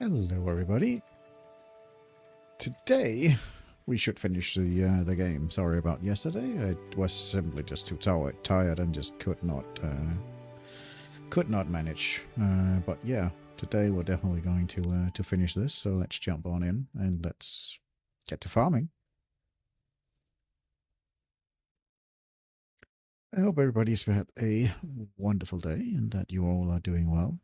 Hello, everybody. Today we should finish the game. Sorry about yesterday. I was simply just too tired and just could not manage. But yeah, today we're definitely going to finish this. So let's jump on in and let's get to farming. I hope everybody's had a wonderful day and that you all are doing well.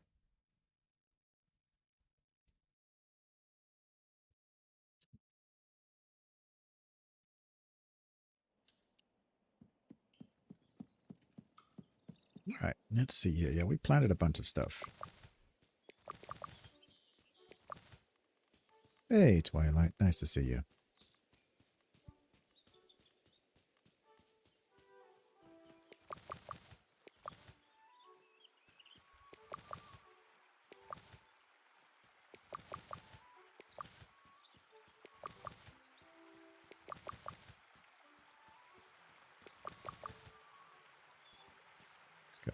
All right, let's see here. Yeah, we planted a bunch of stuff. Hey, Twilight. Nice to see you.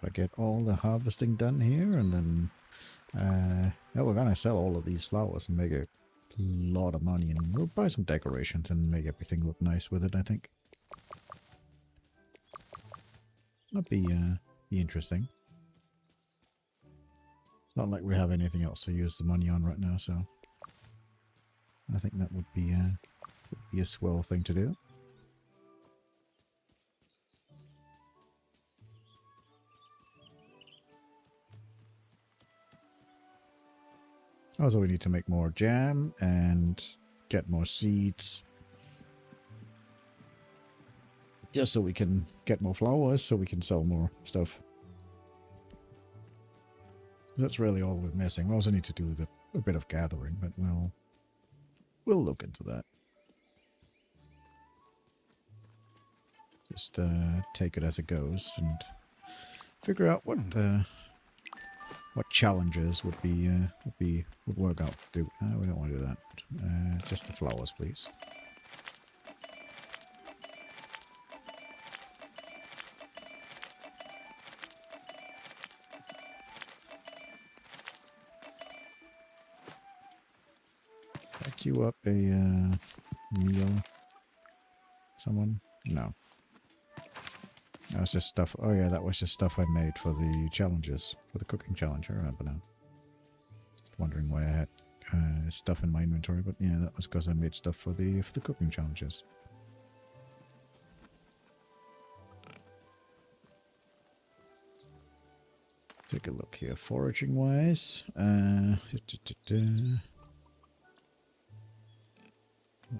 Gotta get all the harvesting done here, and then yeah, we're gonna sell all of these flowers and make a lot of money, and we'll buy some decorations and make everything look nice with it. I think that'd be interesting. It's not like we have anything else to use the money on right now, so I think that would be a swell thing to do. Also, we need to make more jam and get more seeds. Just so we can get more flowers, so we can sell more stuff. That's really all we're missing. We also need to do a bit of gathering, but we'll look into that. Just take it as it goes and figure out what challenges would work out. We don't want to do that. Just the flowers, please. Can I queue up a meal? Someone? No. That was just stuff. Oh yeah, that was just stuff I made for the challenges, for the cooking challenge. I remember now. Just wondering why I had stuff in my inventory, but yeah, that was because I made stuff for the cooking challenges. Take a look here, foraging wise.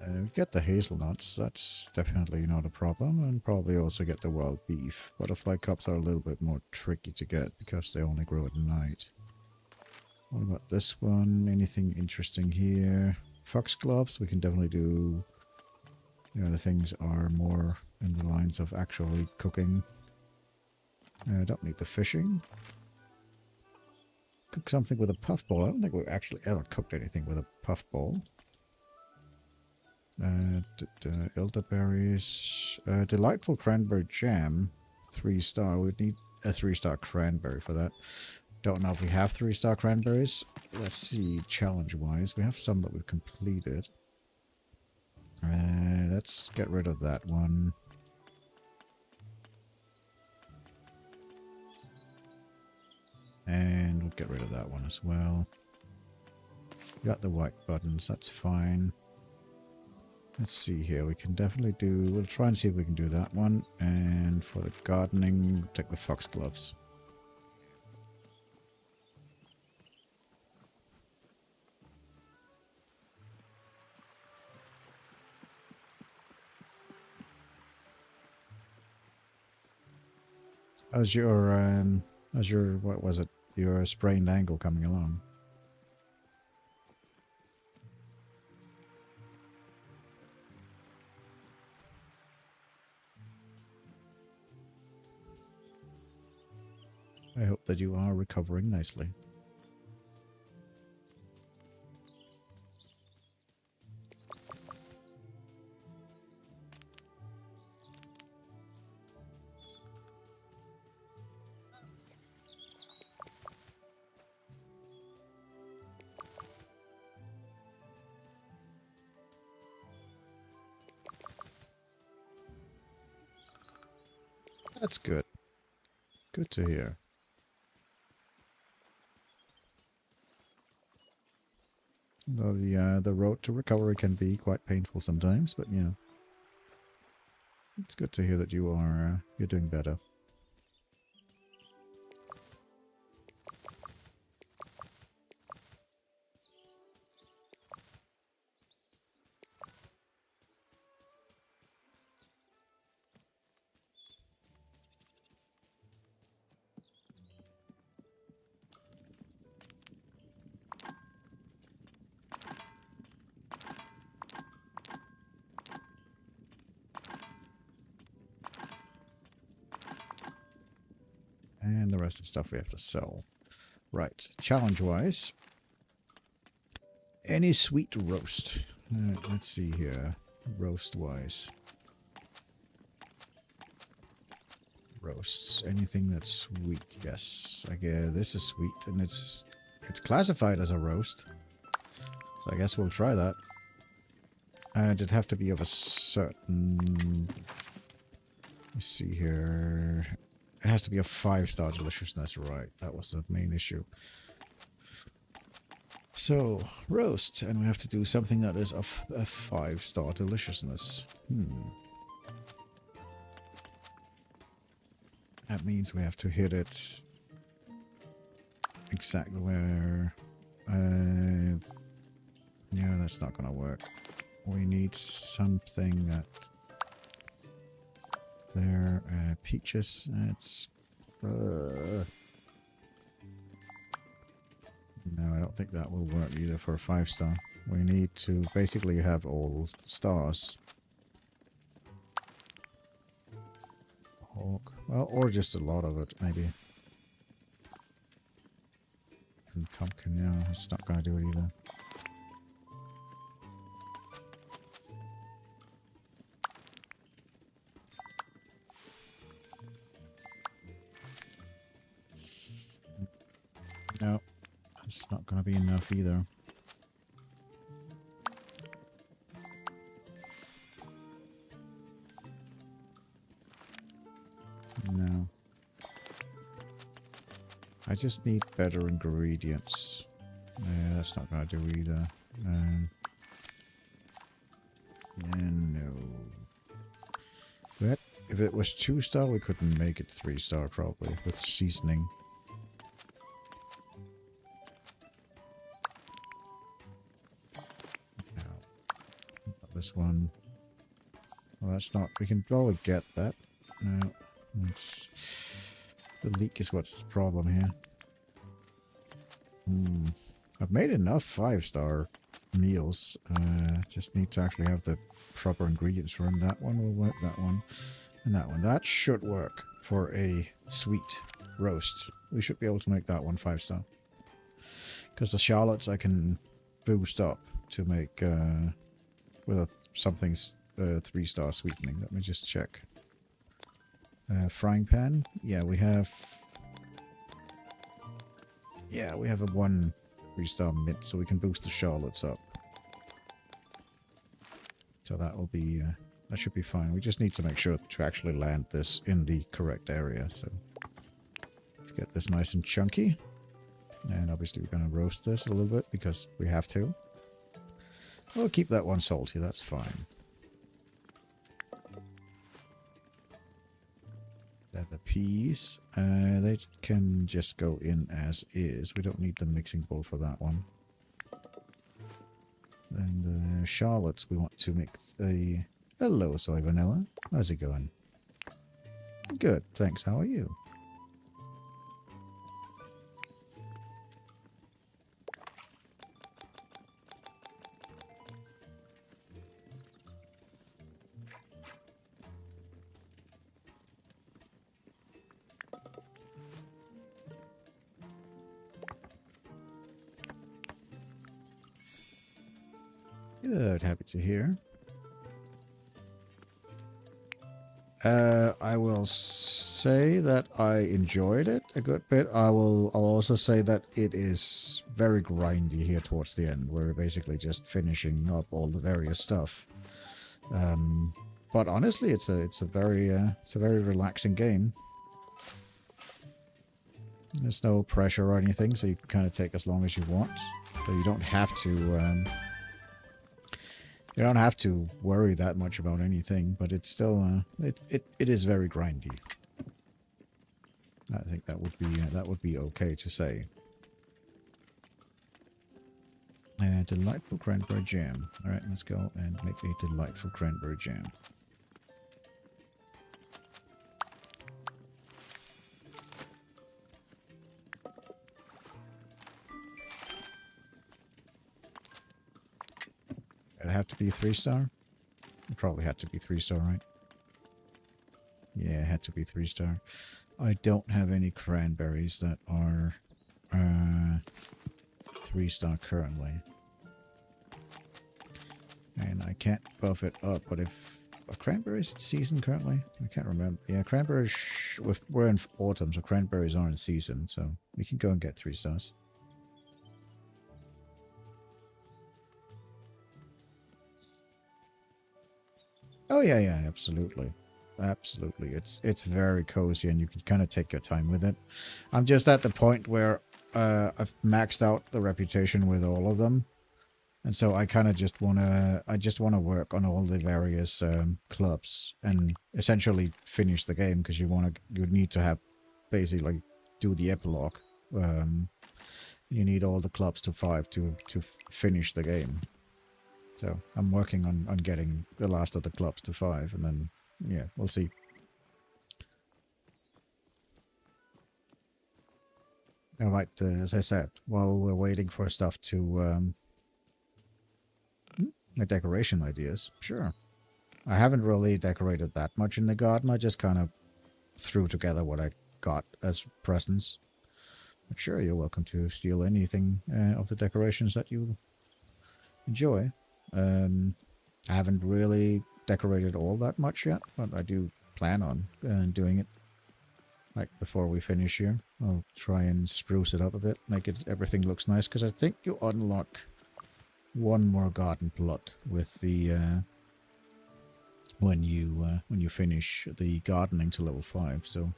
We get the hazelnuts, that's definitely not a problem, and probably also get the wild beef. Butterfly cups are a little bit more tricky to get because they only grow at night. What about this one? Anything interesting here? Foxgloves, we can definitely do. You know, the things are more in the lines of actually cooking. I don't need the fishing. Cook something with a puffball. I don't think we've actually ever cooked anything with a puffball. Elderberries. Delightful cranberry jam. 3-star. We'd need a 3-star cranberry for that. Don't know if we have 3-star cranberries. Let's see, challenge-wise. We have some that we've completed. Let's get rid of that one. And we'll get rid of that one as well. Got the white buttons, that's fine. Let's see here, we can definitely do, we'll try and see if we can do that one. And for the gardening, we'll take the foxgloves. How's your, what was it, your sprained ankle coming along? I hope that you are recovering nicely. That's good. Good to hear. Though the road to recovery can be quite painful sometimes, but you know, it's good to hear that you are you're doing better. And the rest of the stuff we have to sell. Right, challenge-wise. Any sweet roast. Let's see here. Roast-wise. Roasts. Anything that's sweet. Yes. I guess this is sweet, and it's classified as a roast. So I guess we'll try that. And it'd have to be of a certain... Let's see here... It has to be a 5-star deliciousness, right? That was the main issue. So, roast, and we have to do something that is of a 5-star deliciousness. That means we have to hit it exactly where... yeah, that's not gonna work. We need something that... There, peaches, that's... No, I don't think that will work either for a 5-star. We need to basically have all stars. Hawk. Well, or just a lot of it, maybe. And pumpkin, yeah, it's not going to do it either. No, it's not going to be enough either. No. I just need better ingredients. Yeah, that's not going to do either. No. But if it was 2-star, we couldn't make it 3-star probably with seasoning. This one. Well, that's not... We can probably get that. No. It's, the leak is what's the problem here. I've made enough 5-star meals. Just need to actually have the proper ingredients for them. That one will work. That one. And that one. That should work for a sweet roast. We should be able to make that one 5-star. Because the shallots I can boost up to make... with something's 3-star sweetening. Let me just check. Frying pan. Yeah, we have... Yeah, we have a 1 3-star mint, so we can boost the shallots up. So that will be... that should be fine. We just need to make sure to actually land this in the correct area. So let's get this nice and chunky. And obviously we're going to roast this a little bit because we have to. We'll keep that one salty, that's fine. Then the peas, they can just go in as is. We don't need the mixing bowl for that one. Then the shallots, we want to mix the... Hello, Soy Vanilla. How's it going? Good, thanks. How are you? Good, happy to hear. I will say that I enjoyed it a good bit. I'll also say that it is very grindy here towards the end. We're basically just finishing up all the various stuff. But honestly, it's a very relaxing game. There's no pressure or anything, so you can kind of take as long as you want. So you don't have to worry that much about anything. But it's still it is very grindy. I think that would be okay to say. Delightful cranberry jam. All right, let's go and make a delightful cranberry jam. It have to be 3-star? It probably had to be 3-star, right? Yeah, it had to be 3-star. I don't have any cranberries that are 3-star currently. And I can't buff it up, but if... Are cranberries in season currently? I can't remember. Yeah, cranberries... We're in autumn, so cranberries are in season, so we can go and get 3 stars. Oh yeah, yeah, absolutely. Absolutely. It's very cozy and you can kind of take your time with it. I'm just at the point where I've maxed out the reputation with all of them. And so I kind of just want to work on all the various clubs and essentially finish the game because you need to have basically do the epilogue. You need all the clubs to 5 to finish the game. So I'm working on getting the last of the clubs to 5 and then yeah, we'll see. All right, as I said, while we're waiting for stuff to decoration ideas, sure. I haven't really decorated that much in the garden. I just kind of threw together what I got as presents. But sure, you're welcome to steal anything of the decorations that you enjoy. I haven't really decorated all that much yet, but I do plan on doing it. Like before we finish here, I'll try and spruce it up a bit, make it everything looks nice. Because I think you unlock one more garden plot with the when you finish the gardening to level 5. So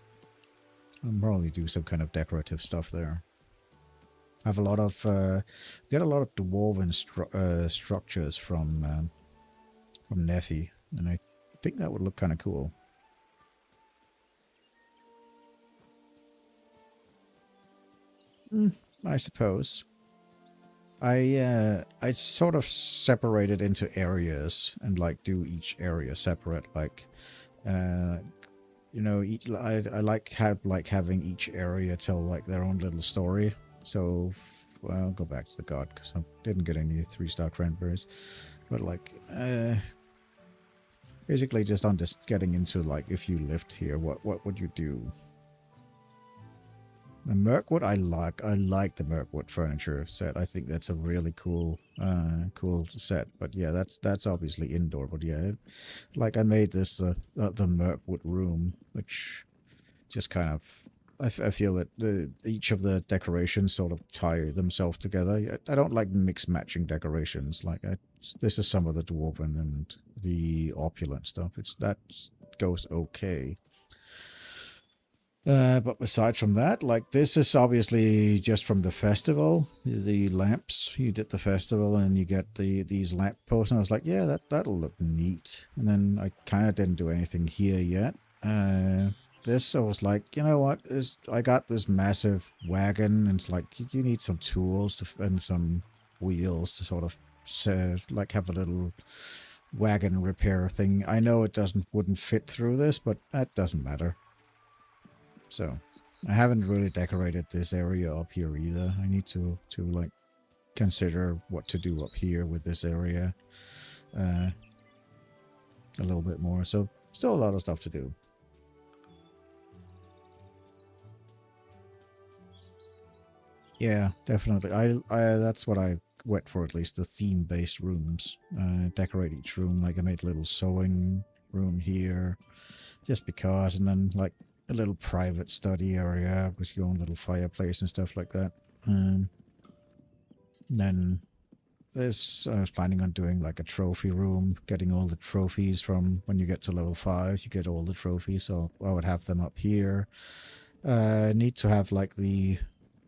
I'll probably do some kind of decorative stuff there. I have a lot of get a lot of dwarven structures from Neffy, and I think that would look kind of cool. I suppose. I sort of separate it into areas and like do each area separate. Like, you know, I like having each area tell like their own little story. So, well, I'll go back to the god because I didn't get any 3-star cranberries, but like, basically just on just getting into like if you lived here, what would you do? The Mirkwood, I like the Mirkwood furniture set. I think that's a really cool set. But yeah, that's obviously indoor. But yeah, like I made this the Mirkwood room, which just kind of I feel that each of the decorations sort of tie themselves together. I don't like mix-matching decorations. Like this is some of the dwarven and the opulent stuff. That goes okay. But aside from that, like this is obviously just from the festival. The lamps, you did the festival and you get these lamp posts, and I was like, yeah, that'll look neat. And then I kind of didn't do anything here yet. This I was like, you know what? I got this massive wagon, and it's like you need some tools and some wheels to sort of like have a little wagon repair thing. I know it wouldn't fit through this, but that doesn't matter. So, I haven't really decorated this area up here either. I need to like consider what to do up here with this area a little bit more. So, still a lot of stuff to do. Yeah, definitely. I that's what I went for, at least the theme-based rooms. Decorate each room. Like I made a little sewing room here, just because, and then like a little private study area with your own little fireplace and stuff like that. Then this, I was planning on doing like a trophy room, getting all the trophies from when you get to level 5, you get all the trophies, so I would have them up here. Need to have like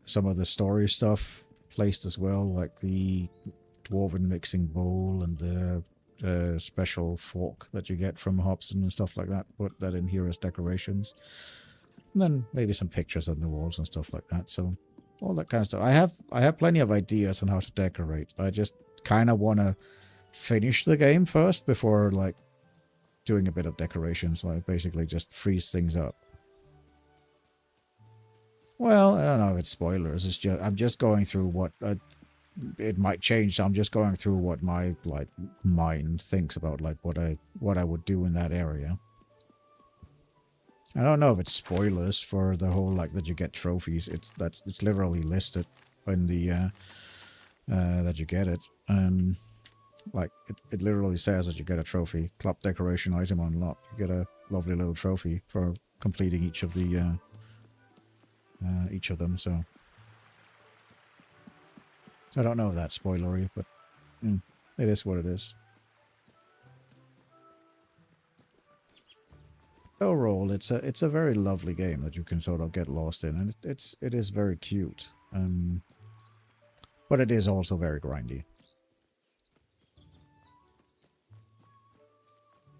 some of the story stuff placed as well, like the dwarven mixing bowl and the special fork that you get from Hobson and stuff like that. Put that in here as decorations. And then maybe some pictures on the walls and stuff like that. So all that kind of stuff. I have plenty of ideas on how to decorate. I just kind of want to finish the game first before like doing a bit of decoration. So I basically just freeze things up. Well, I don't know if it's spoilers. It's just I'm just going through what it might change. I'm just going through what my like mind thinks about like what I would do in that area. I don't know if it's spoilers for the whole like that you get trophies. It's literally listed in the that you get it. Like it literally says that you get a trophy. Club decoration item unlocked. You get a lovely little trophy for completing each of the each of them. So I don't know if that's spoilery, but it is what it is. Overall, it's a very lovely game that you can sort of get lost in, and it is very cute. But it is also very grindy.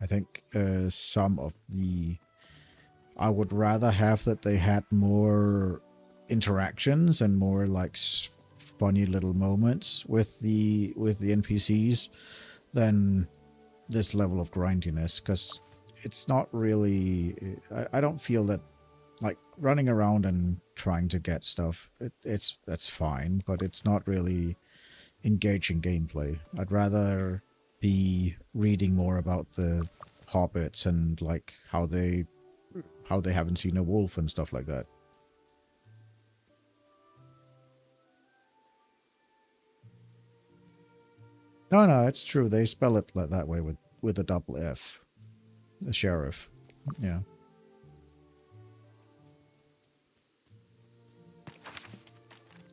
I think some of the I would rather have that they had more interactions and more like funny little moments with the NPCs than this level of grindiness, because it's not really I don't feel that like running around and trying to get stuff that's fine, but it's not really engaging gameplay. I'd rather be reading more about the Hobbits and like how they haven't seen a wolf and stuff like that. No, it's true. They spell it like that way with a double F. The sheriff. Yeah.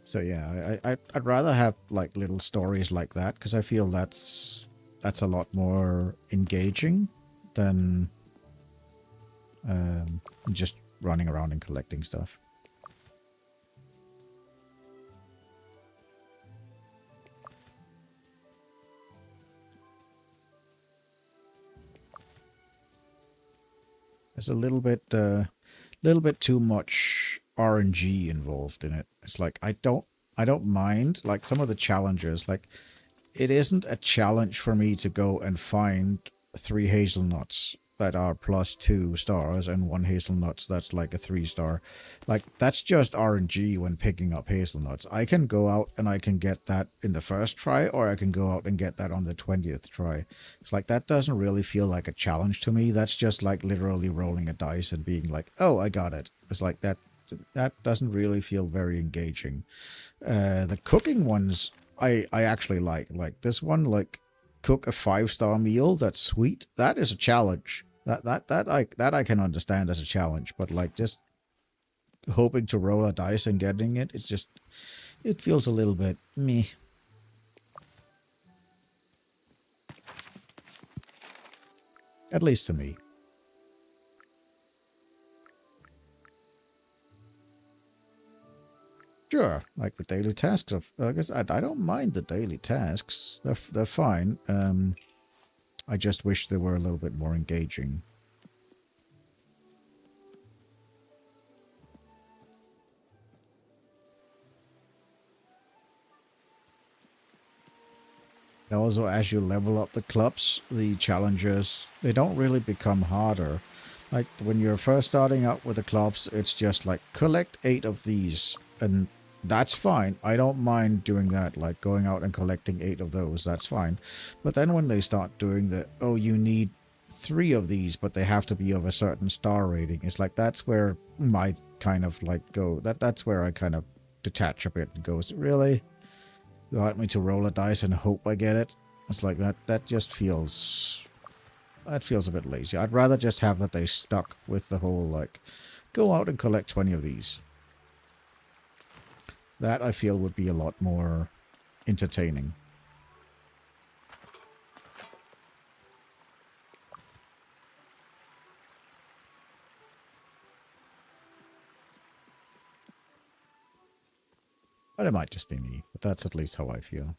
So yeah, I'd rather have like little stories like that, because I feel that's a lot more engaging than just running around and collecting stuff. There's a little bit too much RNG involved in it. It's like I don't mind like some of the challenges. Like it isn't a challenge for me to go and find 3 hazelnuts that are +2 stars and 1 hazelnut that's like a 3-star. Like that's just RNG when picking up hazelnuts. I can go out and I can get that in the first try, or I can go out and get that on the 20th try. It's like that doesn't really feel like a challenge to me. That's just like literally rolling a dice and being like, oh, I got it. It's like that doesn't really feel very engaging. The cooking ones I actually like this one, like cook a 5-star meal that's sweet. That is a challenge. That I can understand as a challenge, but like just hoping to roll a dice and getting it, it feels a little bit meh. At least to me. Sure, like the daily tasks of I guess I don't mind the daily tasks. They're fine. I just wish they were a little bit more engaging. And also, as you level up the clubs, the challenges, they don't really become harder. Like, when you're first starting out with the clubs, it's just like, collect 8 of these, and that's fine. I don't mind doing that, like going out and collecting 8 of those, that's fine. But then when they start doing the, oh, you need 3 of these, but they have to be of a certain star rating, it's like, that's where my kind of like go, that's where I kind of detach a bit and goes, really? You want me to roll a dice and hope I get it? It's like that just feels... That feels a bit lazy. I'd rather just have that they stuck with the whole, like, go out and collect 20 of these. That, I feel, would be a lot more entertaining. But it might just be me, but that's at least how I feel.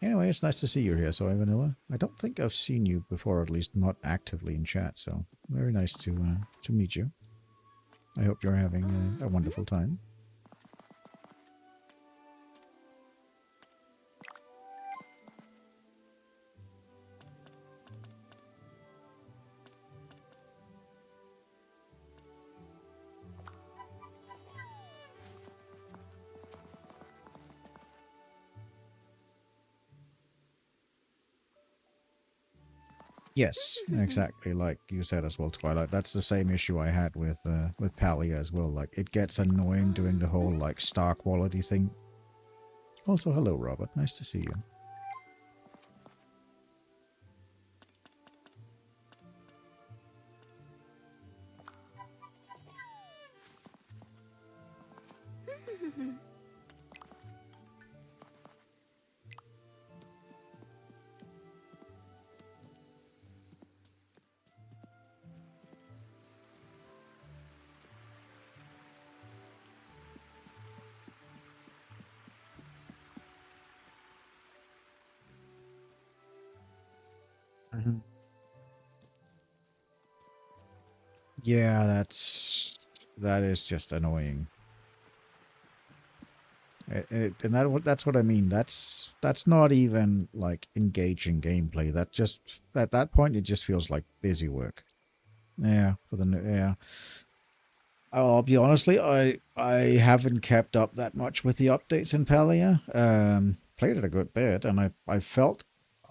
Anyway, it's nice to see you here, Soy Vanilla. I don't think I've seen you before, at least not actively in chat, so very nice to meet you. I hope you're having a wonderful time. Yes, exactly. Like you said as well, Twilight. That's the same issue I had with Palia as well. Like, it gets annoying doing the whole, like, star quality thing. Also, hello, Robert. Nice to see you. Yeah, that is just annoying. And that's what I mean. That's not even like engaging gameplay. That just at that point it just feels like busy work. Yeah, yeah. I'll be honestly, I haven't kept up that much with the updates in Palia. Played it a good bit, and I felt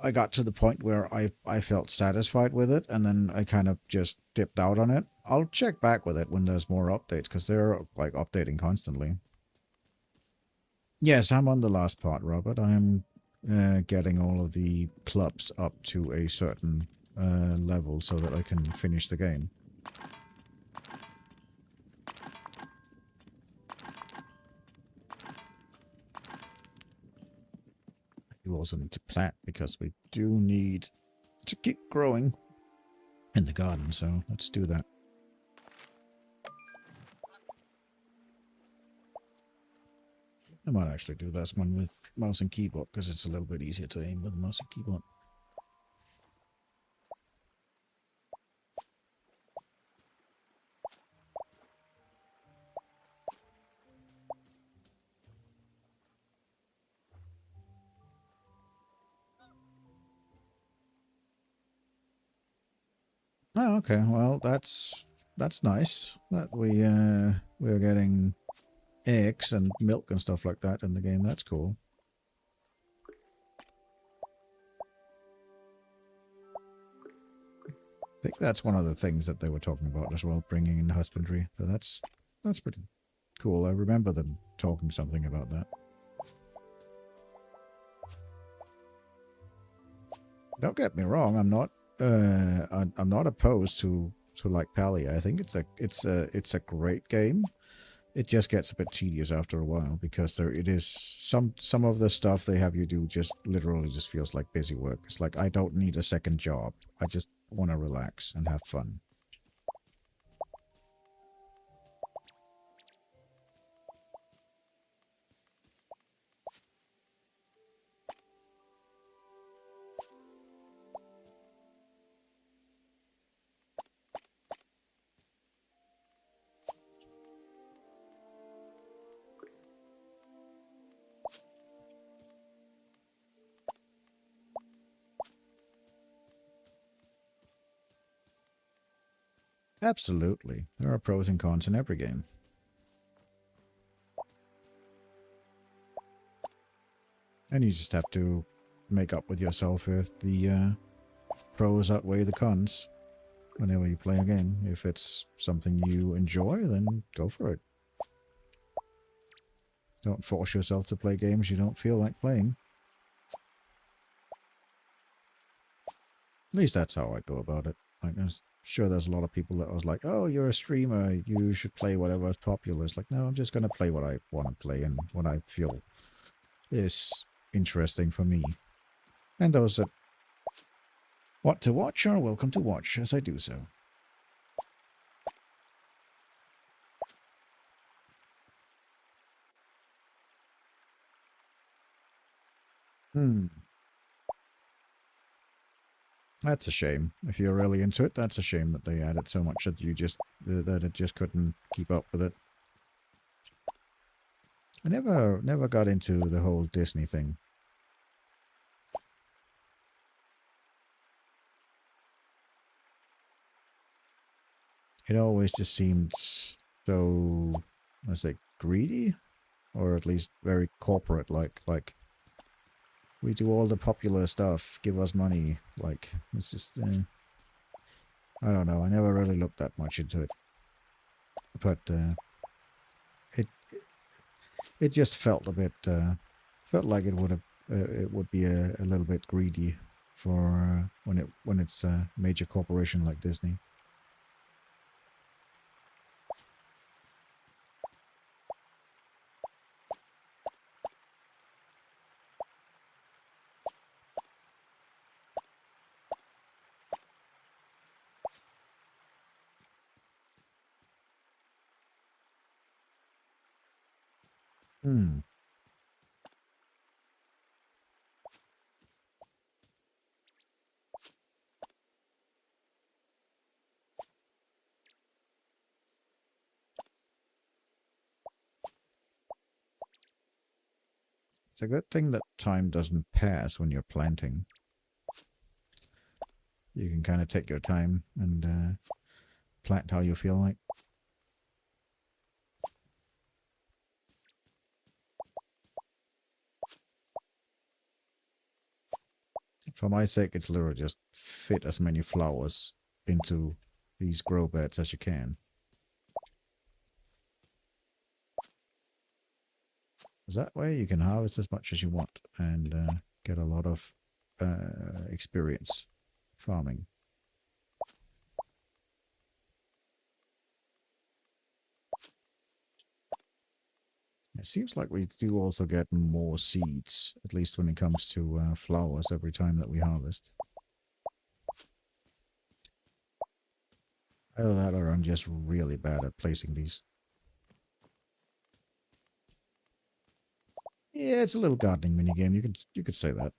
I got to the point where I felt satisfied with it, and then I kind of just dipped out on it. I'll check back with it when there's more updates, because they're like updating constantly. Yes, I'm on the last part, Robert. I am getting all of the clubs up to a certain level so that I can finish the game. You also need to plant, because we do need to keep growing in the garden, so let's do that. I might actually do this one with mouse and keyboard, because it's a little bit easier to aim with the mouse and keyboard. Oh, okay. Well, that's nice that we're getting eggs and milk and stuff like that in the game. That's cool. I think that's one of the things that they were talking about as well, bringing in husbandry. So that's pretty cool. I remember them talking something about that. Don't get me wrong. I'm not opposed to like Palia. I think it's a great game. It just gets a bit tedious after a while, because it is some of the stuff they have you do just literally just feels like busy work. It's like, I don't need a second job. I just want to relax and have fun. Absolutely. There are pros and cons in every game. And you just have to make up with yourself if the pros outweigh the cons whenever you play a game. If it's something you enjoy, then go for it. Don't force yourself to play games you don't feel like playing. At least that's how I go about it. Like, I'm sure there's a lot of people that was like, oh, you're a streamer, you should play whatever is popular. It's like, no, I'm just going to play what I want to play and what I feel is interesting for me. And those that want to watch are welcome to watch as I do so. That's a shame. If you're really into it, that's a shame that they added so much that that it just couldn't keep up with it. I never got into the whole Disney thing. It always just seemed so, let's say, greedy, or at least very corporate. Like we do all the popular stuff. Give us money. Like it's just, I don't know. I never really looked that much into it, but it it just felt a bit felt like it would be a little bit greedy for when it's a major corporation like Disney. Hmm. It's a good thing that time doesn't pass when you're planting. You can kind of take your time and plant how you feel like. For my sake, it's literally just fit as many flowers into these grow beds as you can. Because that way you can harvest as much as you want and get a lot of experience farming. It seems like we do also get more seeds, at least when it comes to flowers, every time that we harvest. Either that or I'm just really bad at placing these. Yeah, it's a little gardening minigame. You could say that.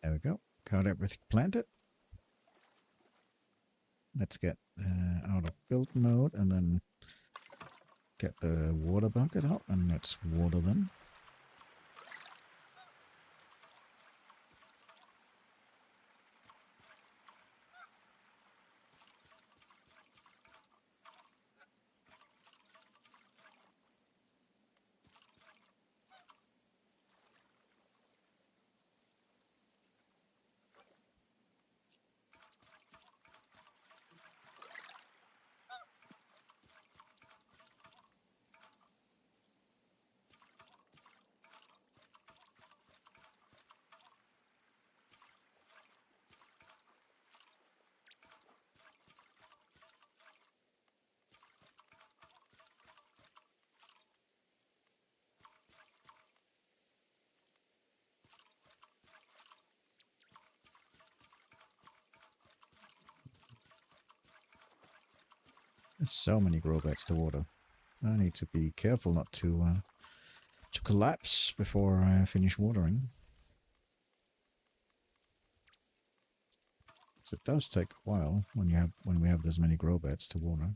There we go. Got everything planted. Let's get out of build mode and then get the water bucket out and let's water them. There's so many grow beds to water. I need to be careful not to collapse before I finish watering. So it does take a while when we have this many grow beds to water.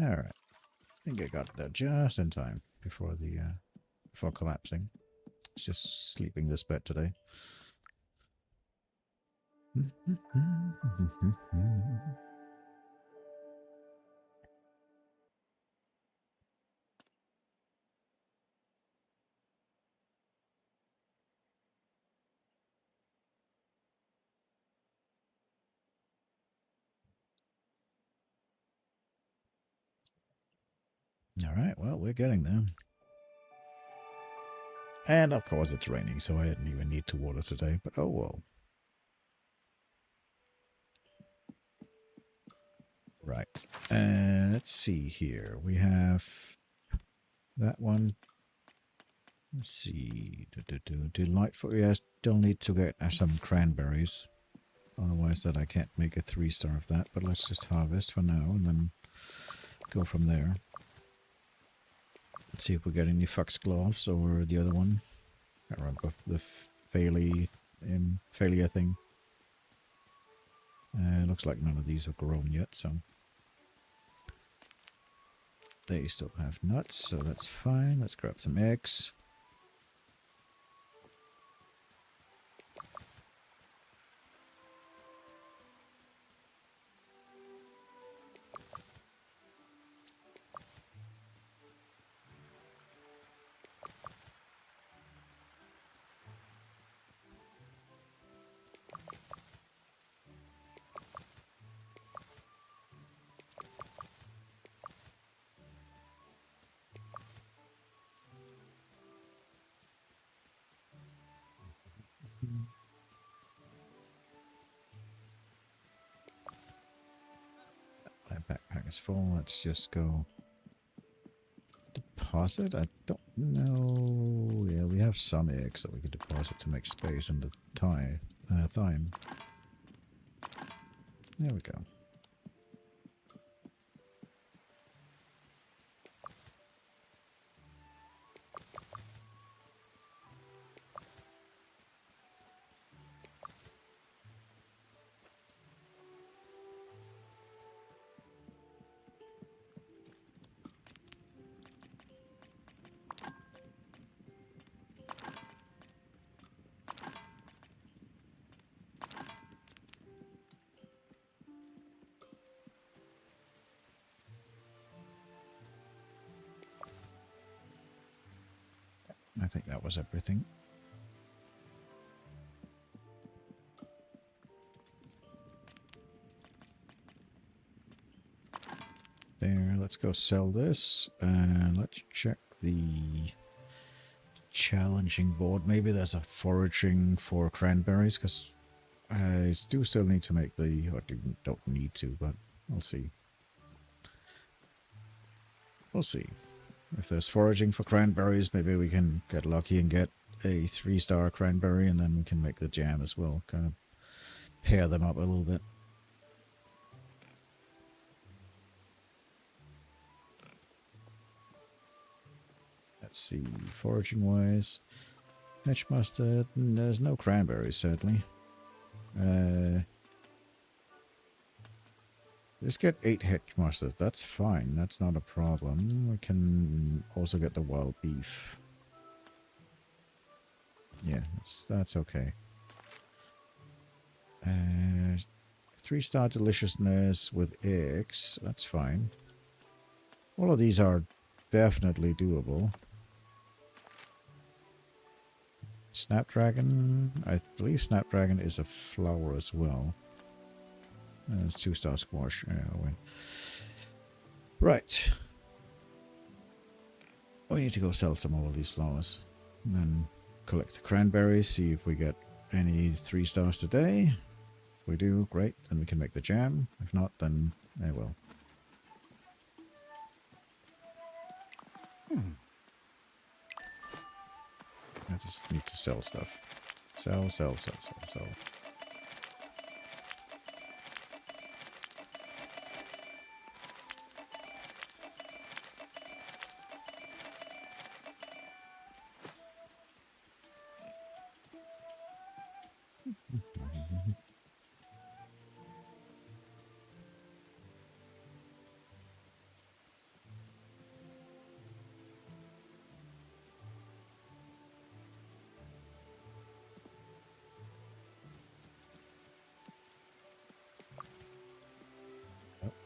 Alright. I think I got there just in time before before collapsing. It's just sleeping this bed today. Alright, well, we're getting there. And of course it's raining, so I didn't even need to water today, but oh well. Right. Let's see here. We have that one. Let's see. Delightful. Yeah, I still need to get some cranberries. Otherwise that I can't make a 3-star of that, but let's just harvest for now and then go from there. Let's see if we get any foxgloves or the other one. I can't remember the failure thing. Looks like none of these have grown yet, so they still have nuts, so that's fine. Let's grab some eggs. My backpack is full. Let's just go deposit. I don't know. Yeah, we have some eggs that we could deposit to make space in the thyme. There we go. I think that was everything. There, let's go sell this, and let's check the challenging board. Maybe there's a foraging for cranberries, because I do still need to make the, or don't need to, but we'll see. We'll see. If there's foraging for cranberries, maybe we can get lucky and get a 3-star cranberry, and then we can make the jam as well. Kind of pair them up a little bit. Let's see, foraging wise, hedge mustard, there's no cranberries sadly. Let's get 8 hedge mustard, that's fine, that's not a problem. We can also get the wild beef. Yeah, that's okay. 3-star deliciousness with eggs, that's fine. All of these are definitely doable. Snapdragon, I believe Snapdragon is a flower as well. It's 2-star squash. Right. We need to go sell some of all these flowers. And then collect the cranberries, see if we get any 3 stars today. If we do, great. Then we can make the jam. If not, then I will. I just need to sell stuff. Sell.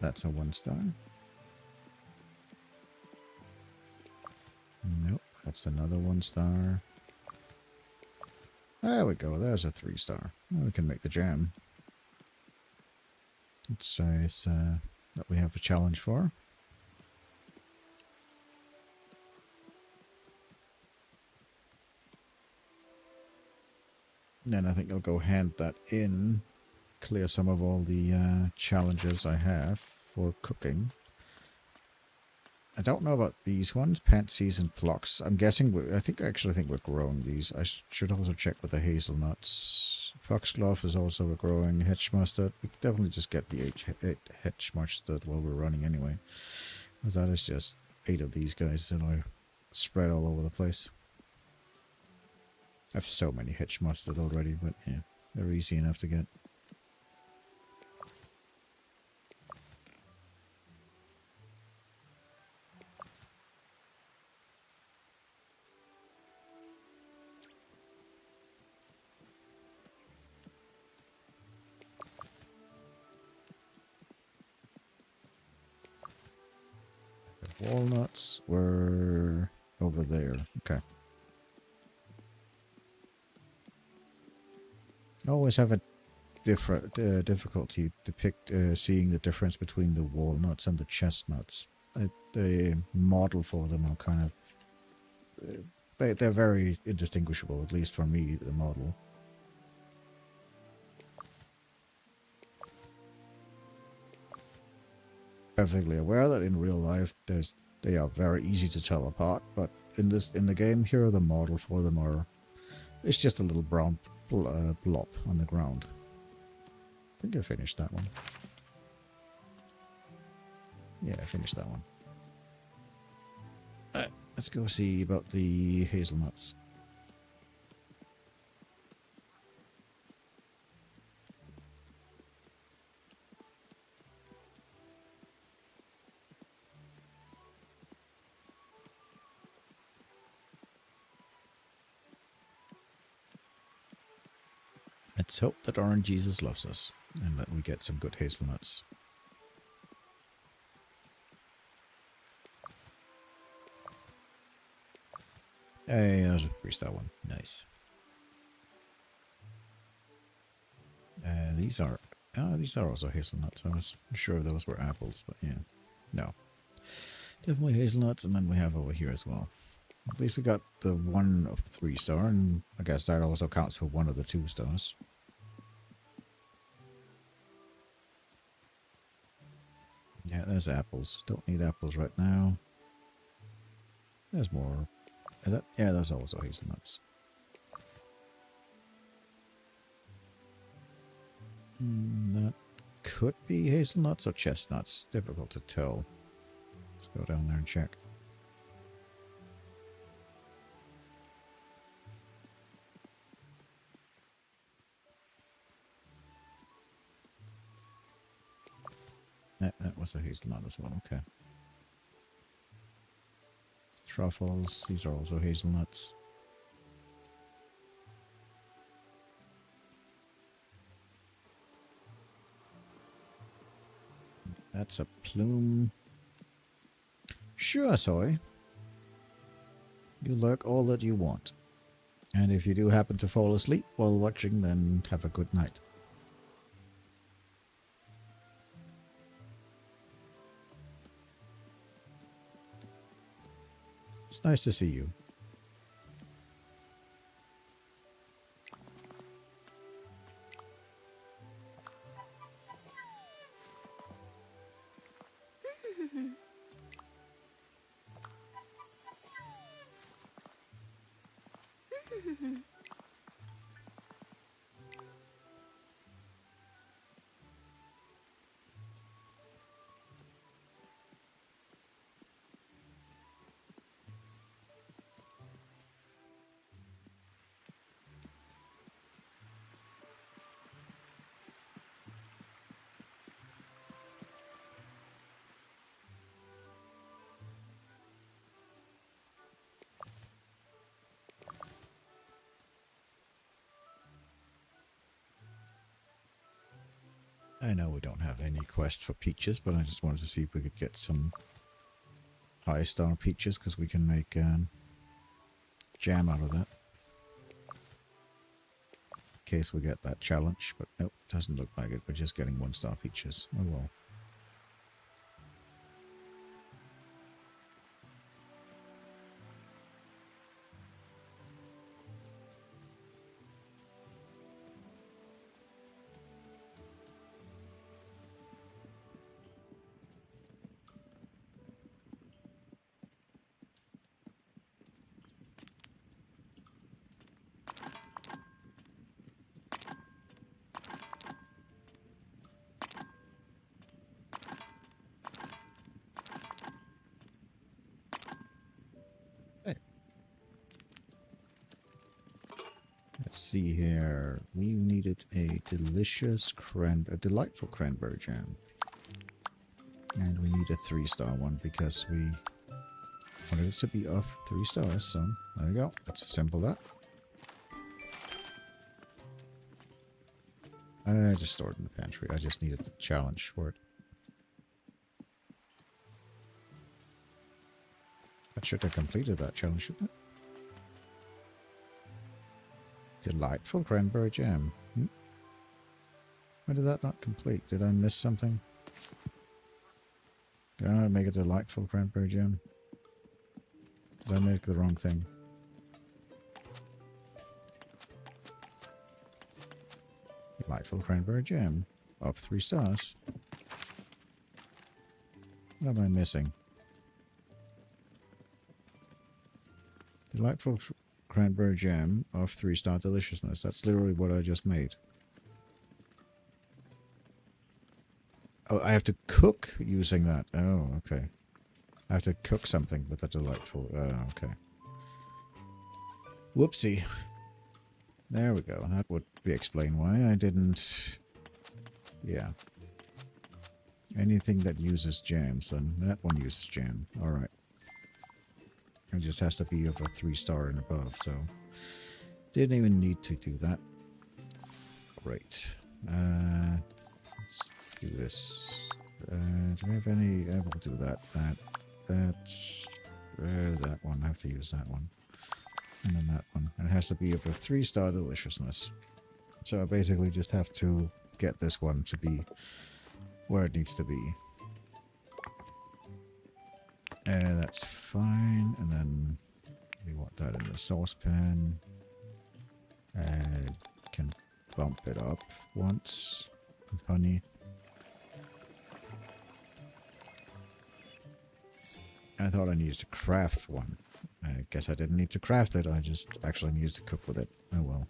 That's a 1-star. Nope, that's another 1-star. There we go, there's a 3-star. Well, we can make the jam. Let's say it's that we have a challenge for. Then I think I'll go hand that in, clear some of all the challenges I have for cooking. I don't know about these ones, pansies and phlox. I'm guessing, I actually think we're growing these. I should also check with the hazelnuts. Foxglove is also a growing. Hedge mustard. We could definitely just get the hedge mustard while we're running anyway. Because that is just 8 of these guys that are spread all over the place. I have so many hedge mustard already, but yeah, they're easy enough to get. The walnuts were over there. Okay. I always have a different difficulty seeing the difference between the walnuts and the chestnuts. The model for them are kind of they're very indistinguishable, at least for me. The model. Perfectly aware that in real life they are very easy to tell apart, but in the game here the model for them it's just a little brown blob on the ground. I think I finished that one. Yeah, I finished that one. Alright, let's go see about the hazelnuts. Let's hope that Orange Jesus loves us and that we get some good hazelnuts. Hey, there's a 3-star one. Nice. These are also hazelnuts. I was sure those were apples, but yeah. No. Definitely hazelnuts, and then we have over here as well. At least we got the 1 of 3-star, and I guess that also counts for 1 of the 2 stars. Yeah, there's apples. Don't need apples right now. There's more. Is that? Yeah, there's also hazelnuts. That could be hazelnuts or chestnuts. Difficult to tell. Let's go down there and check. That was a hazelnut as well. Okay. Truffles. These are also hazelnuts. That's a plume. Sure, soy. You lurk all that you want. And if you do happen to fall asleep while watching, then have a good night. It's nice to see you. I know we don't have any quest for peaches, but I just wanted to see if we could get some high star peaches, because we can make jam out of that. In case we get that challenge, but nope, doesn't look like it. We're just getting 1-star peaches. Oh well. Let's see here. We needed a delightful cranberry jam. And we need a 3-star one because we wanted it to be of 3 stars. So there you go. Let's assemble that. I just stored it in the pantry. I just needed the challenge for it. That should have completed that challenge, shouldn't it? Delightful cranberry jam. Why did that not complete? Did I miss something? Did I not make a delightful cranberry jam? Did I make the wrong thing? Delightful cranberry jam. Of 3 stars. What am I missing? Delightful cranberry jam of 3-star deliciousness. That's literally what I just made. Oh, I have to cook using that. Oh, okay. I have to cook something with the delightful. Okay. Whoopsie. There we go. That would explain why I didn't... Yeah. Anything that uses jams, then that one uses jam. Alright. It just has to be of a 3-star and above, so... Didn't even need to do that. Great. Let's do this. Do we have any... we'll do that. That one. I have to use that one. And then that one. And it has to be of a 3-star deliciousness. So I basically just have to get this one to be where it needs to be. That's fine. And then we want that in the saucepan. Can bump it up once with honey. I thought I needed to craft one. I guess I didn't need to craft it. I just actually needed to cook with it. Oh well.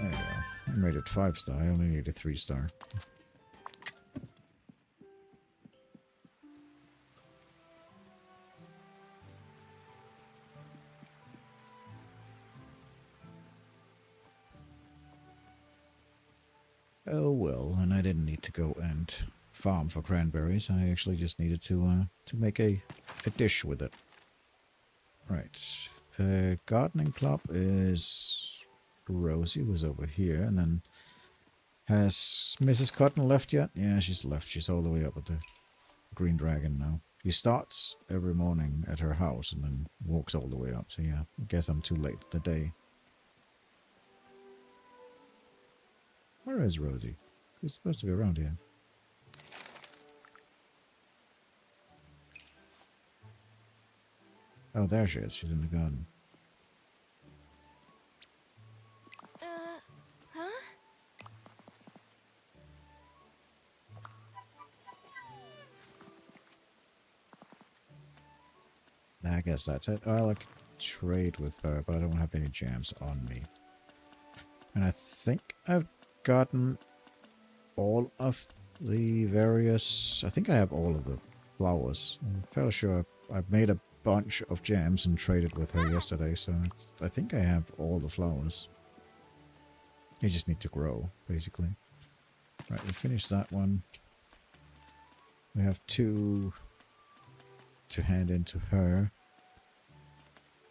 There you go. I made it 5-star. I only need a 3-star. Oh well, and I didn't need to go and farm for cranberries. I actually just needed to make a dish with it. Right. Gardening club is Rosie, who's over here, and then has Mrs. Cotton left yet? Yeah, she's left. She's all the way up at the Green Dragon now. She starts every morning at her house and then walks all the way up. So yeah, I guess I'm too late in the day. Where is Rosie? She's supposed to be around here. Oh, there she is. She's in the garden. Huh? I guess that's it. I'll like trade with her, but I don't have any jams on me. And I think I've gotten all of the various... I think I have all of the flowers. I'm fairly sure I've made a bunch of jams and traded with her yesterday, so I think I have all the flowers. You just need to grow, basically. Right, we finished that one. We have 2 to hand in to her.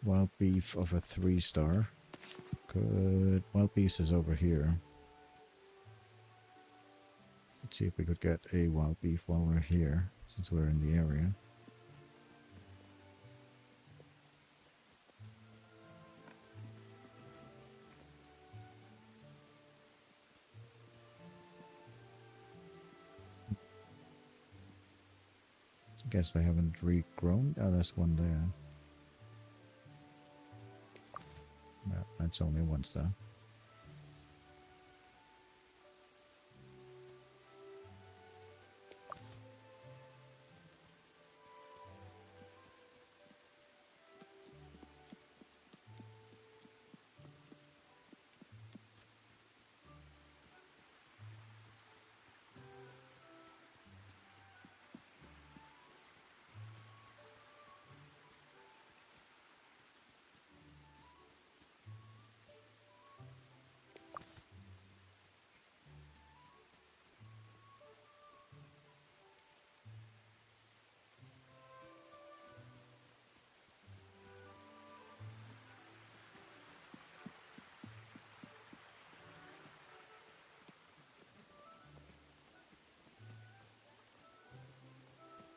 Wild beef of a 3-star. Good. Wild beast is over here. Let's see if we could get a wild beef while we're here, since we're in the area. Guess they haven't regrown. Oh, there's one there. No, that's only once though.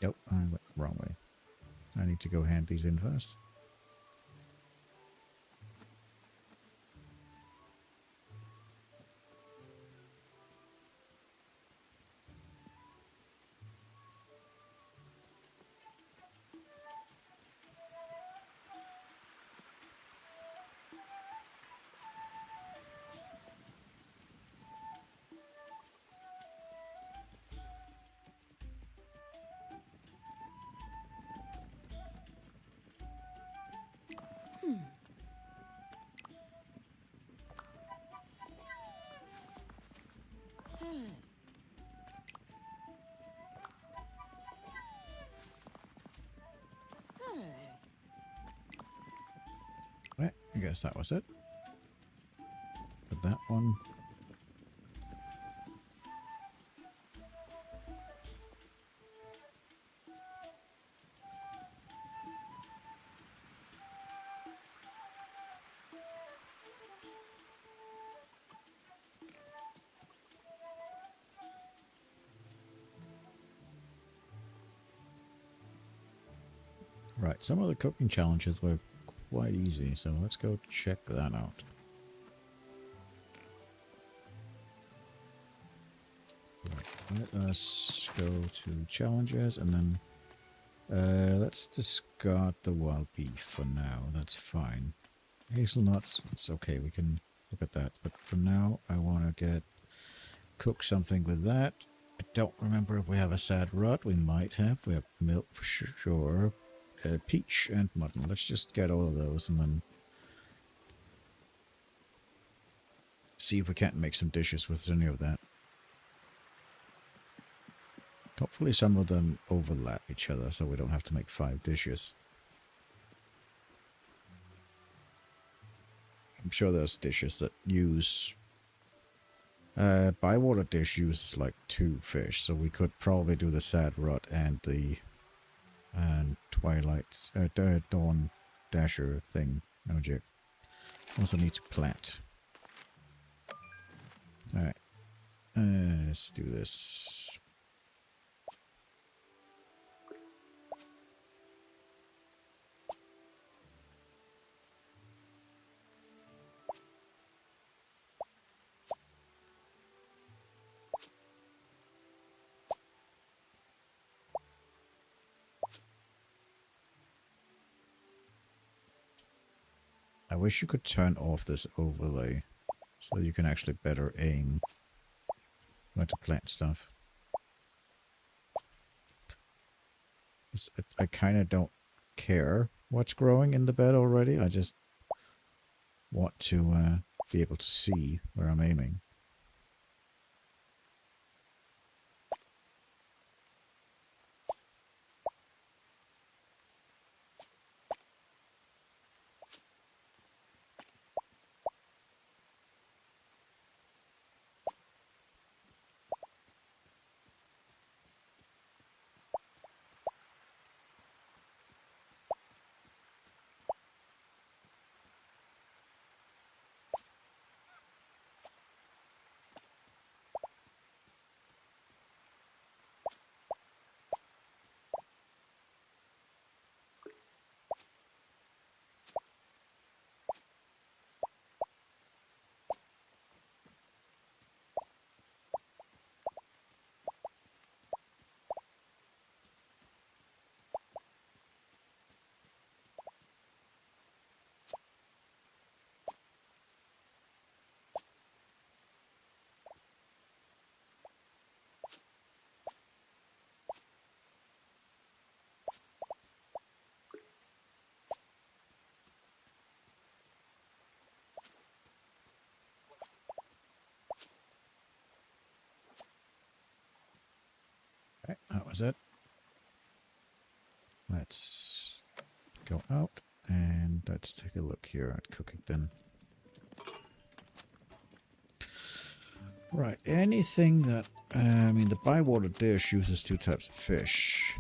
Yep, I went the wrong way. I need to go hand these in first. Right, I guess that was it. Put that one. Right, some of the cooking challenges were quite easy, so let's go check that out. Right, let us go to challenges and then let's discard the wild beef for now. That's fine. Hazelnuts, it's okay, we can look at that. But for now, I want to cook something with that. I don't remember if we have a sad rut. We might have. We have milk for sure. Peach and mutton. Let's just get all of those and then see if we can't make some dishes with any of that. Hopefully some of them overlap each other so we don't have to make 5 dishes. I'm sure there's dishes that use... Bywater dish uses like 2 fish, so we could probably do the sad rut and the Twilight, Dawn Dasher thing. No joke. Also need to plant. Alright. Let's do this. I wish you could turn off this overlay so you can actually better aim where to plant stuff. I kind of don't care what's growing in the bed already. I just want to be able to see where I'm aiming. Okay, that was it. Let's go out and let's take a look here at cooking then. Right, anything that, I mean, the bywater dish uses 2 types of fish.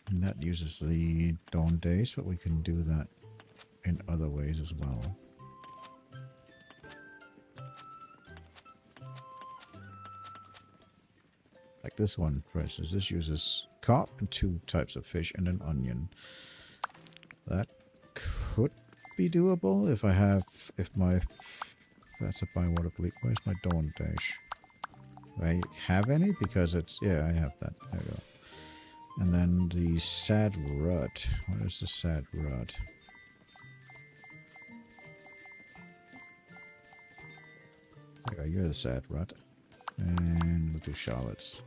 And that uses the dawn days, but we can do that in other ways as well. Like this one, for instance, this uses carp and 2 types of fish and an onion. That could be doable if I have, that's a bywater bleak. Where's my dawn dash? Do I have any? Because it's, yeah, I have that. There we go. And then the sad rud. What is the sad rud? There, you're the sad rud. And we'll do Charlotte's.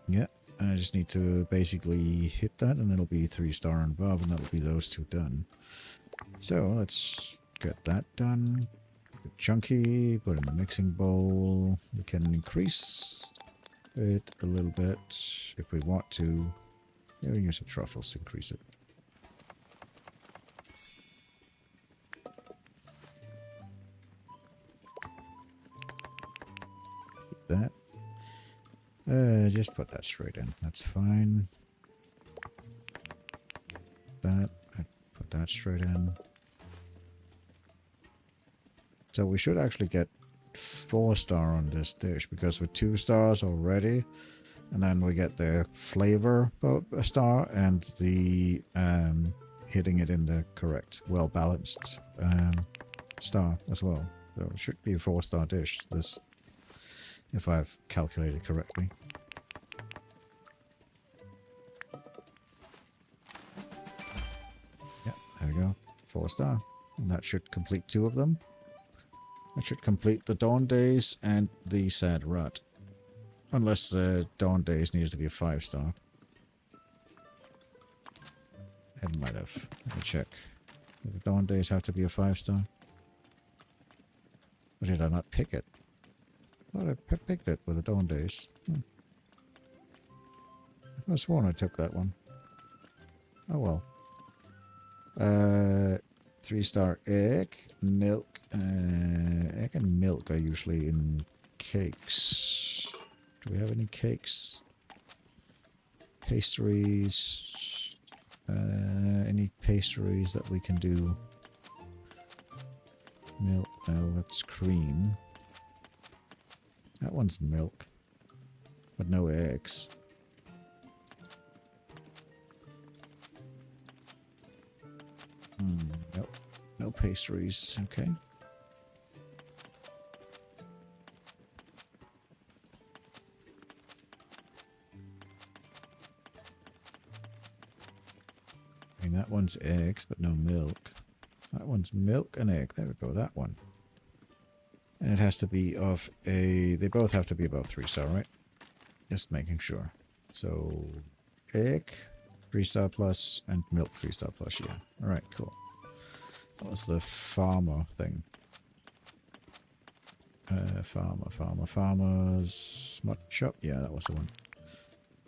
Yeah, I just need to basically hit that and it'll be 3-star and above, and that'll be those 2 done. So let's get that done. Get chunky, put in the mixing bowl. We can increase it a little bit if we want to. Yeah, we can use some truffles to increase it. Keep that. Just put that straight in. That's fine. That. Put that straight in. So we should actually get 4-star on this dish because with 2 stars already, and then we get the flavor star and the hitting it in the correct, well balanced star as well. So it should be a 4-star dish. This, if I've calculated correctly. Yeah, there we go. 4-star. And that should complete 2 of them. That should complete the dawn days and the sad rut. Unless the dawn days needs to be a 5-star. It might have. Let me check. Do the dawn days have to be a 5-star? Or did I not pick it? I thought I picked it with the dawn days. I could have sworn I took that one. Oh well. 3-star egg, milk. Egg and milk are usually in cakes. Do we have any cakes? Pastries. Any pastries that we can do? Milk. No, that's cream. That one's milk. But no eggs. Nope. No pastries. Okay. I mean, that one's eggs, but no milk. That one's milk and egg. There we go, that one. And it has to be of a... They both have to be above 3-star, right? Just making sure. So, egg, 3-star plus, and milk 3-star plus, yeah. Alright, cool. That was the farmer thing. Farmers... Smut shop? Yeah, that was the one.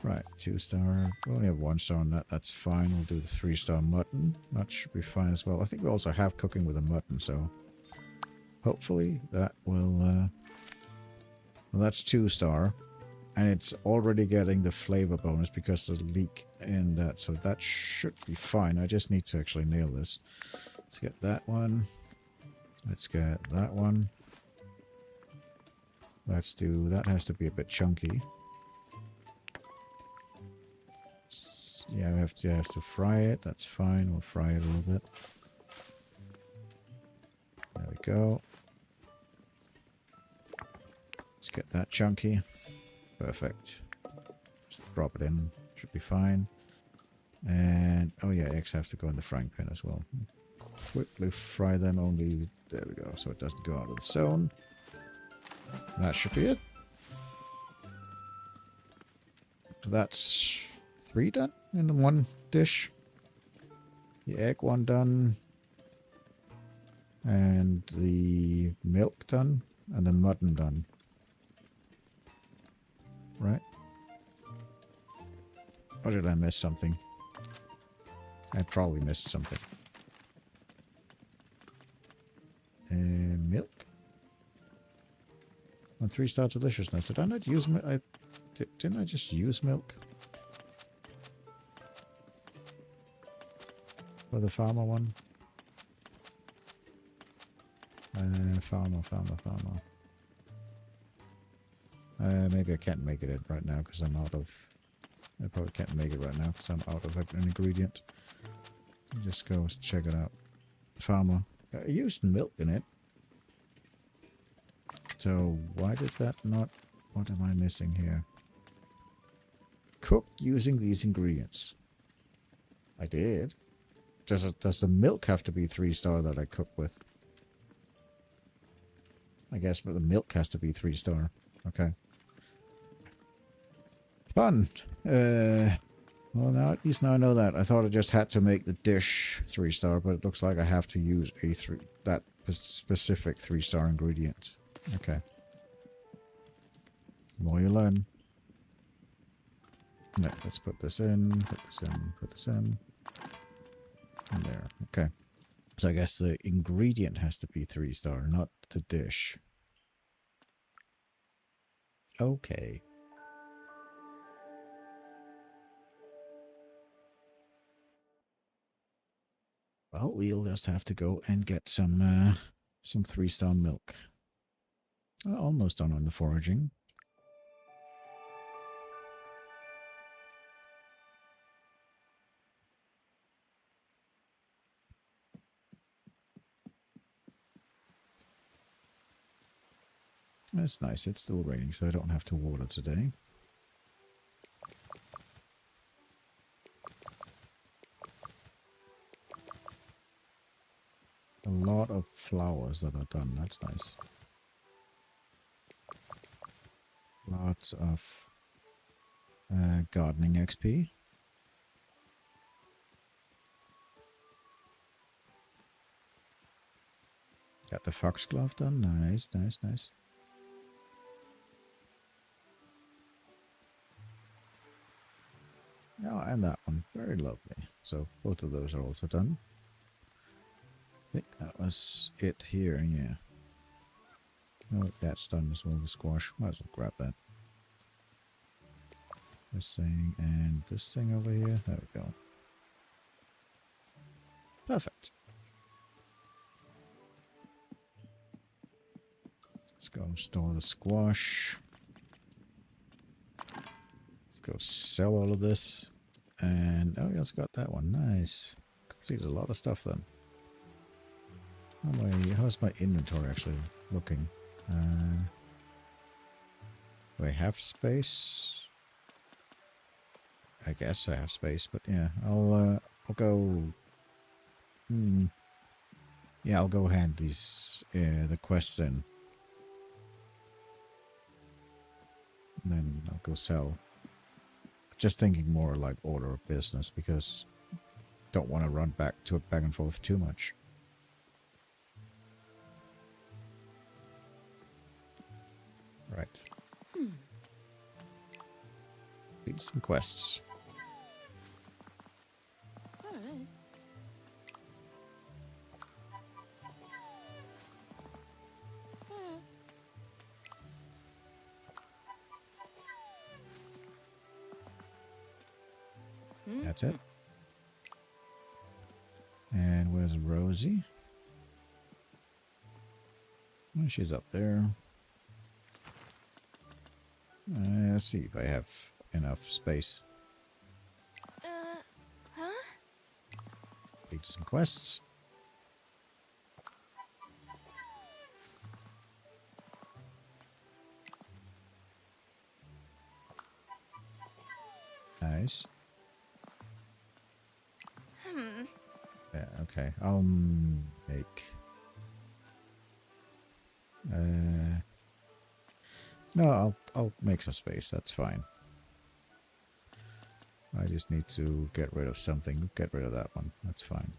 Right, 2-star. We only have 1-star on that. That's fine. We'll do the 3-star mutton. That should be fine as well. I think we also have cooking with a mutton, so hopefully that will... well, that's 2-star. And it's already getting the flavor bonus because there's a leak in that. So that should be fine. I just need to actually nail this. Let's get that one. Let's get that one. Let's do... That has to be a bit chunky. Yeah, we have to fry it. That's fine. We'll fry it a little bit. There we go. Let's get that chunky. Perfect. Just drop it in. Should be fine. And, oh yeah, eggs have to go in the frying pan as well. Quickly fry them only... There we go. So it doesn't go out of the zone. That should be it. So that's 3 done in one dish. The egg one done. And the milk done. And the mutton done. Right? Or did I miss something? I probably missed something. Milk? On 3-star deliciousness. Did I not use milk? Didn't I just use milk? For the farmer one? Farmer. Maybe I can't make it right now because I'm out of... I probably can't make it right now because I'm out of an ingredient. Just go check it out. Farmer. I used milk in it. So why did that not... What am I missing here? Cook using these ingredients. I did. Does the milk have to be 3-star that I cook with? I guess, but the milk has to be 3-star. Okay. Fun. Well, now at least now I know that. I thought I just had to make the dish 3-star, but it looks like I have to use that specific 3-star ingredient. Okay. The more you learn. No, let's put this in, put this in, put this in. And there. Okay. So I guess the ingredient has to be 3-star, not the dish. Okay. Well, we'll just have to go and get some 3-star milk. Almost done on the foraging. That's nice. It's still raining, so I don't have to water today. A lot of flowers that are done. That's nice. Lots of gardening XP. Got the foxglove done. Nice, nice, nice. Oh, and that one. Very lovely. So both of those are also done. I think that was it here, yeah. Oh, that's done as well, the squash. Might as well grab that. This thing and this thing over here. There we go. Perfect. Let's go store the squash. Let's go sell all of this. And, oh, we also got that one. Nice. Completed a lot of stuff then. How's my inventory actually looking? Do I have space? I guess I have space, but yeah, I'll go. Yeah, I'll go hand these the quests in, and then I'll go sell. Just thinking more like order of business because don't want to run back and forth too much. Right. Need some quests. Alright. That's it. And where's Rosie? Well, she's up there. Let's see if I have enough space. Huh? Need some quests. Nice. Yeah, okay. I'll make... No, I'll make some space. That's fine. I just need to get rid of something. Get rid of that one. That's fine.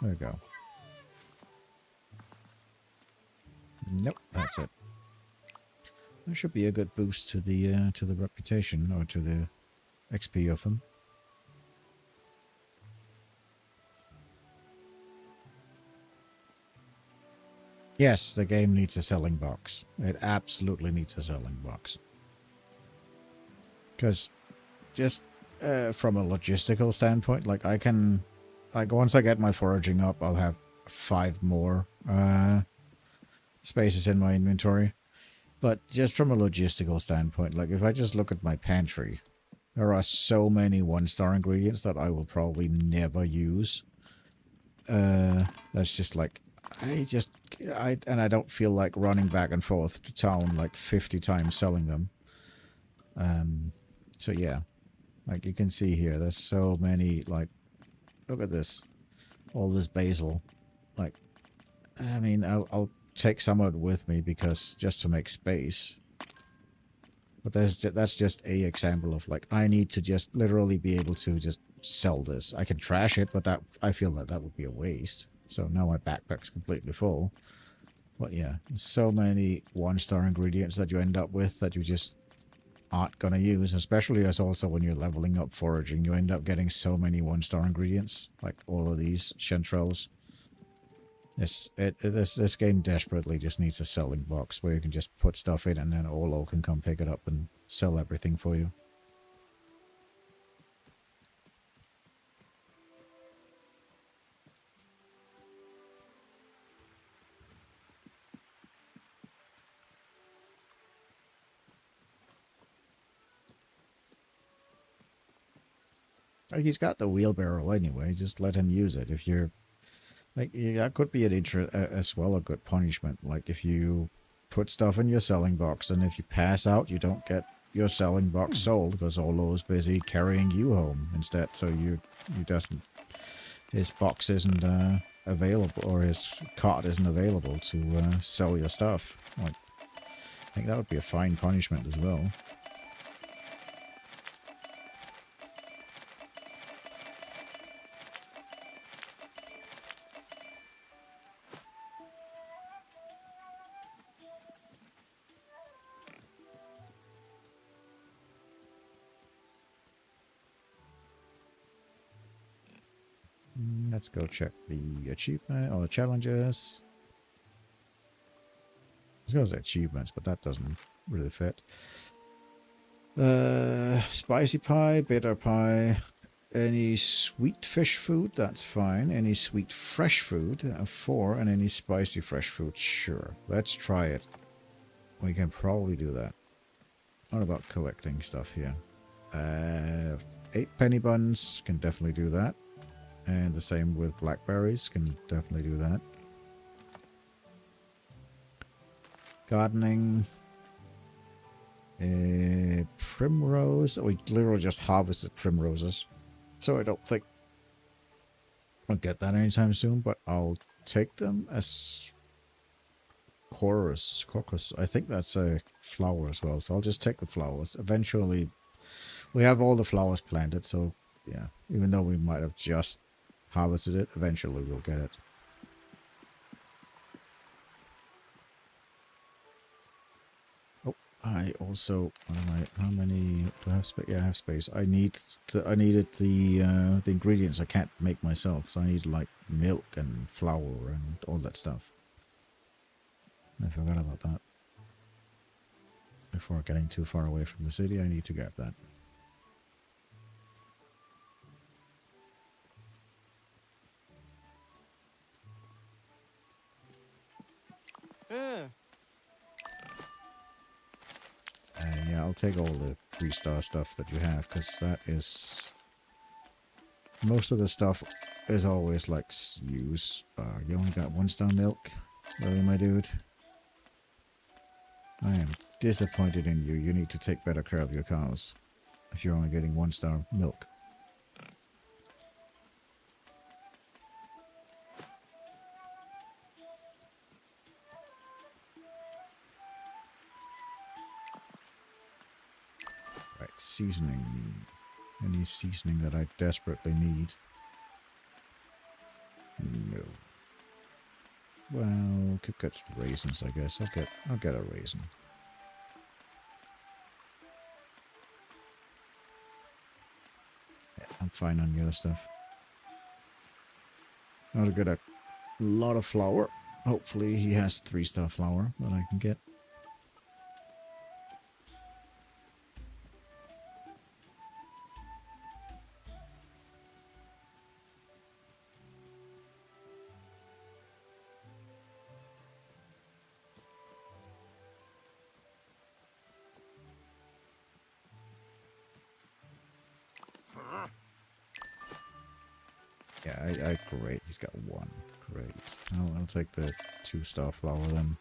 There we go. Nope, that's it. There should be a good boost to the reputation or to the XP of them. Yes, the game needs a selling box. It absolutely needs a selling box. Because just from a logistical standpoint, like I can, like once I get my foraging up, I'll have 5 more spaces in my inventory. But just from a logistical standpoint, like if I just look at my pantry, there are so many 1-star ingredients that I will probably never use. That's just like, and I don't feel like running back and forth to town like 50 times selling them. So yeah, like you can see here, there's so many, like, look at this, all this basil. Like, I mean, I'll take some of it with me because just to make space. But that's just a example of like, I need to just literally be able to just sell this. I can trash it, but that I feel that would be a waste. So now my backpack's completely full. But yeah, so many 1-star ingredients that you end up with that you just aren't gonna use, especially as also when you're leveling up foraging, you end up getting so many 1-star ingredients, like all of these chanterelles. This game desperately just needs a selling box where you can just put stuff in and then Olo can come pick it up and sell everything for you. Like, he's got the wheelbarrow anyway, just let him use it. If you're like, yeah, that could be as well a good punishment. Like if you put stuff in your selling box and if you pass out, you don't get your selling box sold because Olo's busy carrying you home instead. So his box isn't available, or his cart isn't available to sell your stuff. Like, I think that would be a fine punishment as well. Let's go check the achievement or the challenges. Let's go to the achievements, but that doesn't really fit. Spicy pie, bitter pie, any sweet fish food, that's fine. Any sweet fresh food, 4, and any spicy fresh food, sure. Let's try it. We can probably do that. What about collecting stuff here? 8 penny buns, can definitely do that. And the same with blackberries, can definitely do that. Gardening. Primrose. We literally just harvested primroses. So I don't think I'll get that anytime soon, but I'll take them as chorus. I think that's a flower as well, so I'll just take the flowers. Eventually, we have all the flowers planted, so yeah, even though we might have just harvested it, eventually we'll get it. Oh, I also, how many do I have space? Yeah, I have space. I needed the ingredients I can't make myself, so I need like milk and flour and all that stuff. I forgot about that. Before getting too far away from the city, I need to grab that. And yeah, I'll take all the 3-star stuff that you have, because that is... Most of the stuff is always like use. You only got 1-star milk? Really, my dude? I am disappointed in you. You need to take better care of your cows if you're only getting 1-star milk. Right, seasoning. Any seasoning that I desperately need? No. Well, could get raisins, I guess. I'll get a raisin. Yeah, I'm fine on the other stuff. I'll get a lot of flour. Hopefully he has 3-star flour that I can get. Yeah, great. He's got 1. Great. I'll take the 2-star flour then.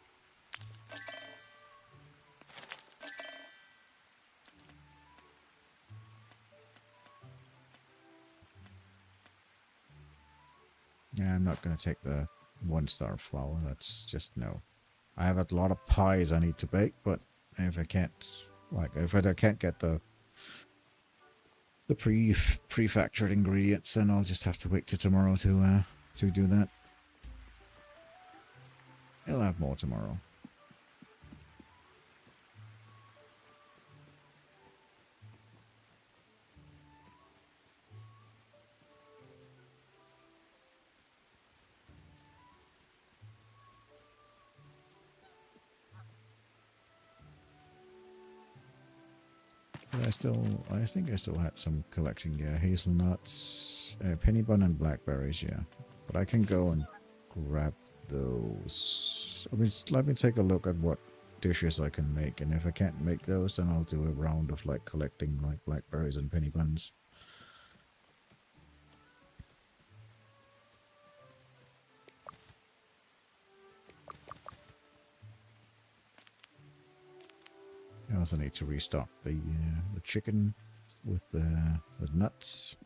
Yeah, I'm not going to take the 1-star flour. That's just no. I have a lot of pies I need to bake, but if I can't, if I can't get the pre-factored ingredients, then I'll just have to wait till tomorrow to do that. I'll have more tomorrow. I think I still had some collection. Yeah, hazelnuts, penny bun, and blackberries. Yeah, but I can go and grab those. Let me take a look at what dishes I can make, and if I can't make those, then I'll do a round of collecting blackberries and penny buns. I also need to restock the chicken with nuts.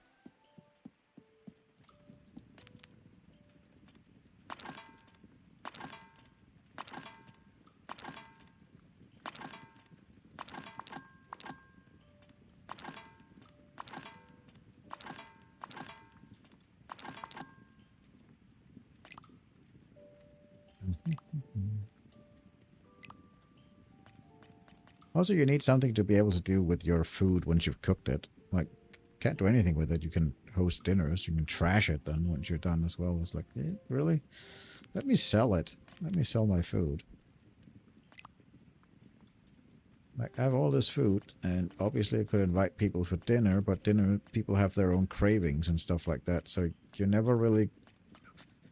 Also, you need something to be able to do with your food once you've cooked it. Can't do anything with it. You can host dinners. You can trash it then once you're done as well. It's really? Let me sell it. Let me sell my food. I have all this food, and obviously I could invite people for dinner, but people have their own cravings and stuff like that, so you're never really...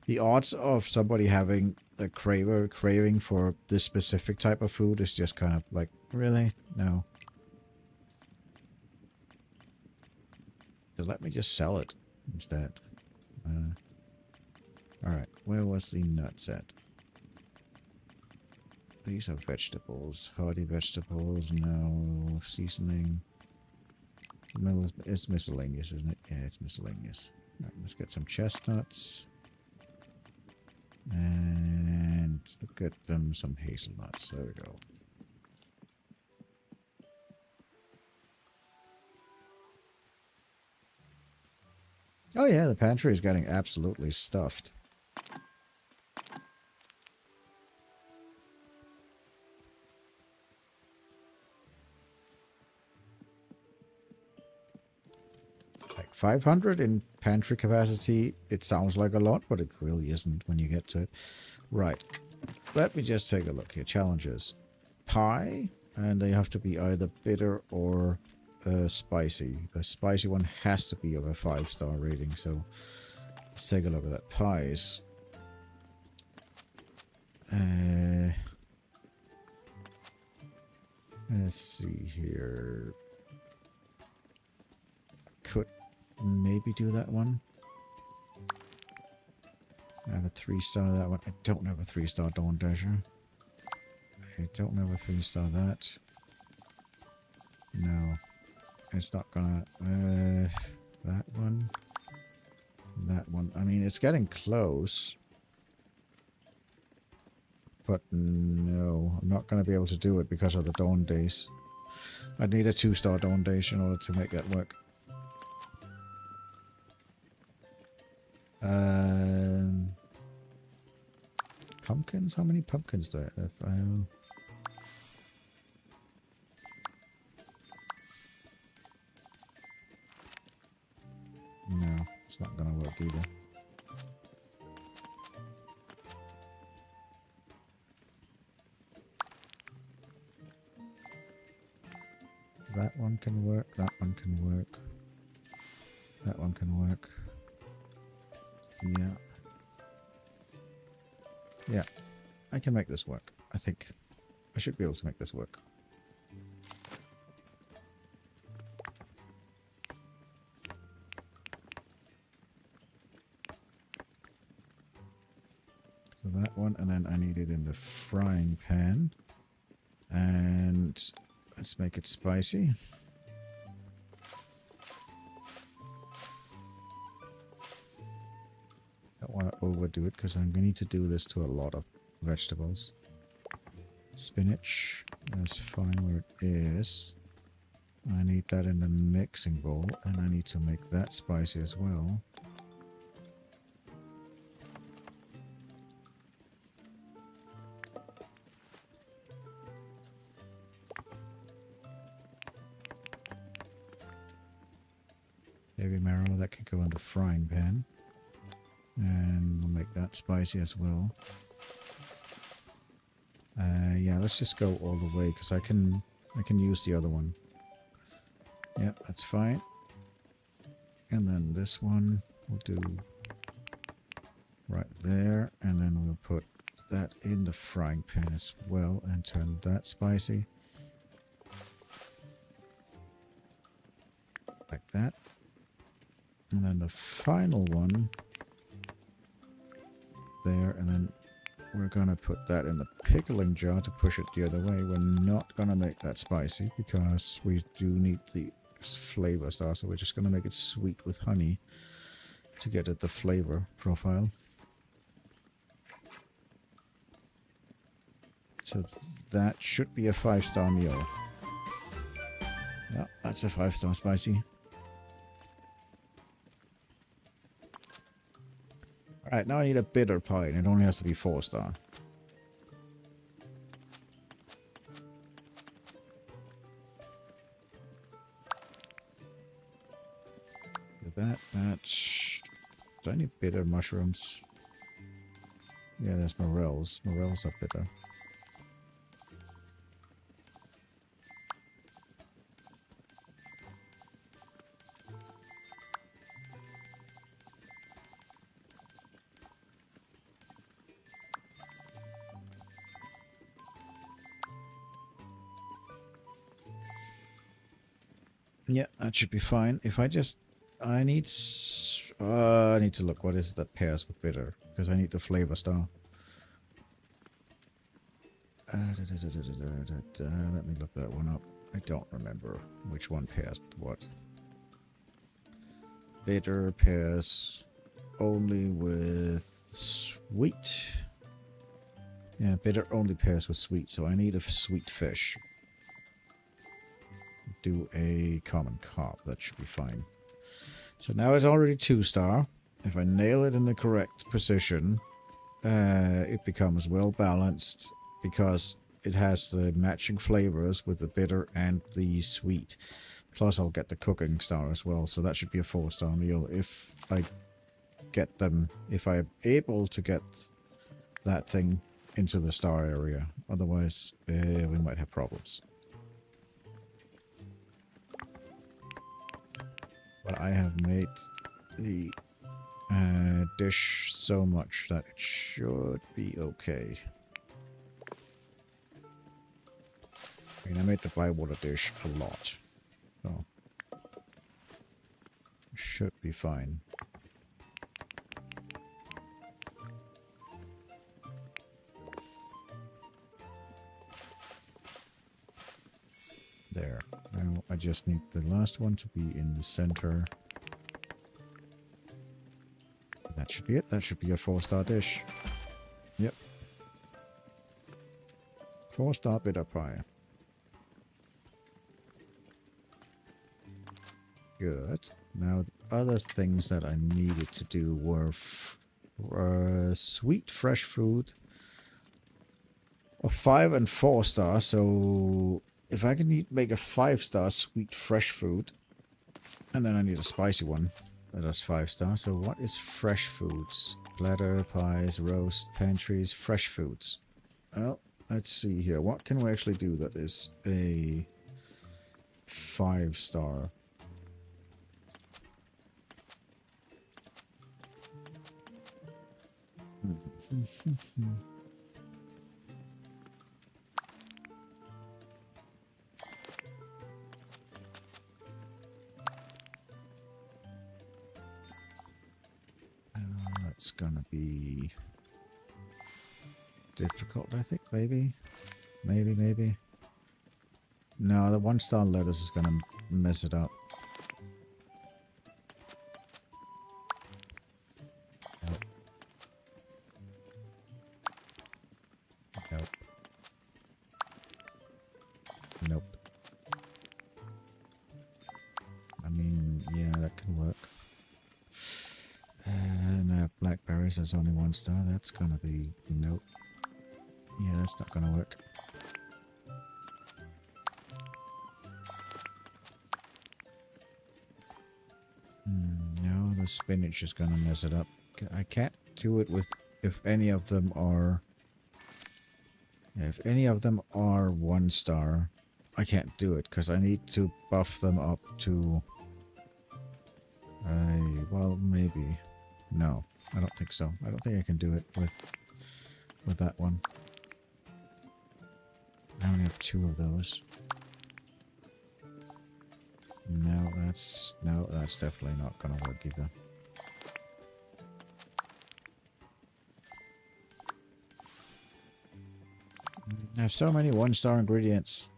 The odds of somebody having a craving for this specific type of food is just kind of really? No. So let me just sell it instead. Alright, where was the nuts at? These are vegetables. Hardy vegetables, no. Seasoning. It's miscellaneous, isn't it? Yeah, it's miscellaneous. Alright, let's get some chestnuts. And get them some hazelnuts. There we go. Oh yeah, the pantry is getting absolutely stuffed. Like 500 in pantry capacity, it sounds like a lot, but it really isn't when you get to it. Right. Let me just take a look here. Challenges. Pie, and they have to be either bitter or spicy. The spicy one has to be of a 5-star rating, so let's take a look at that. Pies. Let's see here. Could maybe do that one. I have a 3-star that one. I don't have a 3-star Dawn Dasher. I don't have a 3-star that. No. It's not gonna... that one. That one. I mean, it's getting close. But no, I'm not gonna be able to do it because of the Dawn Days. I'd need a 2-star Dawn Days in order to make that work. Pumpkins? How many pumpkins do I have? No, it's not gonna work either. That one can work, that one can work. That one can work. Yeah. Yeah, I can make this work. I think I should be able to make this work. So that one, and then I need it in the frying pan. And let's make it spicy. Don't want to overdo it because I'm going to need to do this to a lot of vegetables. Spinach, that's fine where it is. I need that in the mixing bowl, and I need to make that spicy as well. Baby marrow, that can go in the frying pan. And we'll make that spicy as well. Yeah, let's just go all the way because I can use the other one. Yeah, that's fine. And then this one we'll do right there, and then we'll put that in the frying pan as well and turn that spicy. Like that. And then the final one there, and then we're gonna put that in the pickling jar to push it the other way. We're not gonna make that spicy because we do need the flavor star, so we're just gonna make it sweet with honey to get at the flavor profile. So that should be a 5-star meal. Yeah, that's a 5-star spicy. Alright, now I need a bitter pie, and it only has to be 4-star. That's... Do I need bitter mushrooms? Yeah, there's morels. Morels are bitter. Yeah, that should be fine. If I just... I need to look what is it that pairs with bitter, because I need the flavor star. Let me look that one up. I don't remember which one pairs with what. Bitter pairs only with sweet. Yeah, bitter only pairs with sweet, so I need a sweet fish. Do a common carp, that should be fine. So now it's already 2-star. If I nail it in the correct position, it becomes well balanced because it has the matching flavors with the bitter and the sweet. Plus I'll get the cooking star as well, so that should be a 4-star meal if I get them, if I'm able to get that thing into the star area. Otherwise, we might have problems. But I have made the dish so much that it should be okay. I mean, I made the bywater dish a lot, so it should be fine. There. Now I just need the last one to be in the center. That should be it. That should be a 4-star dish. Yep. 4-star bitter pie. Good. Now, the other things that I needed to do were sweet fresh food of 5 and 4 star. So if I can make a 5-star sweet fresh food, and then I need a spicy one that is 5 star. So what is fresh foods? Platter, pies, roast, pantries, fresh foods. Well, let's see here. What can we actually do that is a 5-star? That's gonna be difficult, I think. Maybe. No, the 1-star lettuce is gonna mess it up. Nope. Nope. Nope. I mean, yeah, that can work. And blackberries, there's only 1 star. That's gonna be nope. Yeah, that's not gonna work. No, the spinach is gonna mess it up. I can't do it with if any of them are. Yeah, if any of them are 1 star, I can't do it because I need to buff them up to. Well, maybe. No, I don't think so. I don't think I can do it with that one. I only have 2 of those. No, that's definitely not gonna work either. I have so many 1-star ingredients.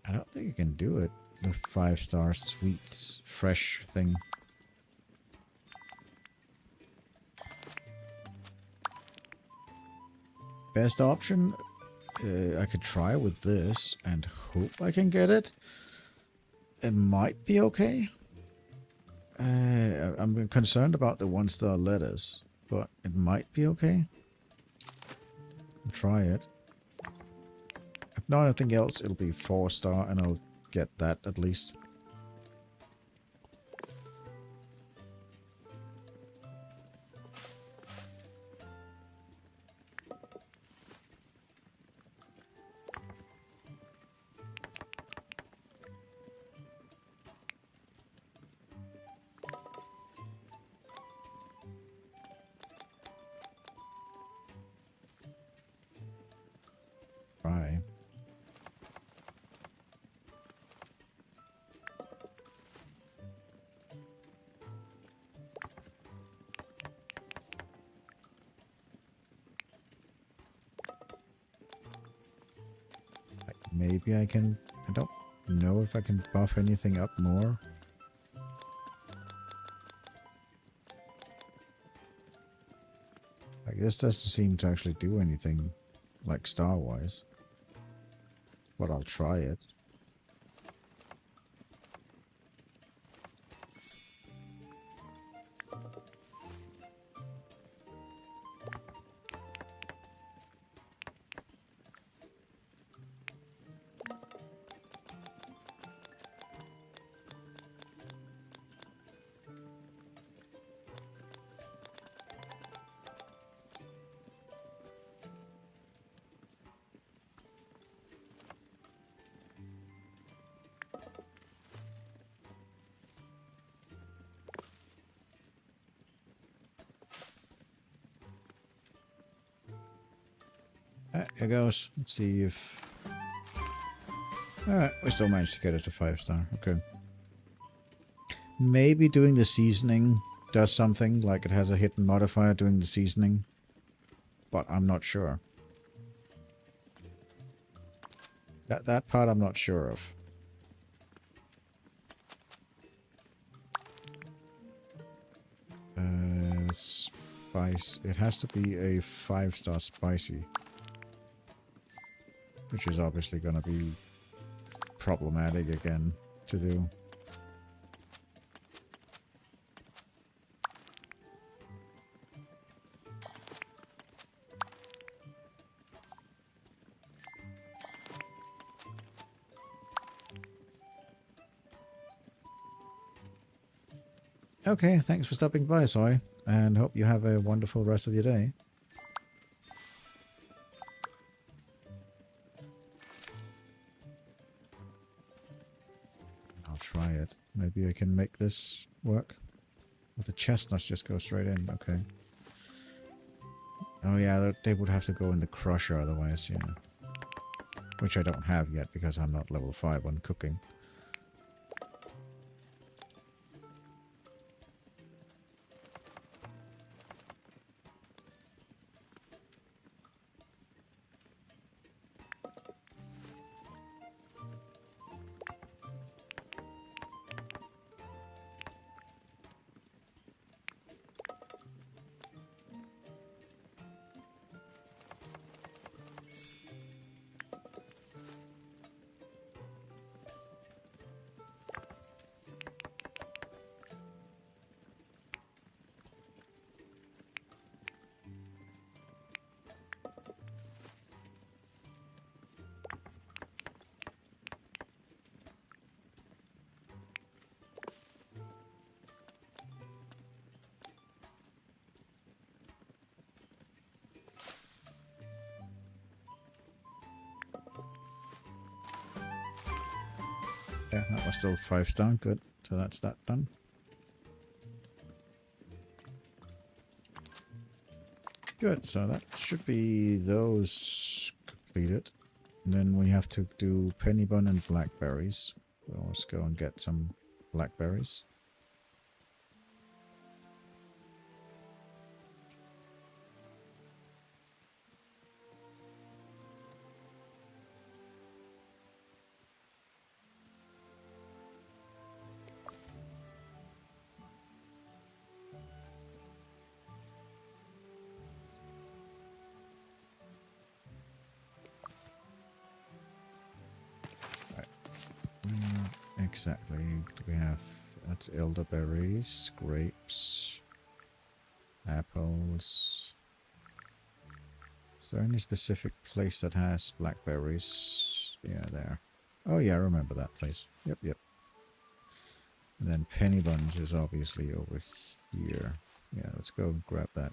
I don't think you can do it. The 5-star sweet, fresh thing. Best option? I could try with this and hope I can get it. It might be okay. I'm concerned about the 1-star lettuce, but it might be okay. I'll try it. If not anything else, it'll be 4-star and I'll get that at least. Bye. Maybe I can. I don't know if I can buff anything up more. Like, this doesn't seem to actually do anything, like, star-wise. But I'll try it. Here goes. Let's see if... Alright, we still managed to get it to 5-star. Okay. Maybe doing the seasoning does something, like it has a hidden modifier doing the seasoning. But I'm not sure. That part I'm not sure of. Spice. It has to be a 5-star spicy. which is obviously going to be problematic again to do. Okay, thanks for stopping by, Soy, and hope you have a wonderful rest of your day. I'll try it. Maybe I can make this work. But the chestnuts just go straight in, okay. Oh yeah, they would have to go in the crusher otherwise, yeah. Which I don't have yet because I'm not level 5 on cooking. Yeah, that was still 5 stone, good. So that's that done. Good, so that should be those completed. And then we have to do penny bun and blackberries. So let's go and get some blackberries. Exactly. Do we have? That's elderberries, grapes, apples. Is there any specific place that has blackberries? Yeah, there. Oh yeah, I remember that place. Yep, yep. And then penny buns is obviously over here. Yeah, let's go and grab that.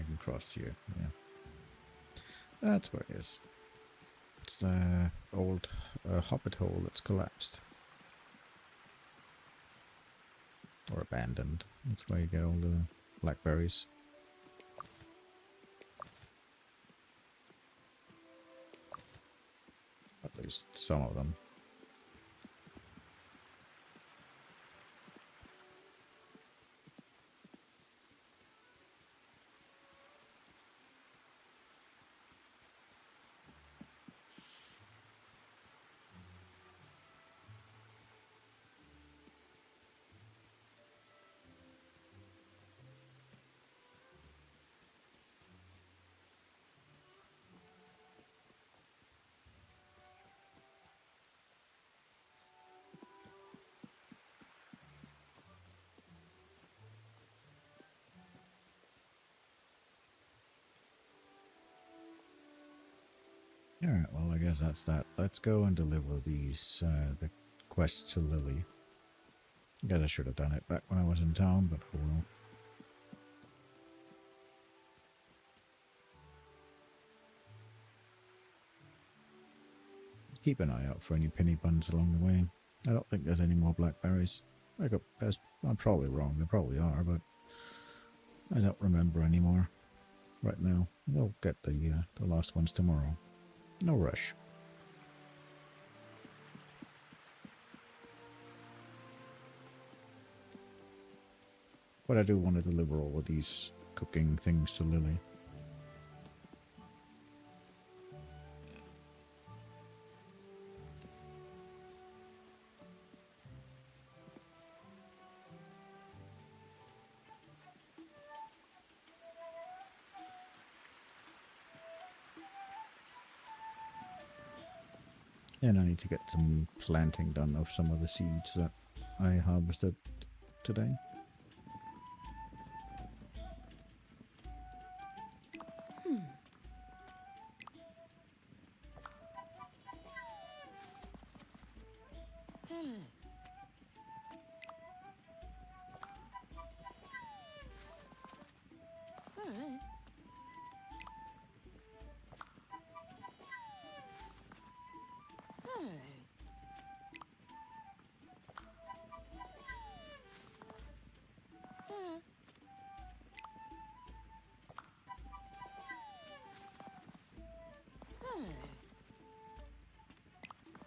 I can cross here. Yeah. That's where it is. It's the old Hobbit hole that's collapsed. Or abandoned. That's where you get all the blackberries. At least some of them. Alright, well I guess that's that. Let's go and deliver these, the quest to Lily. I guess I should have done it back when I was in town, but oh well. Keep an eye out for any penny buns along the way. I don't think there's any more blackberries. I'm probably wrong, there probably are, but I don't remember anymore right now. We'll get the last ones tomorrow. No rush. But I do want to deliver all of these cooking things to Lily. And I need to get some planting done of some of the seeds that I harvested today.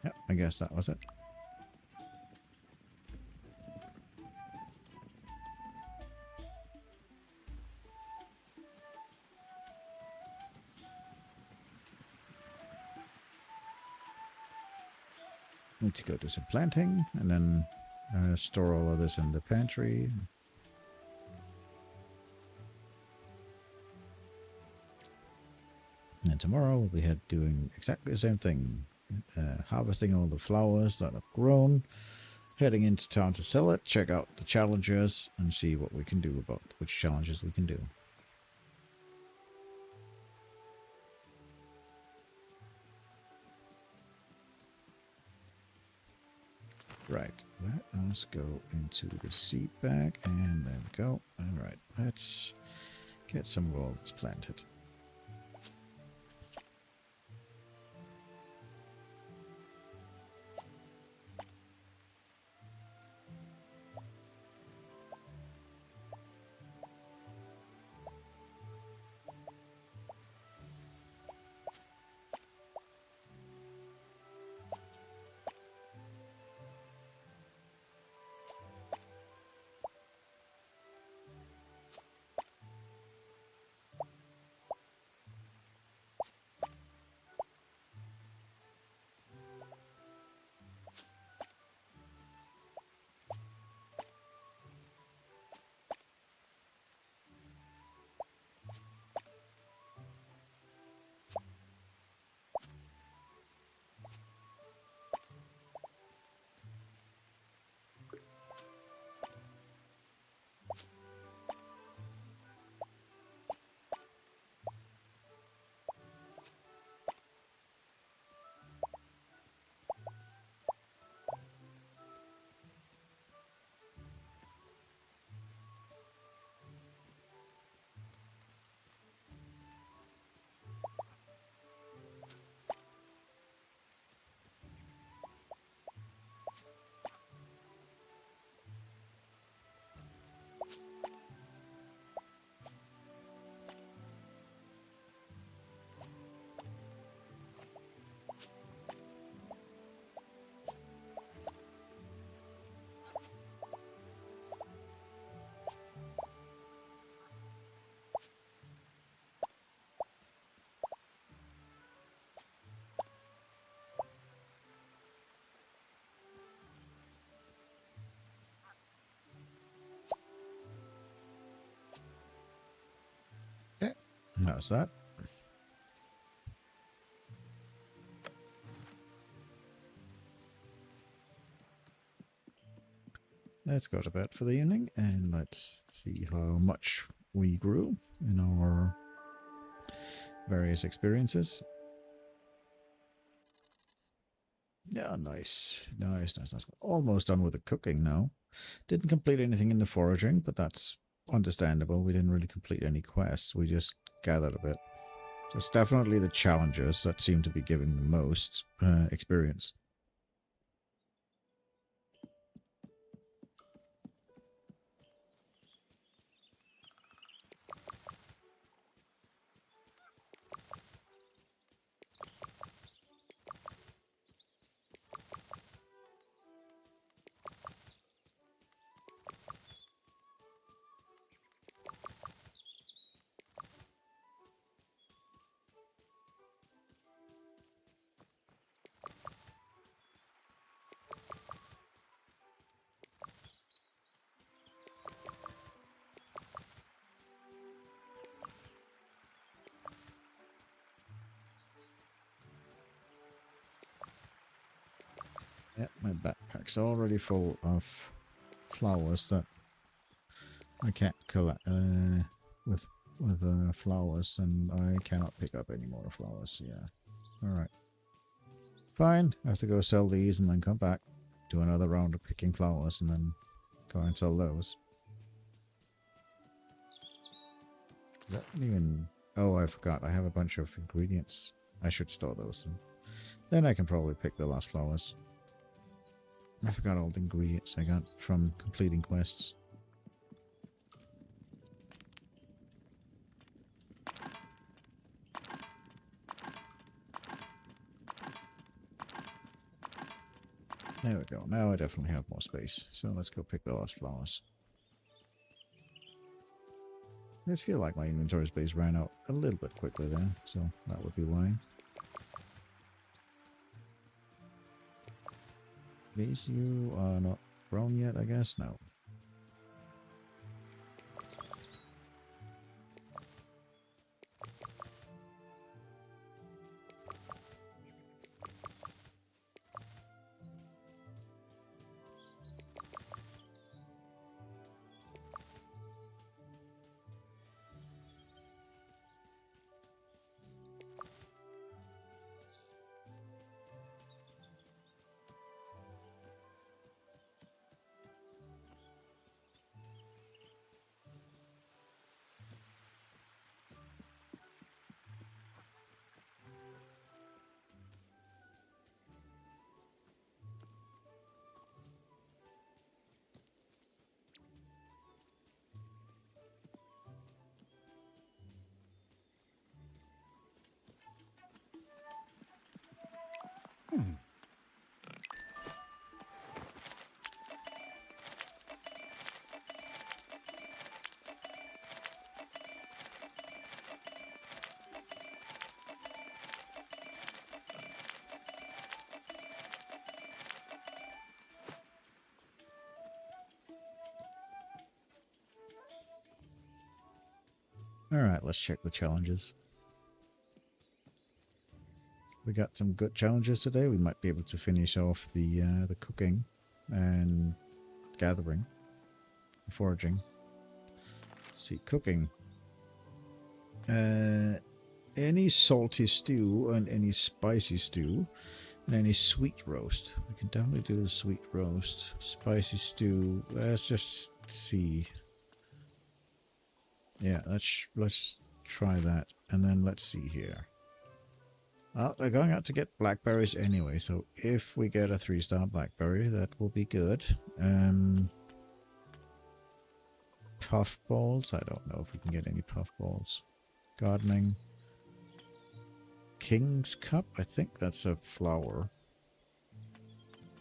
Yep, I guess that was it. Need to go do some planting and then store all of this in the pantry. And tomorrow we'll be doing exactly the same thing. Harvesting all the flowers that have grown, heading into town to sell it, check out the challenges, and see what we can do about which challenges we can do. Right, let us go into the seed bag, and there we go. Alright, let's get some of all this planted. How's that? Let's go to bed for the evening and let's see how much we grew in our various experiences. Yeah, nice. Nice, nice, nice. Almost done with the cooking now. Didn't complete anything in the foraging, but that's understandable. We didn't really complete any quests. We just gathered a bit. So it's definitely the challenges that seem to be giving the most experience. Yeah, my backpack's already full of flowers that I can't collect with flowers, and I cannot pick up any more flowers. Yeah, all right, fine. I have to go sell these and then come back, do another round of picking flowers, and then go and sell those. That didn't even. Oh, I forgot. I have a bunch of ingredients. I should store those, and then I can probably pick the last flowers. I forgot all the ingredients I got from completing quests. There we go. Now I definitely have more space. So let's go pick the last flowers. I just feel like my inventory space ran out a little bit quickly there, so that would be why. These you are not grown yet, I guess? No. Alright, let's check the challenges. We got some good challenges today. We might be able to finish off the cooking and gathering, foraging. Let's see, cooking. Any salty stew and any spicy stew and any sweet roast. We can definitely do the sweet roast. Spicy stew. Let's just see. Yeah, let's try that, and then let's see here. Well, we're going out to get blackberries anyway, so if we get a 3-star blackberry, that will be good. Puff balls. I don't know if we can get any puff balls. Gardening. King's cup. I think that's a flower.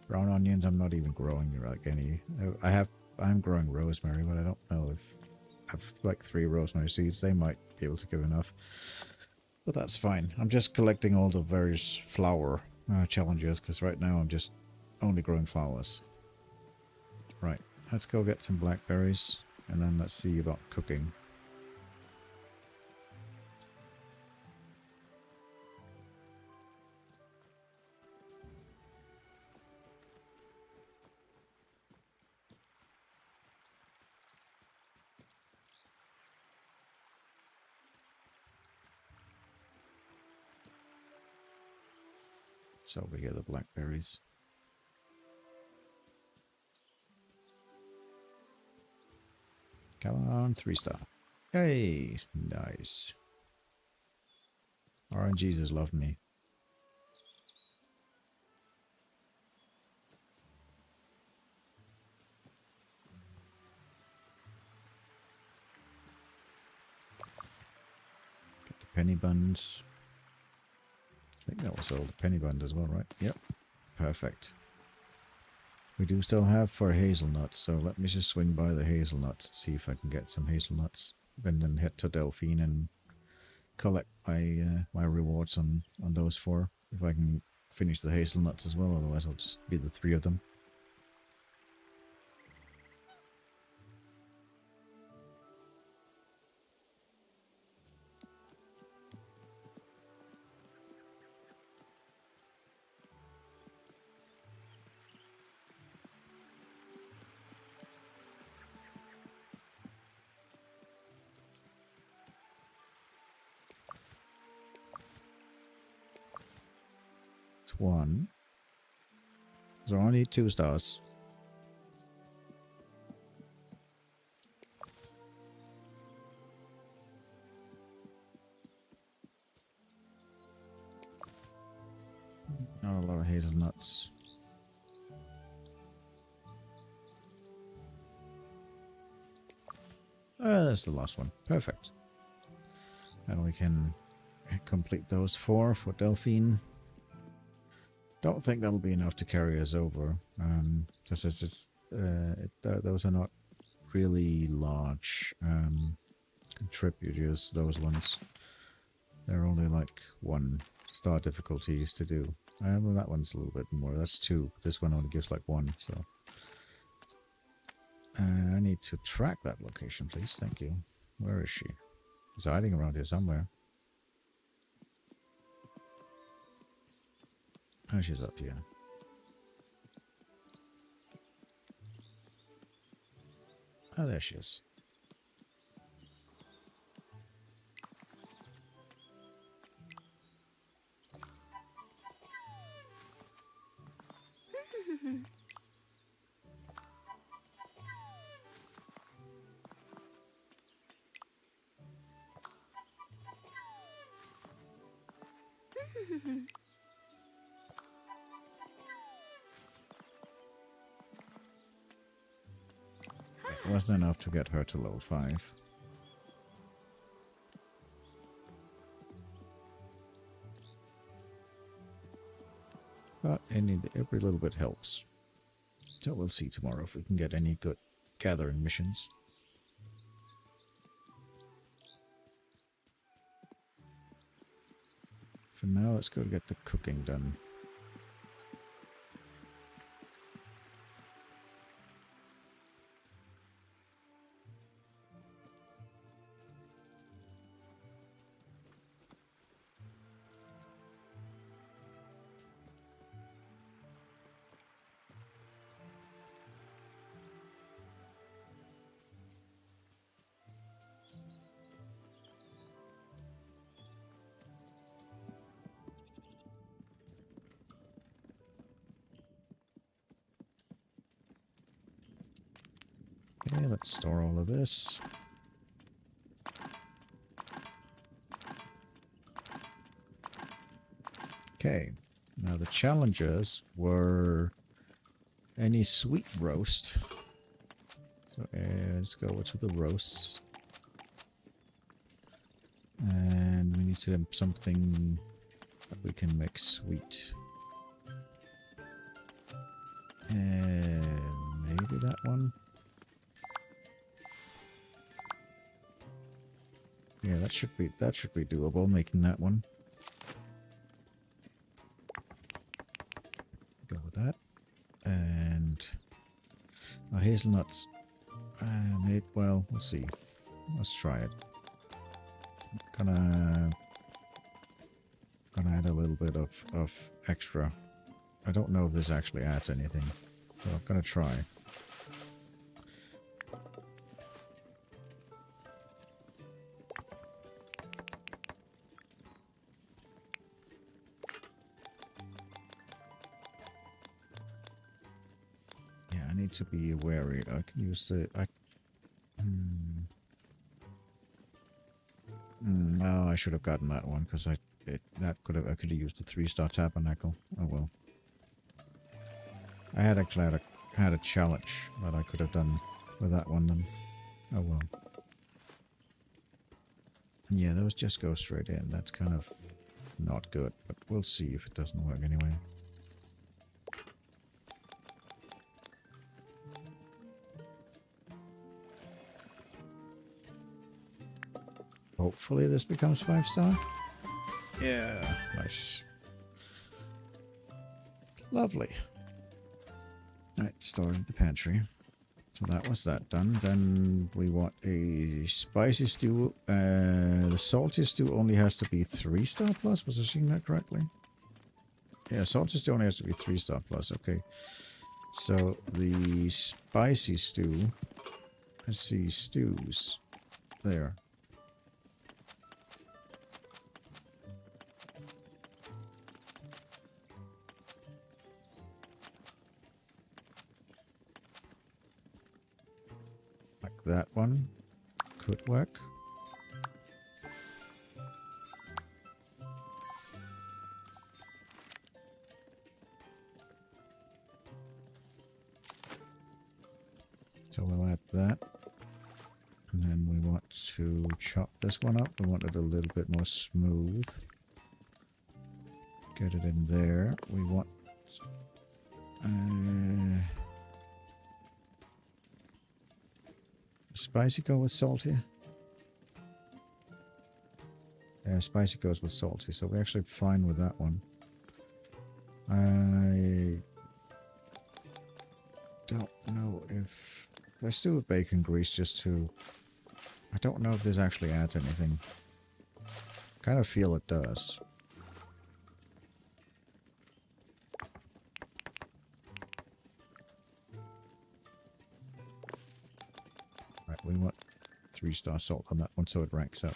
Brown onions. I'm not even growing like any. I'm growing rosemary, but I don't know if I have like 3 rosemary seeds. They might be able to give enough. But that's fine. I'm just collecting all the various flower challenges because right now I'm just only growing flowers. Right, let's go get some blackberries and then let's see about cooking. It's over here, the blackberries. Come on, 3-star. Hey, nice. RNGs has loved me. Get the penny buns. I think that was all the penny buns as well, right? Yep. Perfect. We do still have 4 hazelnuts, so let me just swing by the hazelnuts and see if I can get some hazelnuts. And then head to Delphine and collect my my rewards on those 4. If I can finish the hazelnuts as well, otherwise I'll just be the 3 of them. It's 1. So I need 2 stars. Not a lot of hazelnuts. That's the last one. Perfect. And we can complete those 4 for Delphine. Don't think that'll be enough to carry us over, because those are not really large contributors, those ones. They're only like 1 star difficulties to do. Well, that one's a little bit more. That's 2. This one only gives like 1, so... I need to track that location, please. Thank you. Where is she? She's hiding around here somewhere. Oh, she's up here. Oh, there she is. It wasn't enough to get her to level 5. But every little bit helps. So we'll see tomorrow if we can get any good gathering missions. For now, let's go get the cooking done. Okay, let's store all of this. Okay, now the challenges were any sweet roast. So let's go to the roasts. And we need to have something that we can make sweet. And maybe that one. Yeah, that should be doable, making that one. Go with that. And hazelnuts. Well, we'll see. Let's try it. Gonna add a little bit of extra. I don't know if this actually adds anything, but I'm gonna try. I need to be wary. I can use the... Oh, I should have gotten that one because I could have used the 3-star tabernacle. Oh well. I had actually had a challenge that I could have done with that one then. Oh well. Yeah, those just go straight in. That's kind of not good, but we'll see if it doesn't work anyway. Hopefully this becomes 5-star. Yeah, nice. Lovely. Alright, store in the pantry. So that was that done. Then we want a spicy stew. The salty stew only has to be 3-star plus. Was I seeing that correctly? Yeah, salty stew only has to be 3-star plus. Okay. So the spicy stew. Let's see, stews. There. That one could work. So we'll add that. And then we want to chop this one up. We want it a little bit more smooth. Get it in there. We want... spicy go with salty? Yeah, spicy goes with salty, so we're actually fine with that one. I don't know if... Let's do with bacon grease just to... I don't know if this actually adds anything. Kind of feel it does. We want 3-star salt on that one so it ranks up.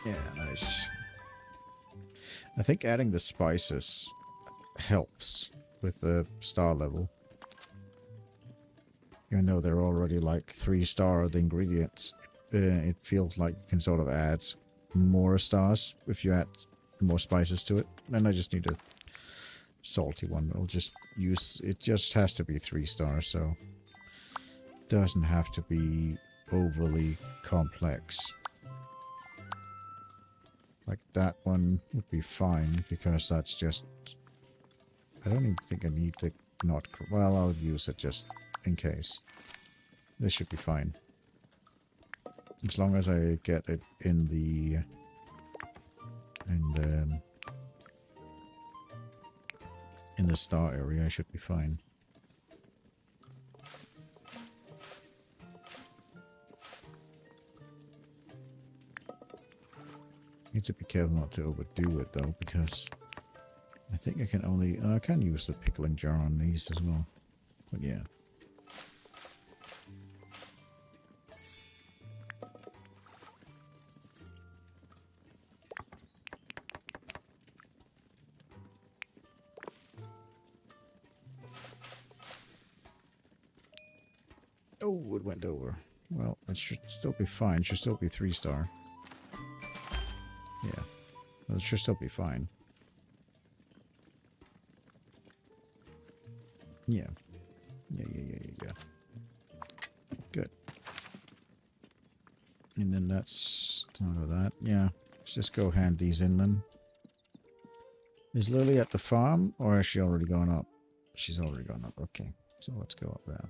Yeah, nice. I think adding the spices helps with the star level. Even though they're already like 3-star, the ingredients, it feels like you can sort of add more stars if you add more spices to it. Then I just need a salty one. I'll just use, it just has to be 3-star, so it doesn't have to be overly complex. Like that one would be fine because that's just... I don't even think I need the not... Well, I'll use it just in case. This should be fine. As long as I get it in the... in the star area, I should be fine. Need to be careful not to overdo it though, because I think I can only... I can use the pickling jar on these as well. But yeah. Oh, it went over. Well, it should still be fine. It should still be 3-star. Yeah, well, it should still be fine. Yeah. Yeah. Good. And then that's none of that. Yeah, let's just go hand these in then. Is Lily at the farm, or has she already gone up? She's already gone up. Okay, so let's go up there.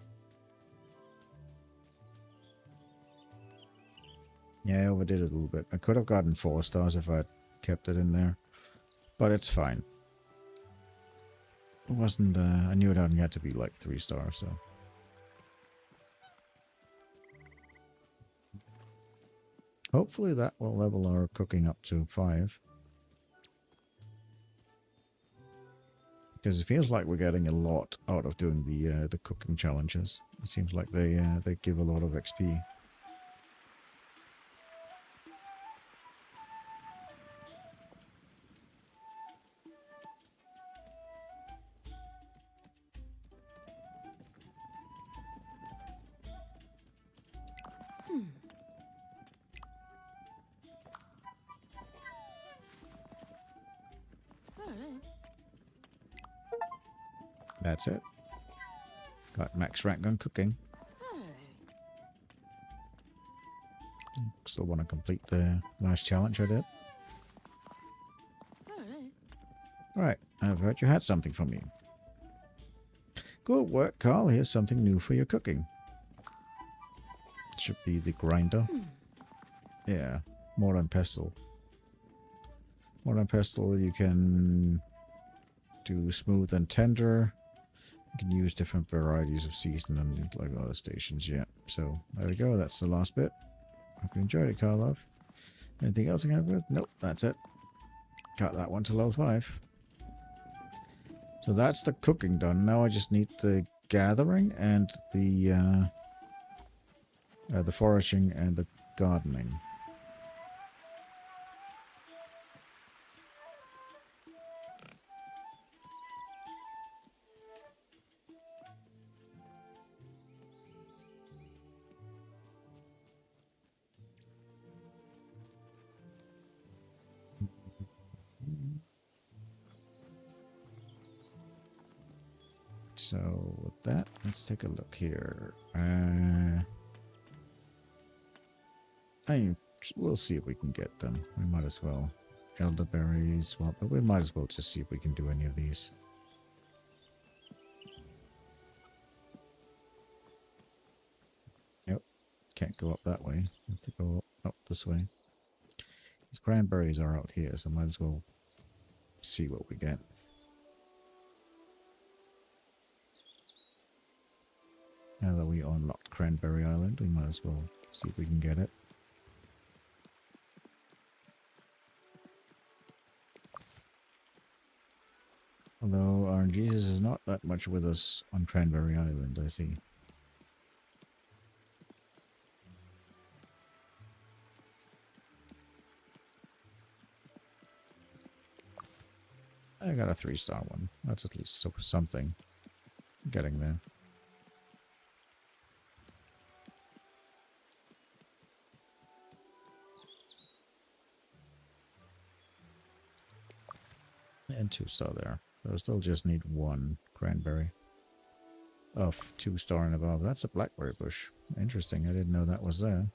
Yeah, I overdid it a little bit. I could have gotten 4 stars if I'd kept it in there. But it's fine. It wasn't, I knew it only had to be like 3 stars, so. Hopefully that will level our cooking up to 5. Because it feels like we're getting a lot out of doing the cooking challenges. It seems like they give a lot of XP. That's it. Got max rank on cooking. Still want to complete the last challenge I did. Alright, I've heard you had something from me. Good work, Carl. Here's something new for your cooking. Should be the grinder. Yeah, Modern Pestle. Modern Pestle, you can do smooth and tender. You can use different varieties of season and like other stations, yeah. So, there we go. That's the last bit. Hope you enjoyed it, Karlov. Anything else I can help with? Nope, that's it. Got that one to level 5. So that's the cooking done. Now I just need the gathering and the foraging and the gardening. So with that, let's take a look here. We'll see if we can get them. We might as well. Elderberries, well, but we might as well just see if we can do any of these. Yep, can't go up that way. Have to go up this way. These cranberries are out here, so might as well see what we get. Now that we unlocked Cranberry Island, we might as well see if we can get it. Although RNGesus is not that much with us on Cranberry Island, I see. I got a 3-star one. That's at least something. Getting there. And 2-star there. So I still just need 1 cranberry. Of 2-star and above. That's a blackberry bush. Interesting. I didn't know that was there.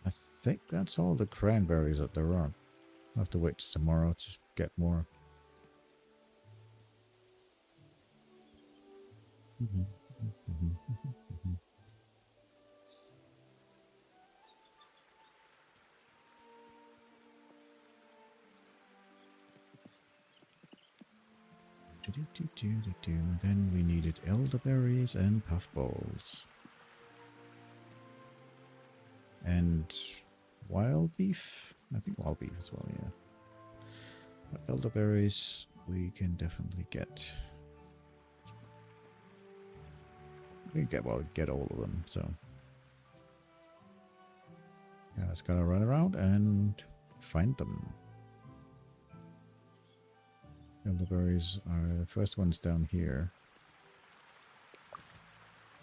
I think that's all the cranberries that there are. I'll have to wait till tomorrow to get more. Then we needed elderberries and puffballs. And wild beef? I think wild beef as well, yeah. But elderberries we can definitely get. We can get all of them, so. Yeah, let's gotta run around and find them. Elderberries are the first ones down here.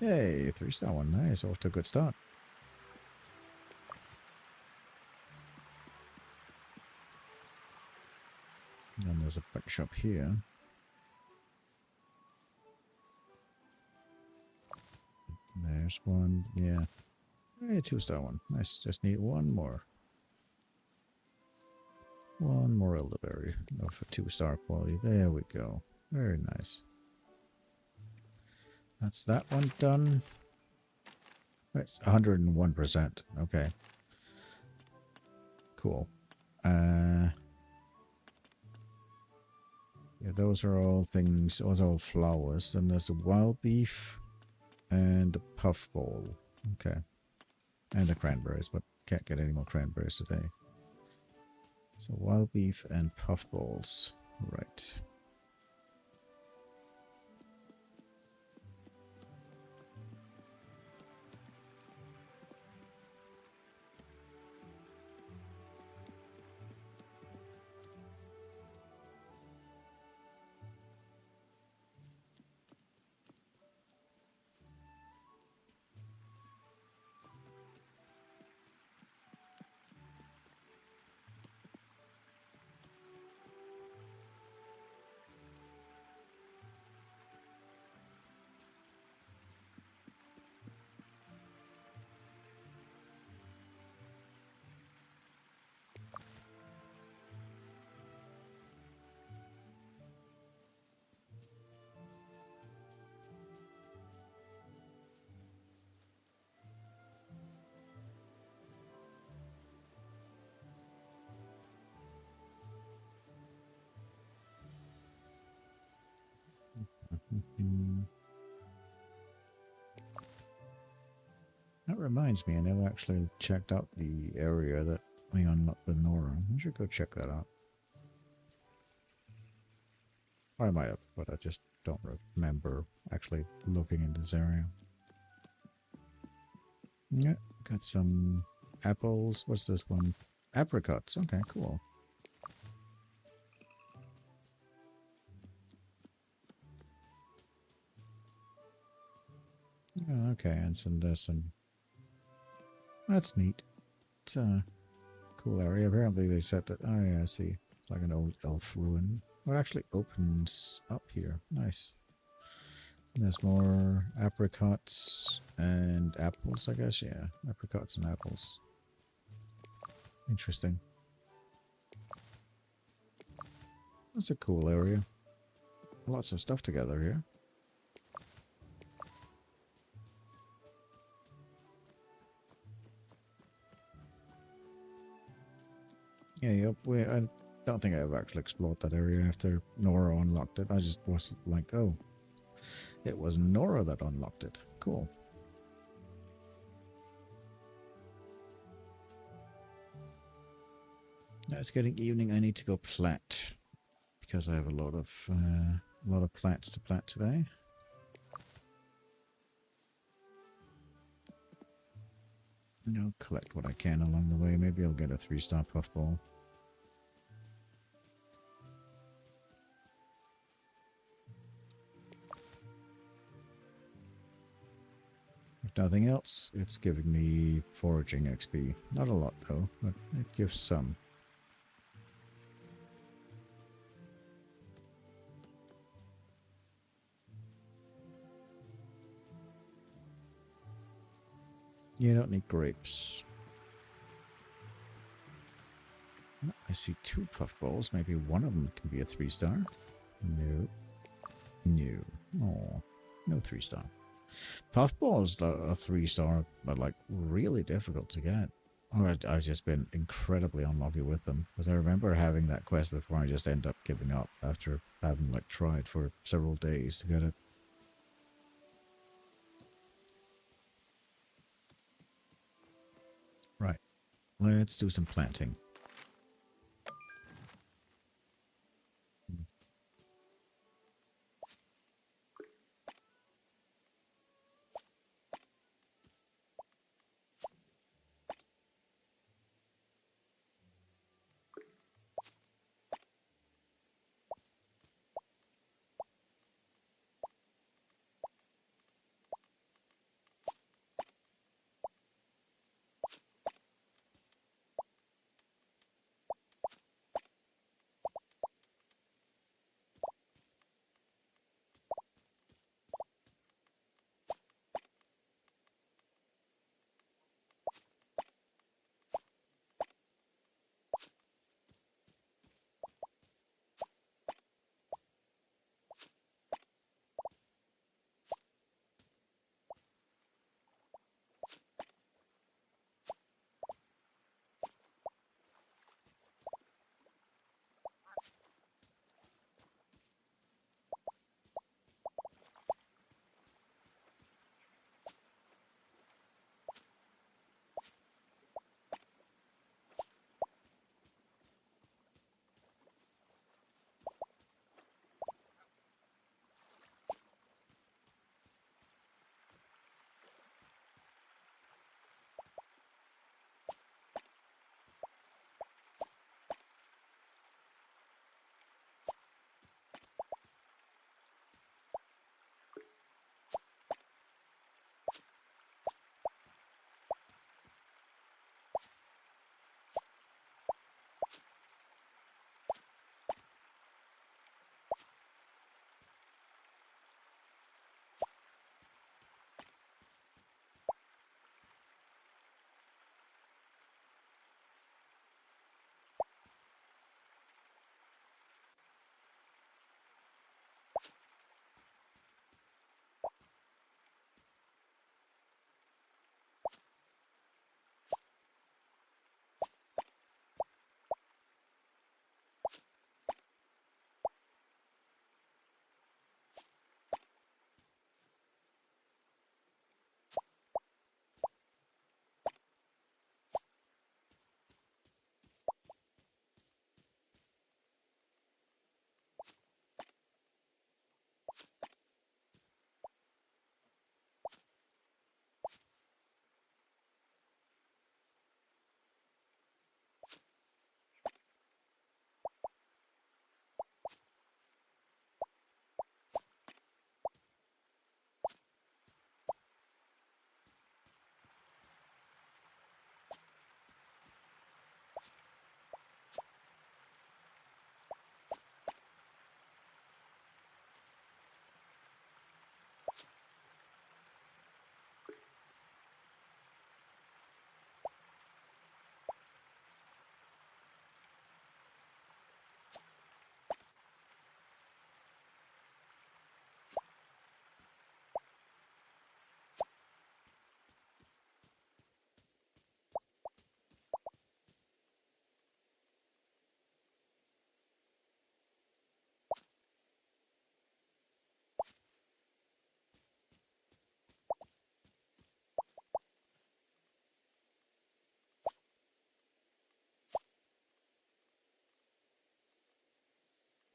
Yay, 3-star one. Nice, off to a good start. And there's a bunch up here. There's one, yeah. Hey, 2-star one. Nice, just need one more. One more elderberry of a 2-star quality. There we go. Very nice. That's that one done. That's 101%. Okay. Cool. Yeah, those are all things, those are all flowers. And there's the wild beef and the puffball. Okay. And the cranberries, but can't get any more cranberries today. So wild beef and puffballs. Right. That reminds me, I never actually checked out the area that we unlocked with Nora. I should go check that out. Or I might have, but I just don't remember actually looking in this area. Yeah, got some apples. What's this one? Apricots. Okay, cool. Oh, okay, and some this and that's neat. It's a cool area. Apparently they said that. Oh yeah, I see. It's like an old elf ruin. Well, it actually opens up here. Nice. And there's more apricots and apples, I guess. Yeah, apricots and apples. Interesting. That's a cool area. Lots of stuff together here. Yeah, yep. I don't think I've actually explored that area after Nora unlocked it. I just was like, oh, it was Nora that unlocked it. Cool. Now it's getting evening. I need to go plant because I have a lot of plants to plant today. And I'll collect what I can along the way. Maybe I'll get a 3-star puffball. If nothing else, it's giving me foraging XP. Not a lot though, but it gives some. You don't need grapes. I see 2 puffballs. Maybe one of them can be a 3-star. No. No. Oh, no 3-star. Puffballs are 3-star, but like really difficult to get. Or I've just been incredibly unlucky with them. Because I remember having that quest before I just end up giving up after having like tried for several days to get it. Right. Let's do some planting.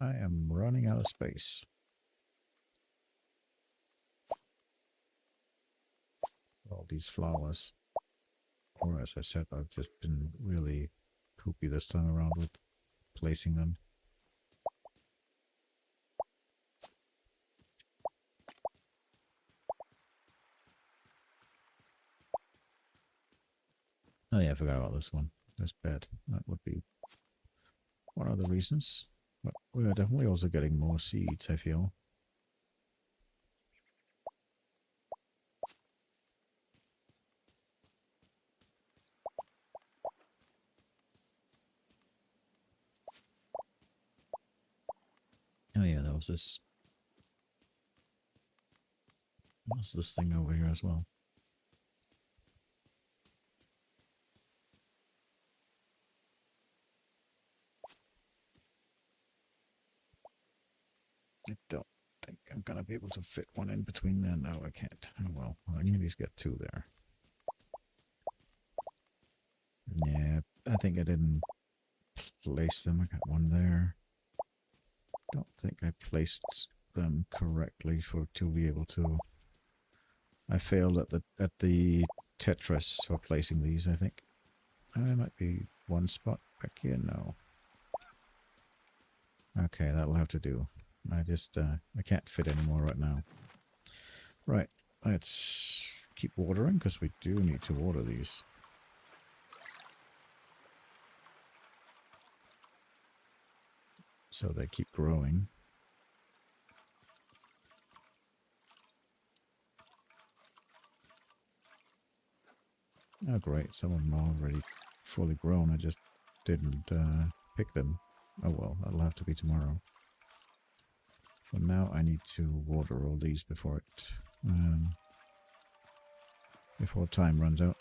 I am running out of space. All these flowers. Or as I said, I've just been really poopy this time around with placing them. Oh yeah, I forgot about this one. This bed. That would be one of the reasons. But we are definitely also getting more seeds, I feel. Oh yeah, there was this... What's this thing over here as well? I don't think I'm gonna be able to fit one in between there. No, I can't. Oh well, I can at least get two there. Yeah, I think I didn't place them. I got one there. Don't think I placed them correctly to be able to. I failed at the Tetris for placing these, I think. There might be one spot back here. No. Okay, that'll have to do. I can't fit anymore right now. Right, let's keep watering because we do need to water these. So they keep growing. Oh great, some of them are already fully grown. I just didn't pick them. Oh well, that'll have to be tomorrow. For now, I need to water all these before time runs out.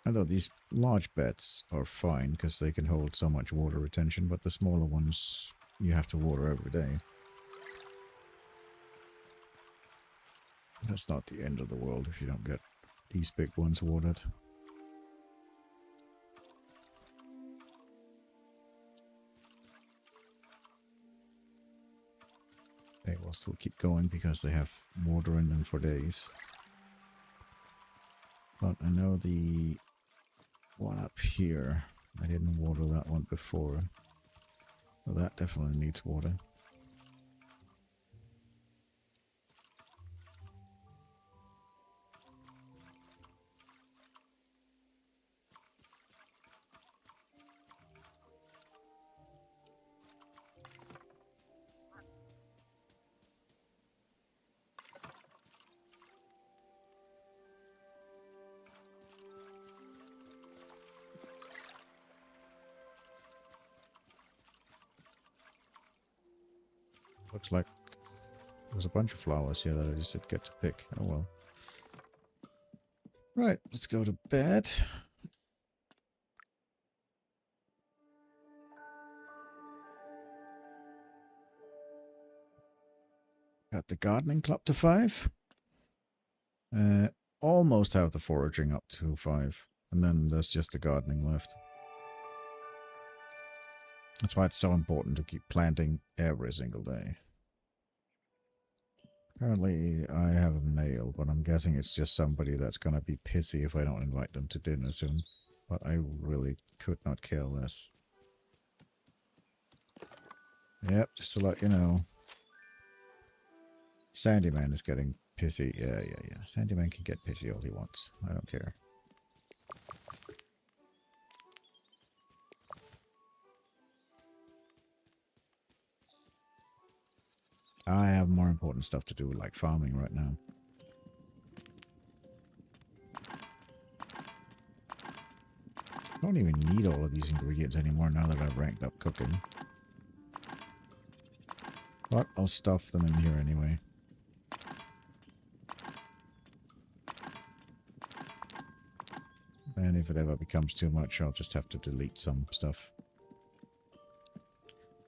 Although these large beds are fine because they can hold so much water retention, but the smaller ones you have to water every day. That's not the end of the world if you don't get these big ones watered. They will still keep going because they have water in them for days. But I know the one up here, I didn't water that one before. So that definitely needs water. Looks like there's a bunch of flowers here that I just didn't get to pick. Oh well. Right, let's go to bed. Got the gardening club to 5. Almost have the foraging up to 5. And then there's just the gardening left. That's why it's so important to keep planting every single day. Apparently, I have a male, but I'm guessing it's just somebody that's going to be pissy if I don't invite them to dinner soon. But I really could not care less. Yep, just to let you know. Sandyman is getting pissy. Yeah. Sandyman can get pissy all he wants. I don't care. I have more important stuff to do, like farming right now. I don't even need all of these ingredients anymore now that I've ranked up cooking. But I'll stuff them in here anyway. And if it ever becomes too much, I'll just have to delete some stuff.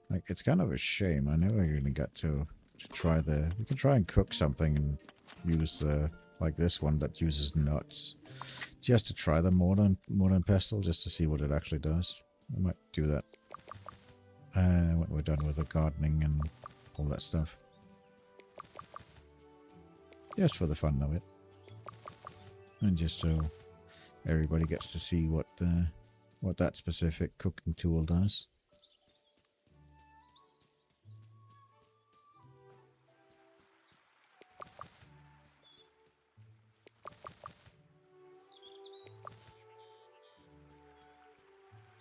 Like, it's kind of a shame. I never even got to try the... We can try and cook something and use like this one that uses nuts. Just to try the mortar and pestle, just to see what it actually does. I might do that. when we're done with the gardening and all that stuff. Just for the fun of it. And just so everybody gets to see what that specific cooking tool does.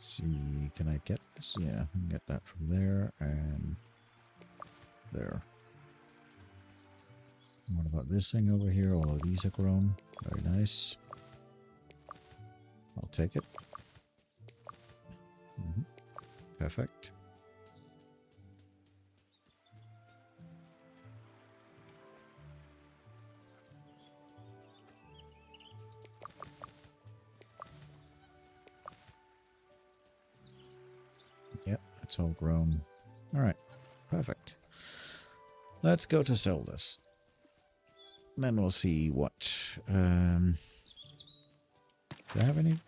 See, can I get this? Yeah, I can get that from there and there. And what about this thing over here? All of these are grown. Very nice. I'll take it. Perfect. Yep, that's all grown. All right, perfect. Let's go to sell this. Then we'll see what... do I have any?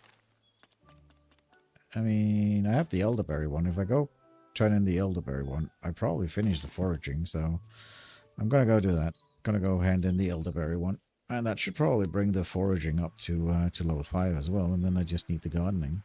I mean, I have the elderberry one. If I go turn in the elderberry one, I probably finish the foraging, so I'm going to go do that. Going to go hand in the elderberry one. And that should probably bring the foraging up to level 5 as well, and then I just need the gardening.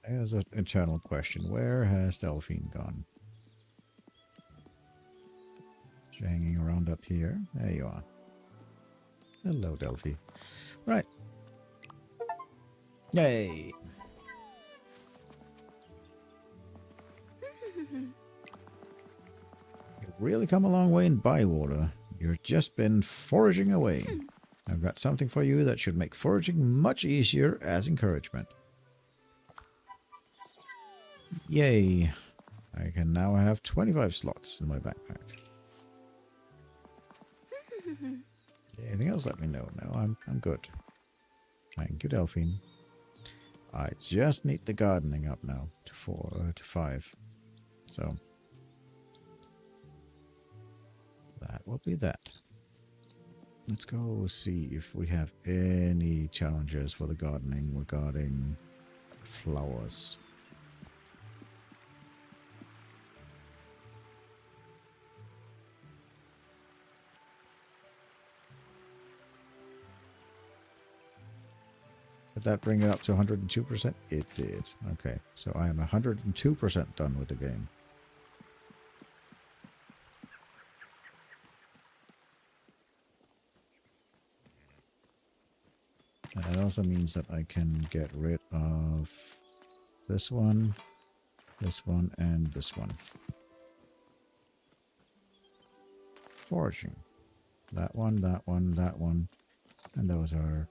There's an eternal question. Where has Delphine gone? She's hanging around up here. There you are. Hello, Delphi. Right. Yay! You've really come a long way in Bywater. You've just been foraging away. I've got something for you that should make foraging much easier as encouragement. Yay. I can now have 25 slots in my backpack. Anything else, let me know. No, I'm good. Thank you, Delphine. I just need the gardening up now to 5. So that will be that. Let's go see if we have any challenges for the gardening regarding flowers. Did that bring it up to 102%? It did. Okay, so I am 102% done with the game. And that also means that I can get rid of this one, and this one. Foraging. That one, that one, that one. And those are...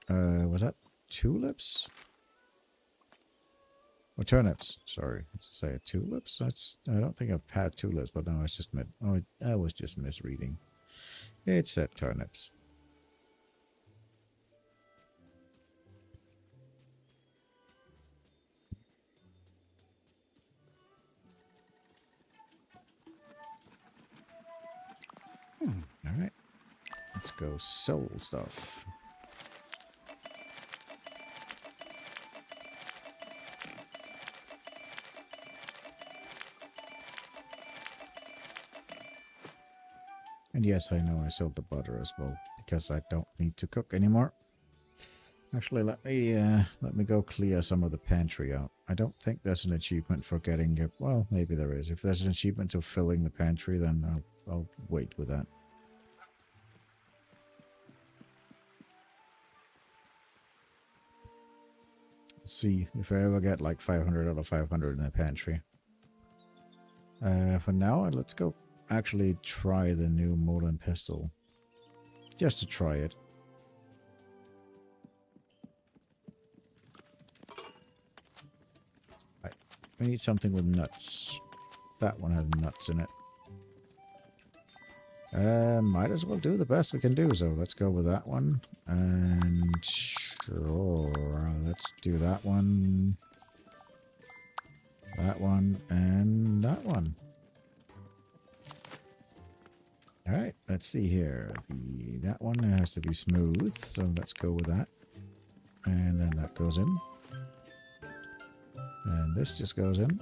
was that tulips? Or turnips, sorry. Let's say tulips? I don't think I've had tulips, but no, it's just... I was just misreading. It said turnips. Alright. Let's go sell stuff. And yes, I know I sold the butter as well, because I don't need to cook anymore. Actually, let me go clear some of the pantry out. I don't think there's an achievement for getting it. Well, maybe there is. If there's an achievement of filling the pantry, then I'll wait with that. See if I ever get like 500 out of 500 in the pantry. For now, let's go actually try the new Molten Pistol. Just to try it. We need something with nuts. That one has nuts in it. Might as well do the best we can do, so let's go with that one. And sure, let's do that one, and that one. Alright, let's see here. That one has to be smooth, so let's go with that. And then that goes in. And this just goes in.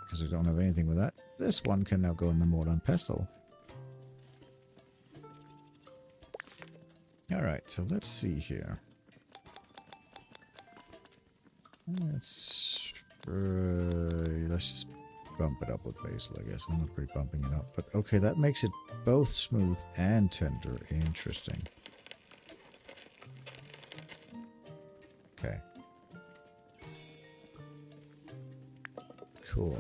Because we don't have anything with that. This one can now go in the mortar and pestle. Alright, so let's see here. Let's just bump it up with basil, I guess. I'm not really bumping it up. But okay, that makes it both smooth and tender. Interesting. Okay. Cool.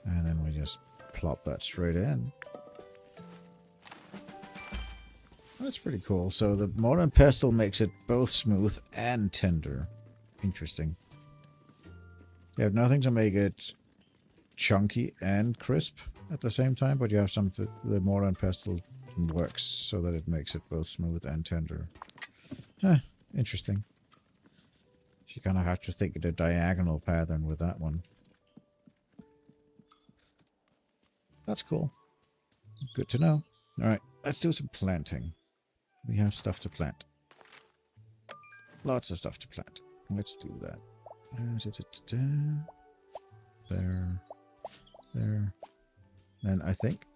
And then we just plop that straight in. That's pretty cool. So the mortar and pestle makes it both smooth and tender. Interesting. You have nothing to make it chunky and crisp at the same time, but you have something. The mortar and pestle works so that it makes it both smooth and tender. Huh, interesting. So you kind of have to think of the diagonal pattern with that one. That's cool. Good to know. Alright, let's do some planting. We have stuff to plant. Lots of stuff to plant. Let's do that. There. There. Then I think...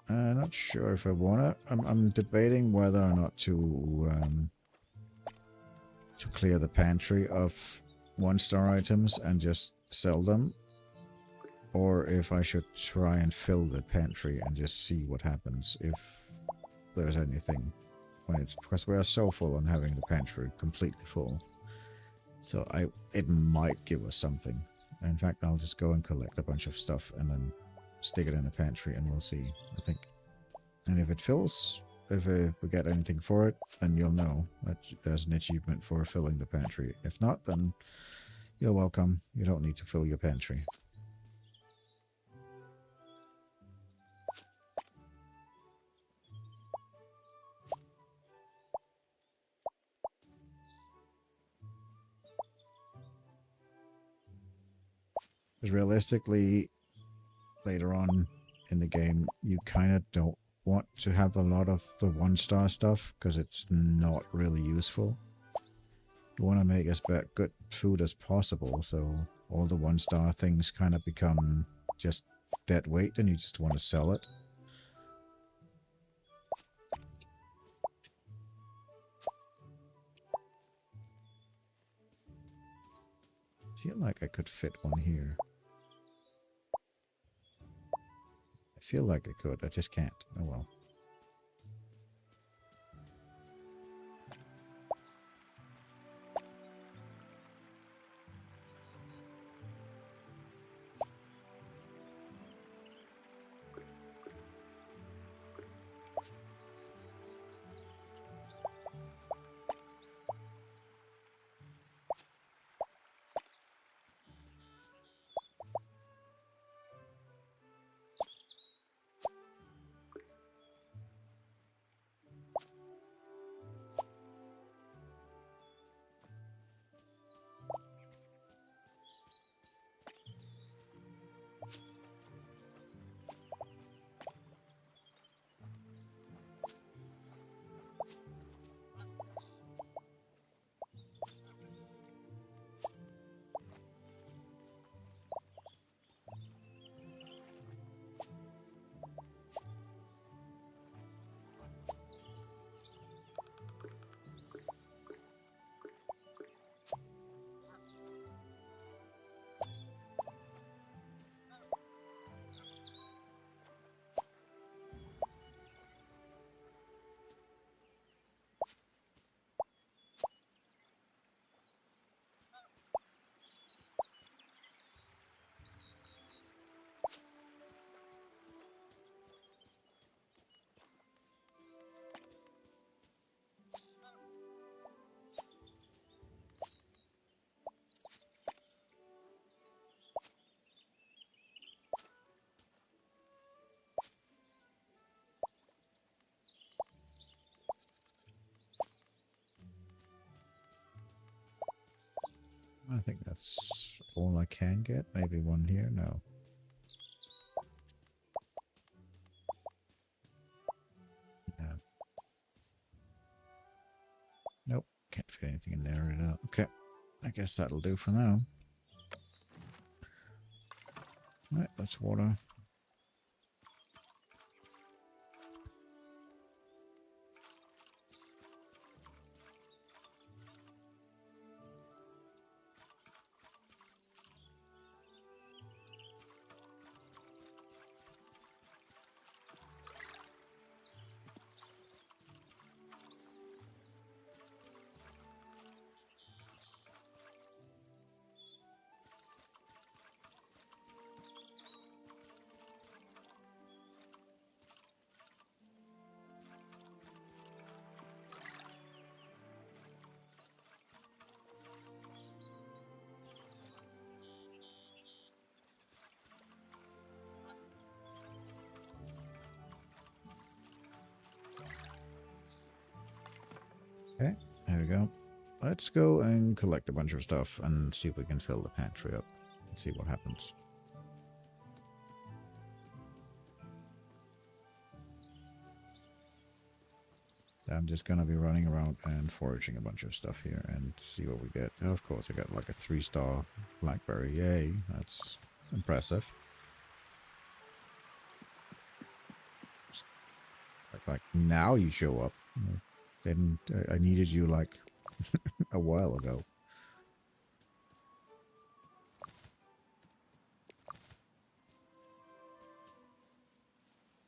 I'm not sure if I want to... I'm debating whether or not to clear the pantry of 1-star items and just sell them. Or if I should try and fill the pantry and just see what happens if there's anything. Because we are so full on having the pantry completely full. So it might give us something. In fact, I'll just go and collect a bunch of stuff and then stick it in the pantry and we'll see, I think. And if it fills, if we get anything for it, then you'll know that there's an achievement for filling the pantry. If not, then you're welcome. You don't need to fill your pantry. Because realistically, later on in the game, you kind of don't want to have a lot of the 1-star stuff because it's not really useful. You want to make as good food as possible, so all the 1-star things kind of become just dead weight and you just want to sell it. I feel like I could fit one here. I feel like I could, I just can't. Oh well. I think that's all I can get. Maybe one here? No. No. Nope. Can't fit anything in there right now. Okay. I guess that'll do for now. Alright, let's water. Okay, there we go. Let's go and collect a bunch of stuff and see if we can fill the pantry up and see what happens. I'm just gonna be running around and foraging a bunch of stuff here and see what we get. Of course, I got like a 3-star blackberry. Yay, that's impressive. Like now you show up. Didn't I needed you like a while ago.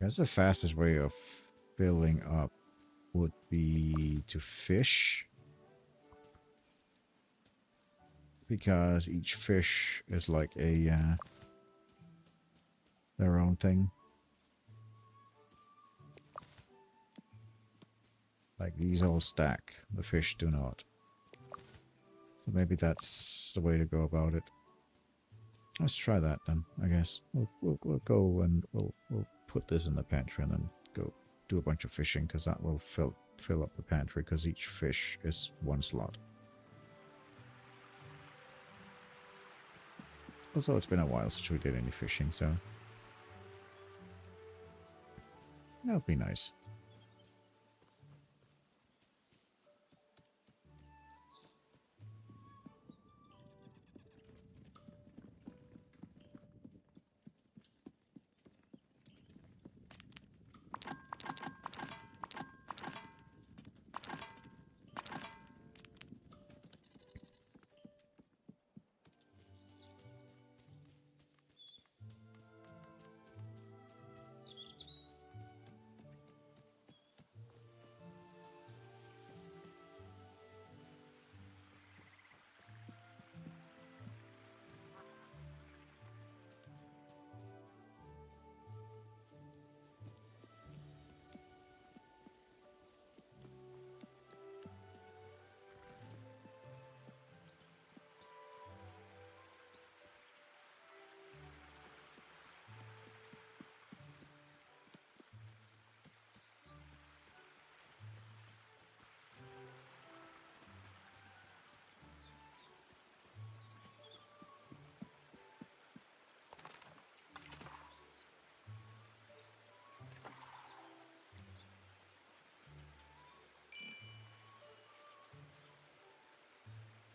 That's the fastest way of filling up would be to fish. Because each fish is like a their own thing. Like these all stack, the fish do not. So maybe that's the way to go about it. Let's try that then, I guess. We'll go and we'll put this in the pantry and then go do a bunch of fishing because that will fill up the pantry because each fish is 1 slot. Also, it's been a while since we did any fishing, so that'll be nice.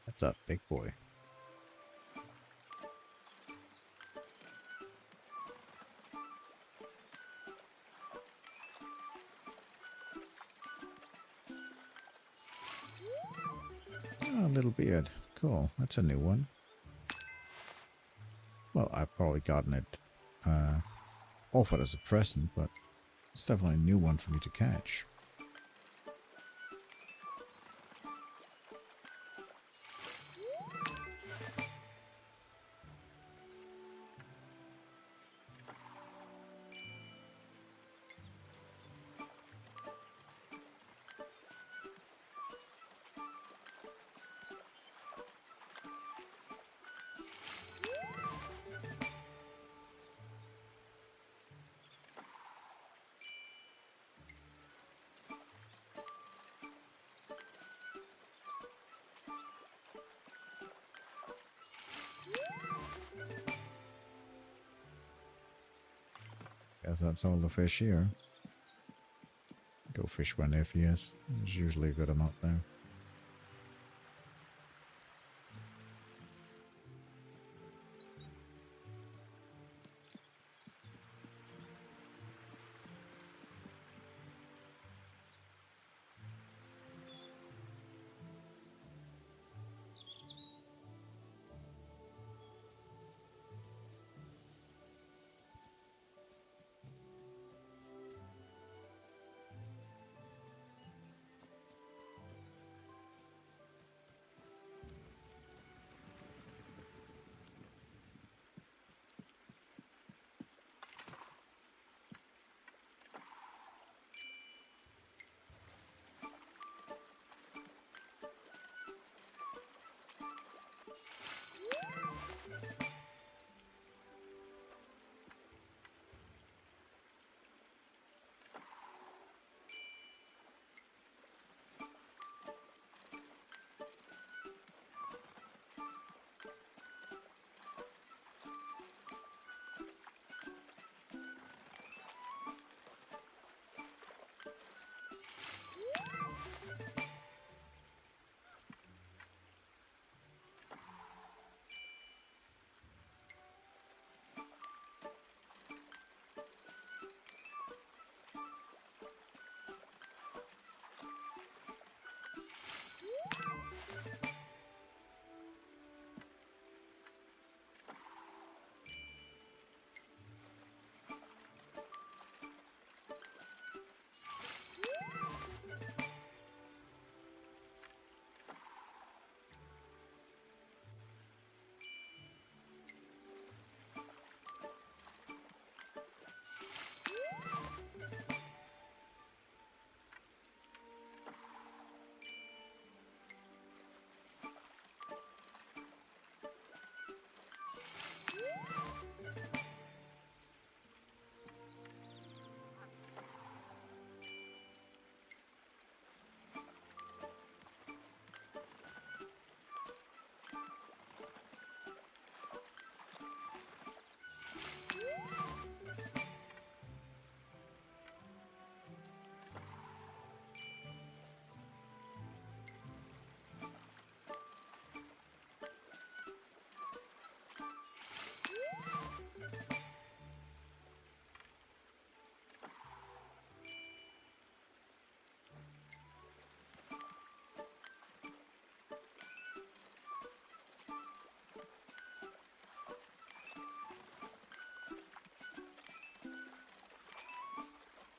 What's up, big boy? Oh, little beard. Cool. That's a new one. Well, I've probably gotten it offered as a present, but it's definitely a new one for me to catch. Guess that's all the fish here. Go fish when if yes. There's usually a good amount there.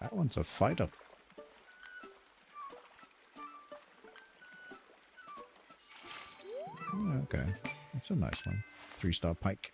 That one's a fighter. Oh, okay. That's a nice one. 3-star pike.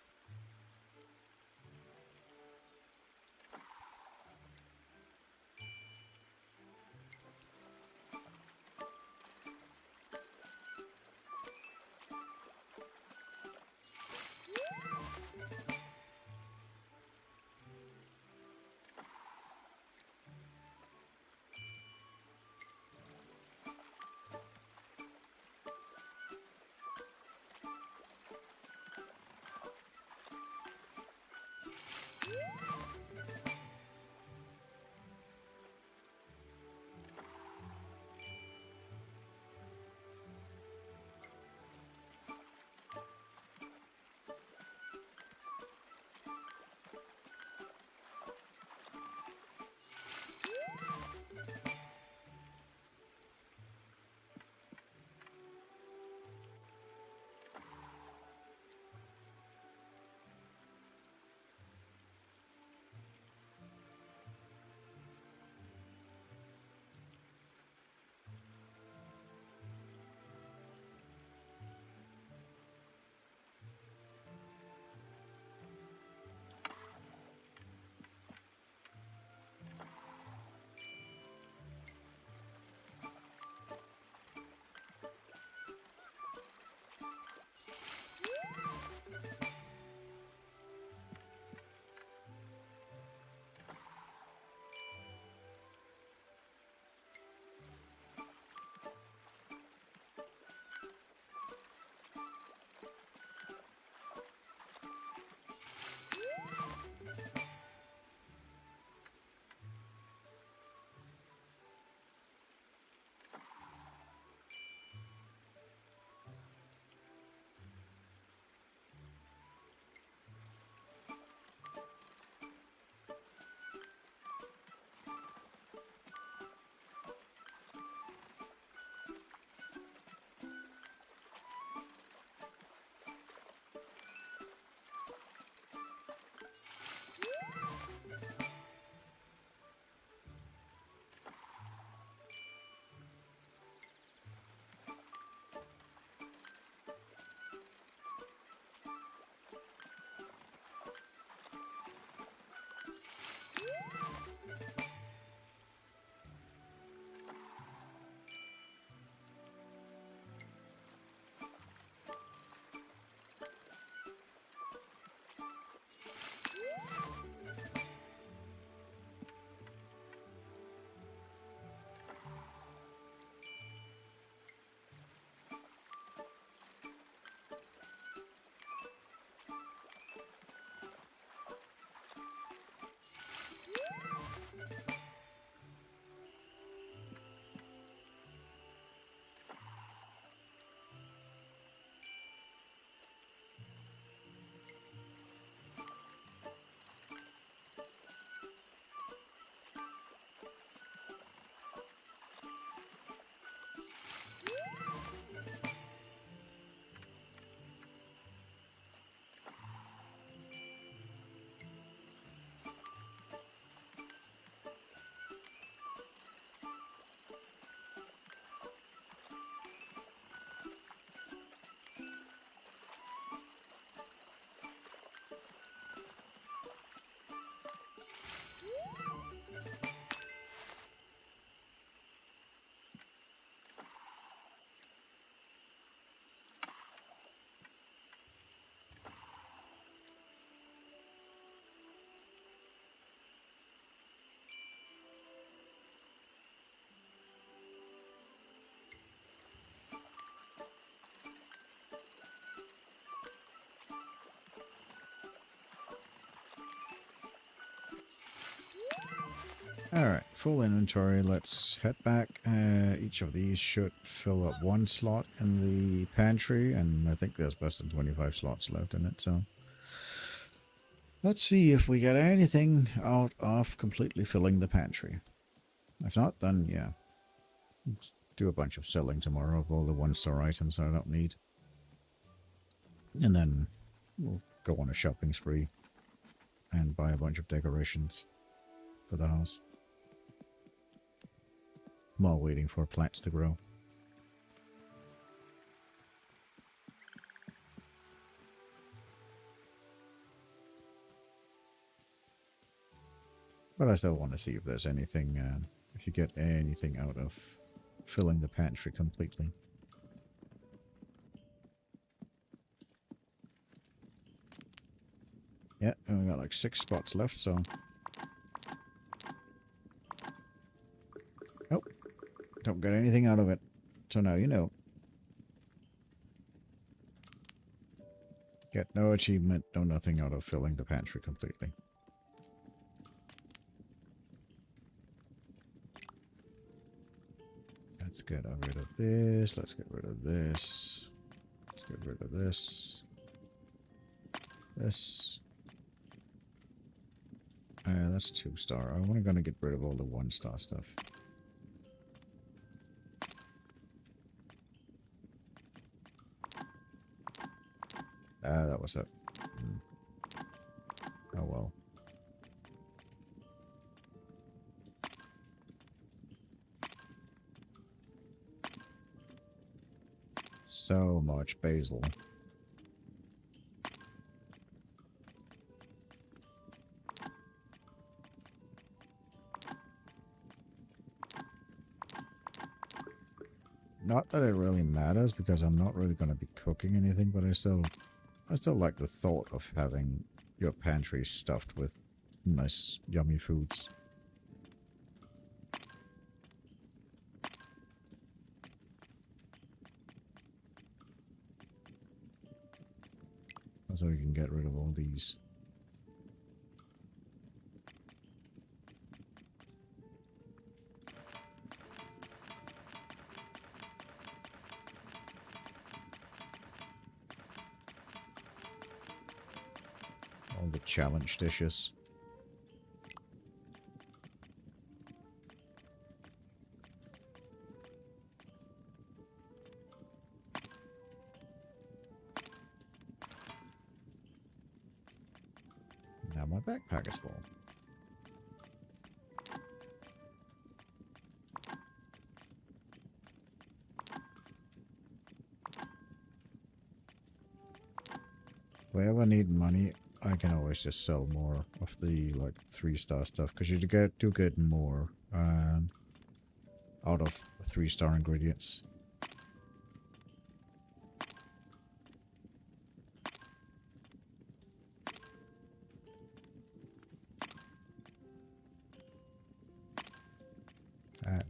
Alright, full inventory. Let's head back. Each of these should fill up one slot in the pantry, and I think there's less than 25 slots left in it, so let's see if we get anything out of completely filling the pantry. If not, then yeah, let's do a bunch of selling tomorrow of all the one-star items that I don't need. And then we'll go on a shopping spree and buy a bunch of decorations for the house while waiting for plants to grow. But I still want to see if there's anything, if you get anything out of filling the pantry completely. Yeah, and we got like 6 spots left, so... Oh, don't get anything out of it. So now you know. Get no achievement, no nothing out of filling the pantry completely. Let's get rid of this. Let's get rid of this. Let's get rid of this. This. That's 2-star. I'm only going to get rid of all the 1-star stuff. That was it. Oh well. So much basil. Not that it really matters because I'm not really going to be cooking anything, but I still like the thought of having your pantry stuffed with nice, yummy foods. So you can get rid of all these. All the challenge dishes. Now my backpack is full. If I ever need money, I can always just sell more of the like 3-star stuff because you do get more out of 3-star ingredients.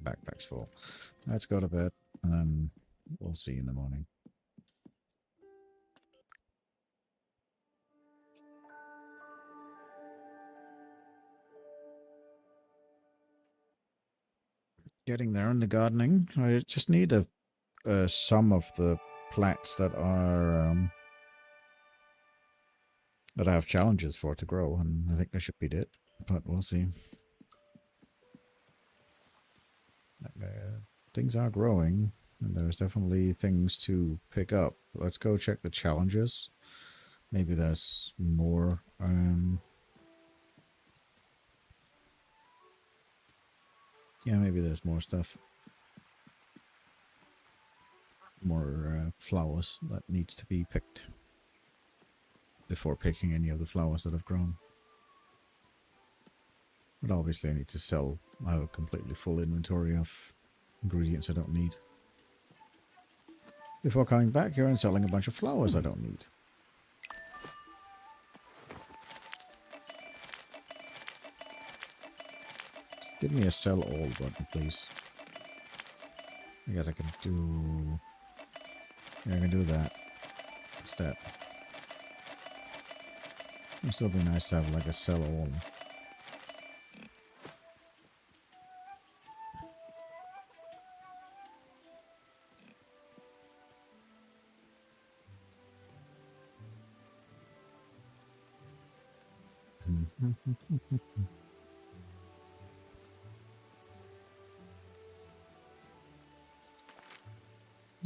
Backpack's full. Let's go to bed and then we'll see in the morning. Getting there in the gardening. I just need some of the plants that are that I have challenges for to grow, and I think I should beat it, but we'll see. Things are growing, and there's definitely things to pick up. Let's go check the challenges. Maybe there's more. Yeah, maybe there's more stuff. More flowers that needs to be picked before picking any of the flowers that have grown. But obviously I need to sell. I have a completely full inventory of ingredients I don't need before coming back here and selling a bunch of flowers I don't need. Just give me a sell all button, please. I guess I can do... Yeah, I can do that instead. It'd still be nice to have like a sell all.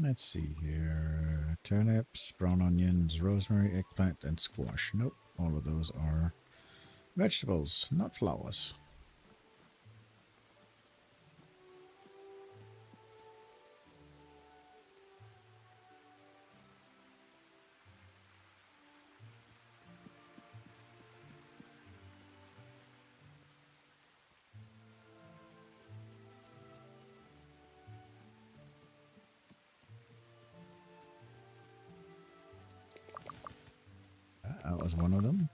Let's see here. Turnips, brown onions, rosemary, eggplant, and squash. Nope, all of those are vegetables, not flowers. That was one of them.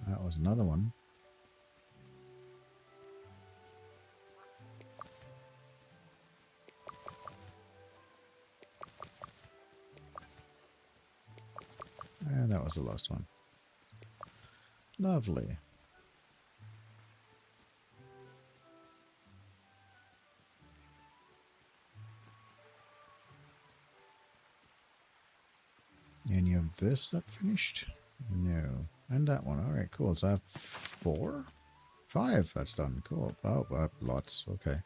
That was another one. And that was the last one. Lovely. Any of this that finished? No. And that one. Alright, cool. So I have 4? 5 that's done. Cool. Oh, lots. Okay.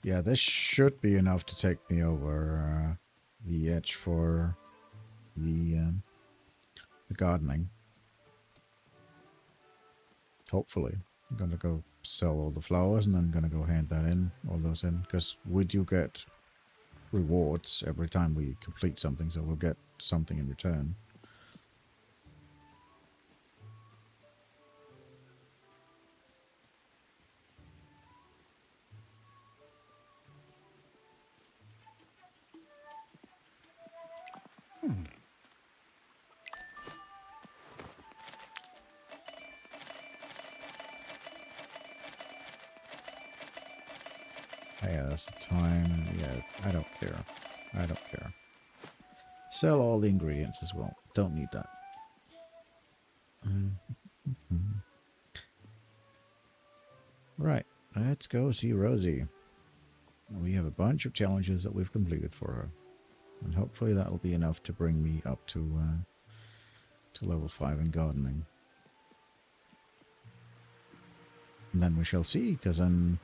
Yeah, this should be enough to take me over the edge for the gardening. Hopefully. I'm going to go sell all the flowers and then going to go hand that in, all those in. Because we do get rewards every time we complete something, so we'll get something in return. Yeah, that's the time. Yeah, I don't care. I don't care. Sell all the ingredients as well. Don't need that. Right, let's go see Rosie. We have a bunch of challenges that we've completed for her. And hopefully that will be enough to bring me up to level 5 in gardening. And then we shall see, because then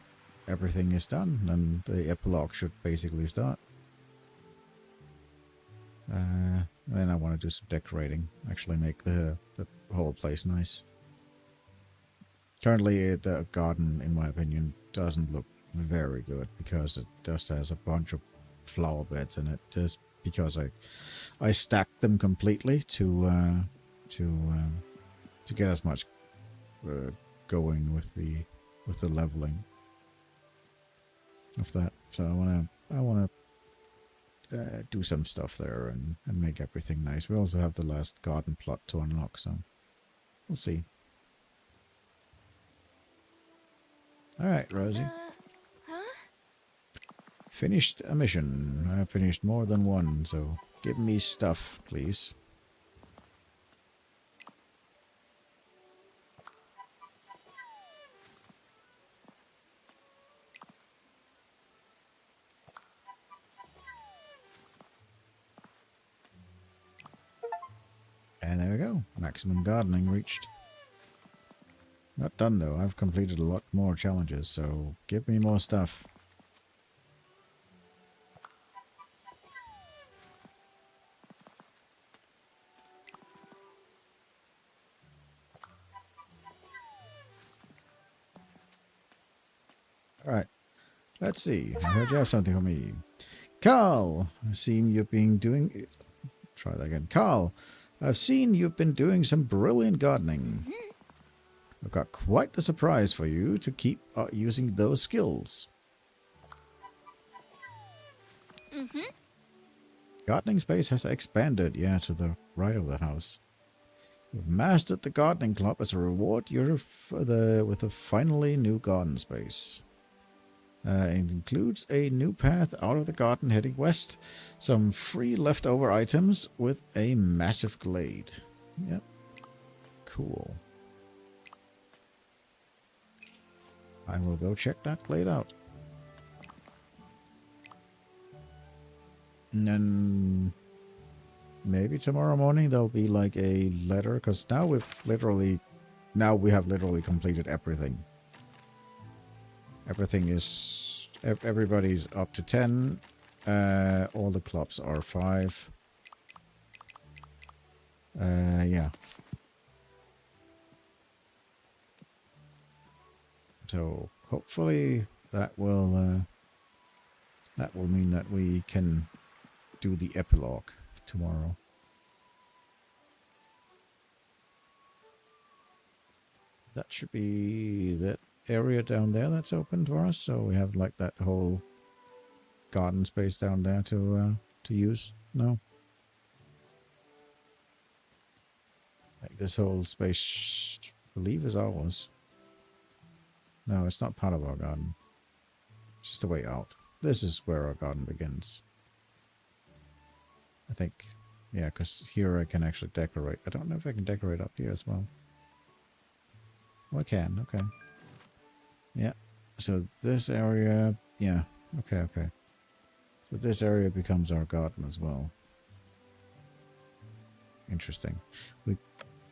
everything is done, and the epilogue should basically start. Then I want to do some decorating, actually make the whole place nice. Currently, the garden, in my opinion, doesn't look very good, because it just has a bunch of flower beds in it, just because I stacked them completely to get as much going with the leveling of that. So I wanna do some stuff there and make everything nice. We also have the last garden plot to unlock, so we'll see. All right, Rosie. Finished a mission. I finished more than one, so give me stuff, please. And there we go. Maximum gardening reached. Not done though. I've completed a lot more challenges, so give me more stuff. Alright. Let's see. I heard you have something for me. Carl! I've seen you've been doing... Try that again. Carl! I've seen you've been doing some brilliant gardening. I've got quite the surprise for you to keep using those skills. Gardening space has expanded, yeah, to the right of the house. You've mastered the gardening club. As a reward, you're with a finally new garden space. It includes a new path out of the garden heading west, some free leftover items with a massive glade. Yep. Cool. I will go check that glade out. And then maybe tomorrow morning there'll be like a letter, because now we have literally completed everything. Everything is, everybody's up to 10. All the clubs are 5. Yeah. So hopefully that will mean that we can do the epilogue tomorrow. That should be that area down there that's open for us. So we have like that whole garden space down there to use. No, like this whole space, I believe, is ours. No, it's not part of our garden. It's just a way out. This is where our garden begins. I think. Yeah, because here I can actually decorate. I don't know if I can decorate up here as well. Oh, I can. Okay. Yeah. So this area. Yeah. Okay, okay. So this area becomes our garden as well. Interesting.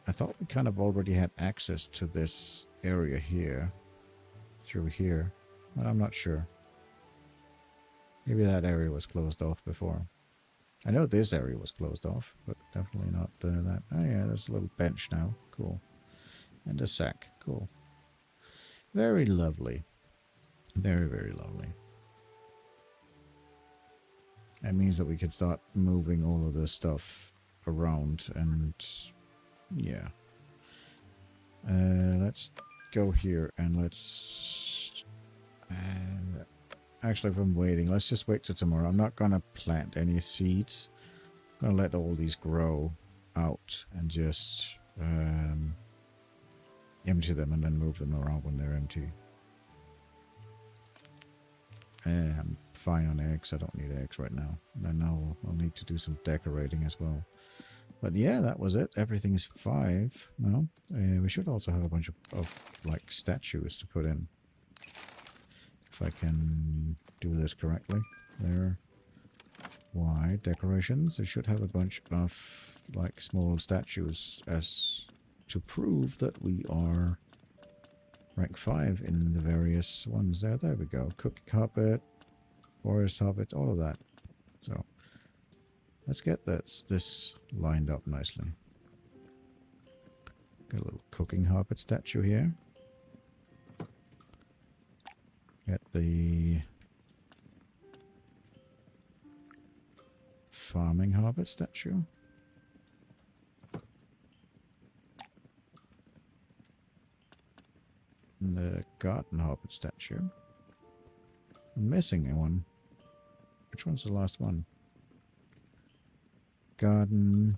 I thought we kind of already had access to this area here. Through here. But I'm not sure. Maybe that area was closed off before. I know this area was closed off, but definitely not that. Oh yeah, there's a little bench now. Cool. And a sack. Cool. Very lovely. Very, very lovely. That means that we can start moving all of this stuff around and yeah. Let's go here and let's actually, if I'm waiting, let's just wait till tomorrow. I'm not gonna plant any seeds. I'm gonna let all these grow out and just empty them and then move them around when they're empty. I'm fine on eggs. I don't need eggs right now. Then I'll need to do some decorating as well. But yeah, that was it. Everything's 5 now. We should also have a bunch of like statues to put in. If I can do this correctly. There. Why? Decorations. I should have a bunch of like small statues as to prove that we are rank 5 in the various ones. There we go. Cooking Hobbit, Forest Hobbit, all of that. So let's get this lined up nicely. Got a little Cooking Hobbit statue here. Get the Farming Hobbit statue. And the Garden Hobbit statue. I'm missing one. Which one's the last one? Garden.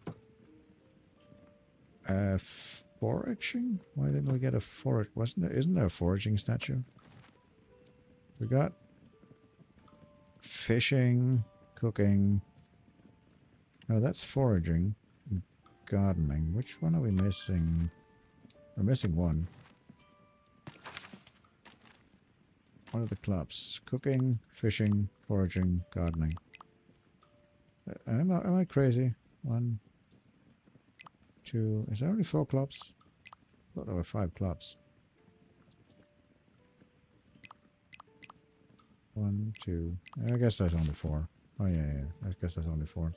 Foraging? Why didn't we get a forage? Isn't there a foraging statue? We got fishing, cooking. No, that's foraging. Gardening. Which one are we missing? We're missing one. What are the clubs? Cooking, fishing, foraging, gardening. Am I crazy? 1, 2. Is there only 4 clubs? I thought there were 5 clubs. 1, 2. I guess that's only 4. Oh yeah. I guess that's only 4.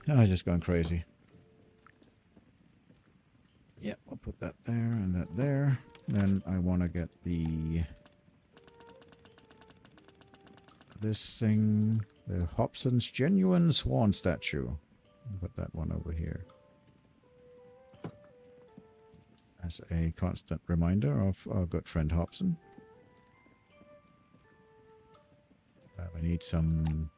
I was just going crazy. Yeah, we'll put that there and that there. Then I want to get this thing, the Hobson's Genuine Swan statue. I'll put that one over here. As a constant reminder of our good friend Hobson. We need some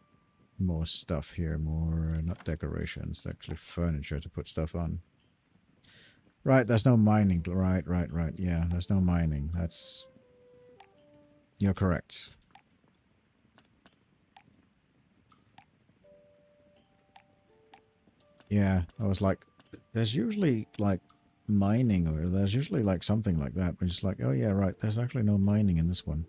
more stuff here, not decorations, actually furniture to put stuff on. Right, there's no mining. Right. Yeah, there's no mining. You're correct. Yeah, I was like, there's usually like mining, or there's usually like something like that. But it's like, oh yeah, right, there's actually no mining in this one.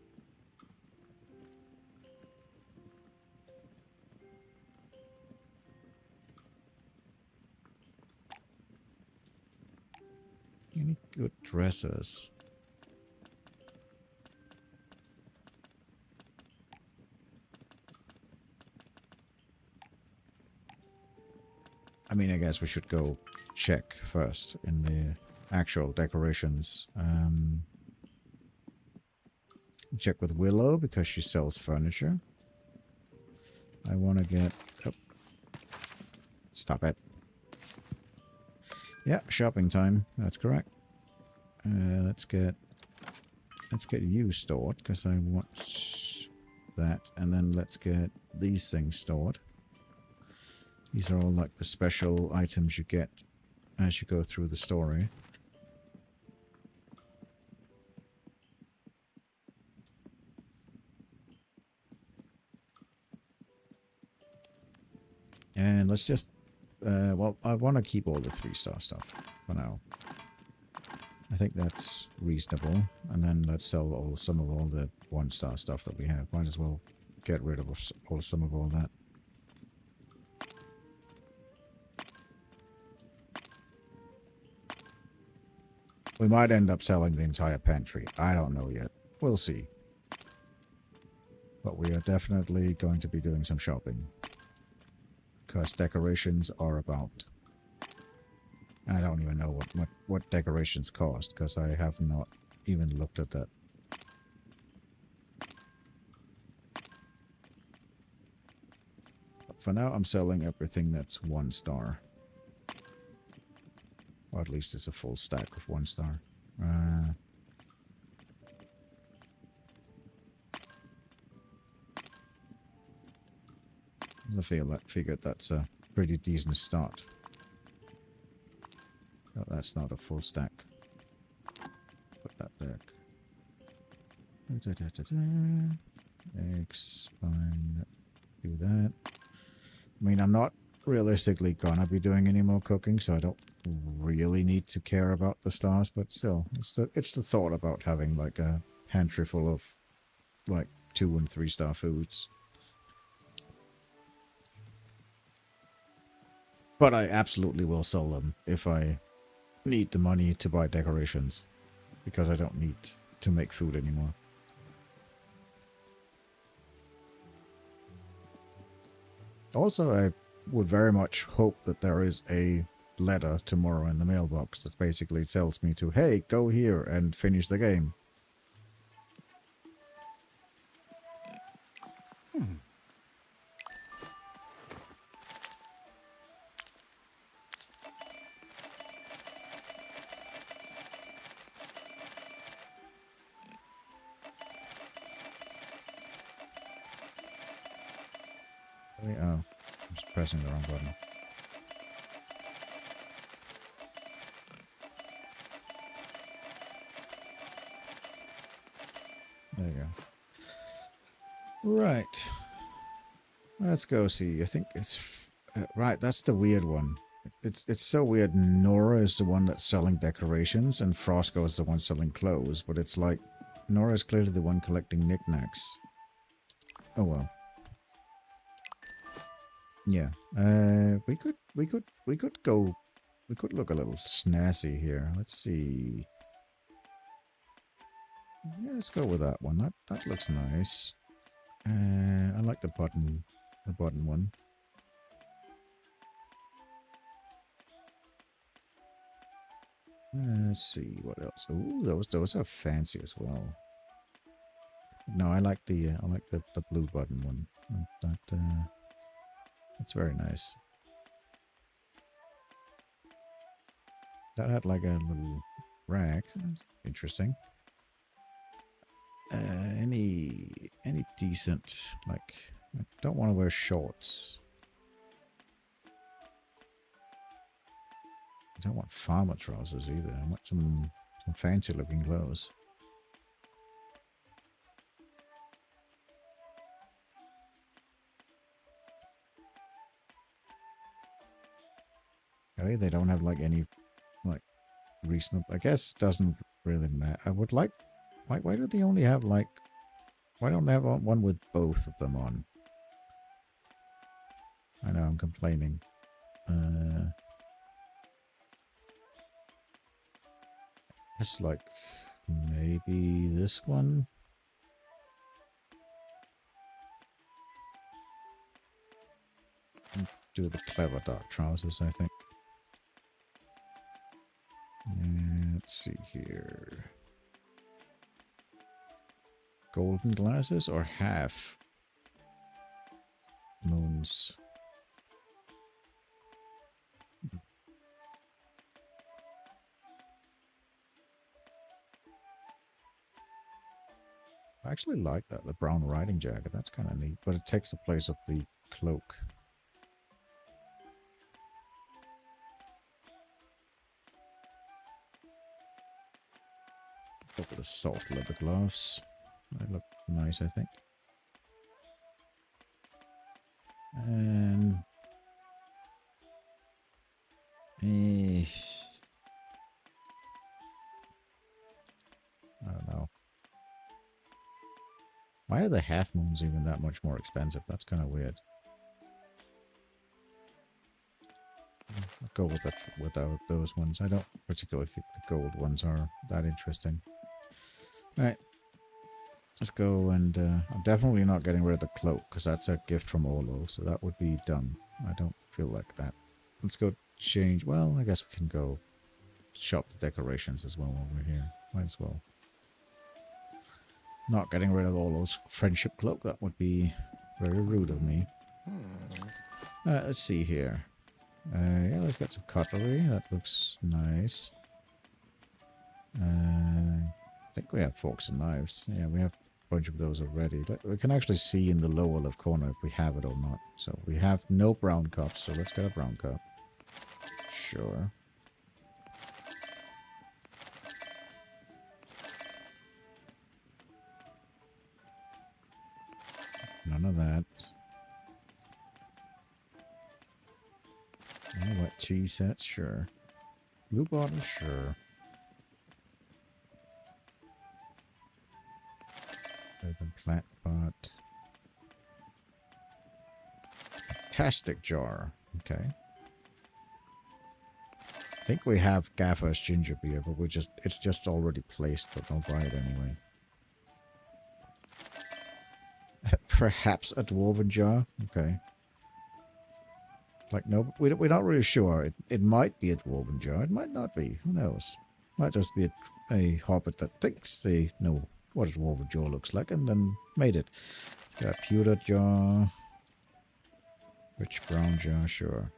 good dressers. I mean, I guess we should go check first in the actual decorations. Check with Willow because she sells furniture. I want to get... Oh. Stop it. Yeah, shopping time. That's correct. Let's get you stored because I want that, and then let's get these things stored. These are all like the special items you get as you go through the story. And let's just, well, I want to keep all the 3-star stuff for now. I think that's reasonable. And then let's sell some of all the 1-star stuff that we have. Might as well get rid of some of all that. We might end up selling the entire pantry. I don't know yet. We'll see. But we are definitely going to be doing some shopping. Because decorations are about. I don't even know what decorations cost, because I have not even looked at that. But for now, I'm selling everything that's 1-star. Or at least it's a full stack of 1-star. I figured that's a pretty decent start. Oh, that's not a full stack. Put that back. Expand. Do that. I mean, I'm not realistically gonna be doing any more cooking, so I don't really need to care about the stars, but still, it's the thought about having like a pantry full of like 2- and 3-star foods. But I absolutely will sell them if I need the money to buy decorations, because I don't need to make food anymore. Also, I would very much hope that there is a letter tomorrow in the mailbox that basically tells me to, hey, go here and finish the game. Oh, I'm just pressing the wrong button. There you go. Right. Let's go see. I think it's... right, that's the weird one. It's so weird. Nora is the one that's selling decorations, and Frosco is the one selling clothes, but it's like... Nora is clearly the one collecting knickknacks. Oh well. Yeah. We could look a little snazzy here. Let's see. Yeah, let's go with that one. That looks nice. I like the button one. Let's see what else. Ooh, those are fancy as well. No, I like the blue button one. That's very nice. That had like a little rack. That's interesting. Any decent, like, I don't want to wear shorts. I don't want farmer trousers either. I want some fancy looking clothes. Okay, they don't have like any like reasonable. I guess it doesn't really matter. I would like. Why do they only have like? Why don't they have one with both of them on? I know I'm complaining. It's like maybe this one. Do the clever dark trousers, I think. Let's see here. Golden glasses or half moons? I actually like that, the brown riding jacket. That's kind of neat, but it takes the place of the cloak. Go with the soft leather gloves. They look nice, I think. And I don't know. Why are the half moons even that much more expensive? That's kind of weird. I'll go with it without those ones. I don't particularly think the gold ones are that interesting. Alright. Let's go and I'm definitely not getting rid of the cloak because that's a gift from Olo, so that would be dumb. I don't feel like that. Let's go change. Well, I guess we can go shop the decorations as well while we're here. Might as well. Not getting rid of Olo's friendship cloak, that would be very rude of me. Let's see here. Yeah, let's get some cutlery. That looks nice. I think we have forks and knives. Yeah, we have a bunch of those already. We can actually see in the lower left corner if we have it or not. So we have no brown cups, so let's get a brown cup. Sure. None of that. Wet tea set, sure. Blue bottle, sure. Urban plant pot. Fantastic jar. Okay. I think we have Gaffer's ginger beer, but it's just already placed, but don't buy it anyway. Perhaps a dwarven jar? Okay. Like, no, we're not really sure. It might be a dwarven jar. It might not be. Who knows? Might just be a hobbit that thinks they know what a dwarven jar looks like and then made it. It's got a pewter jar. Rich brown jar, sure.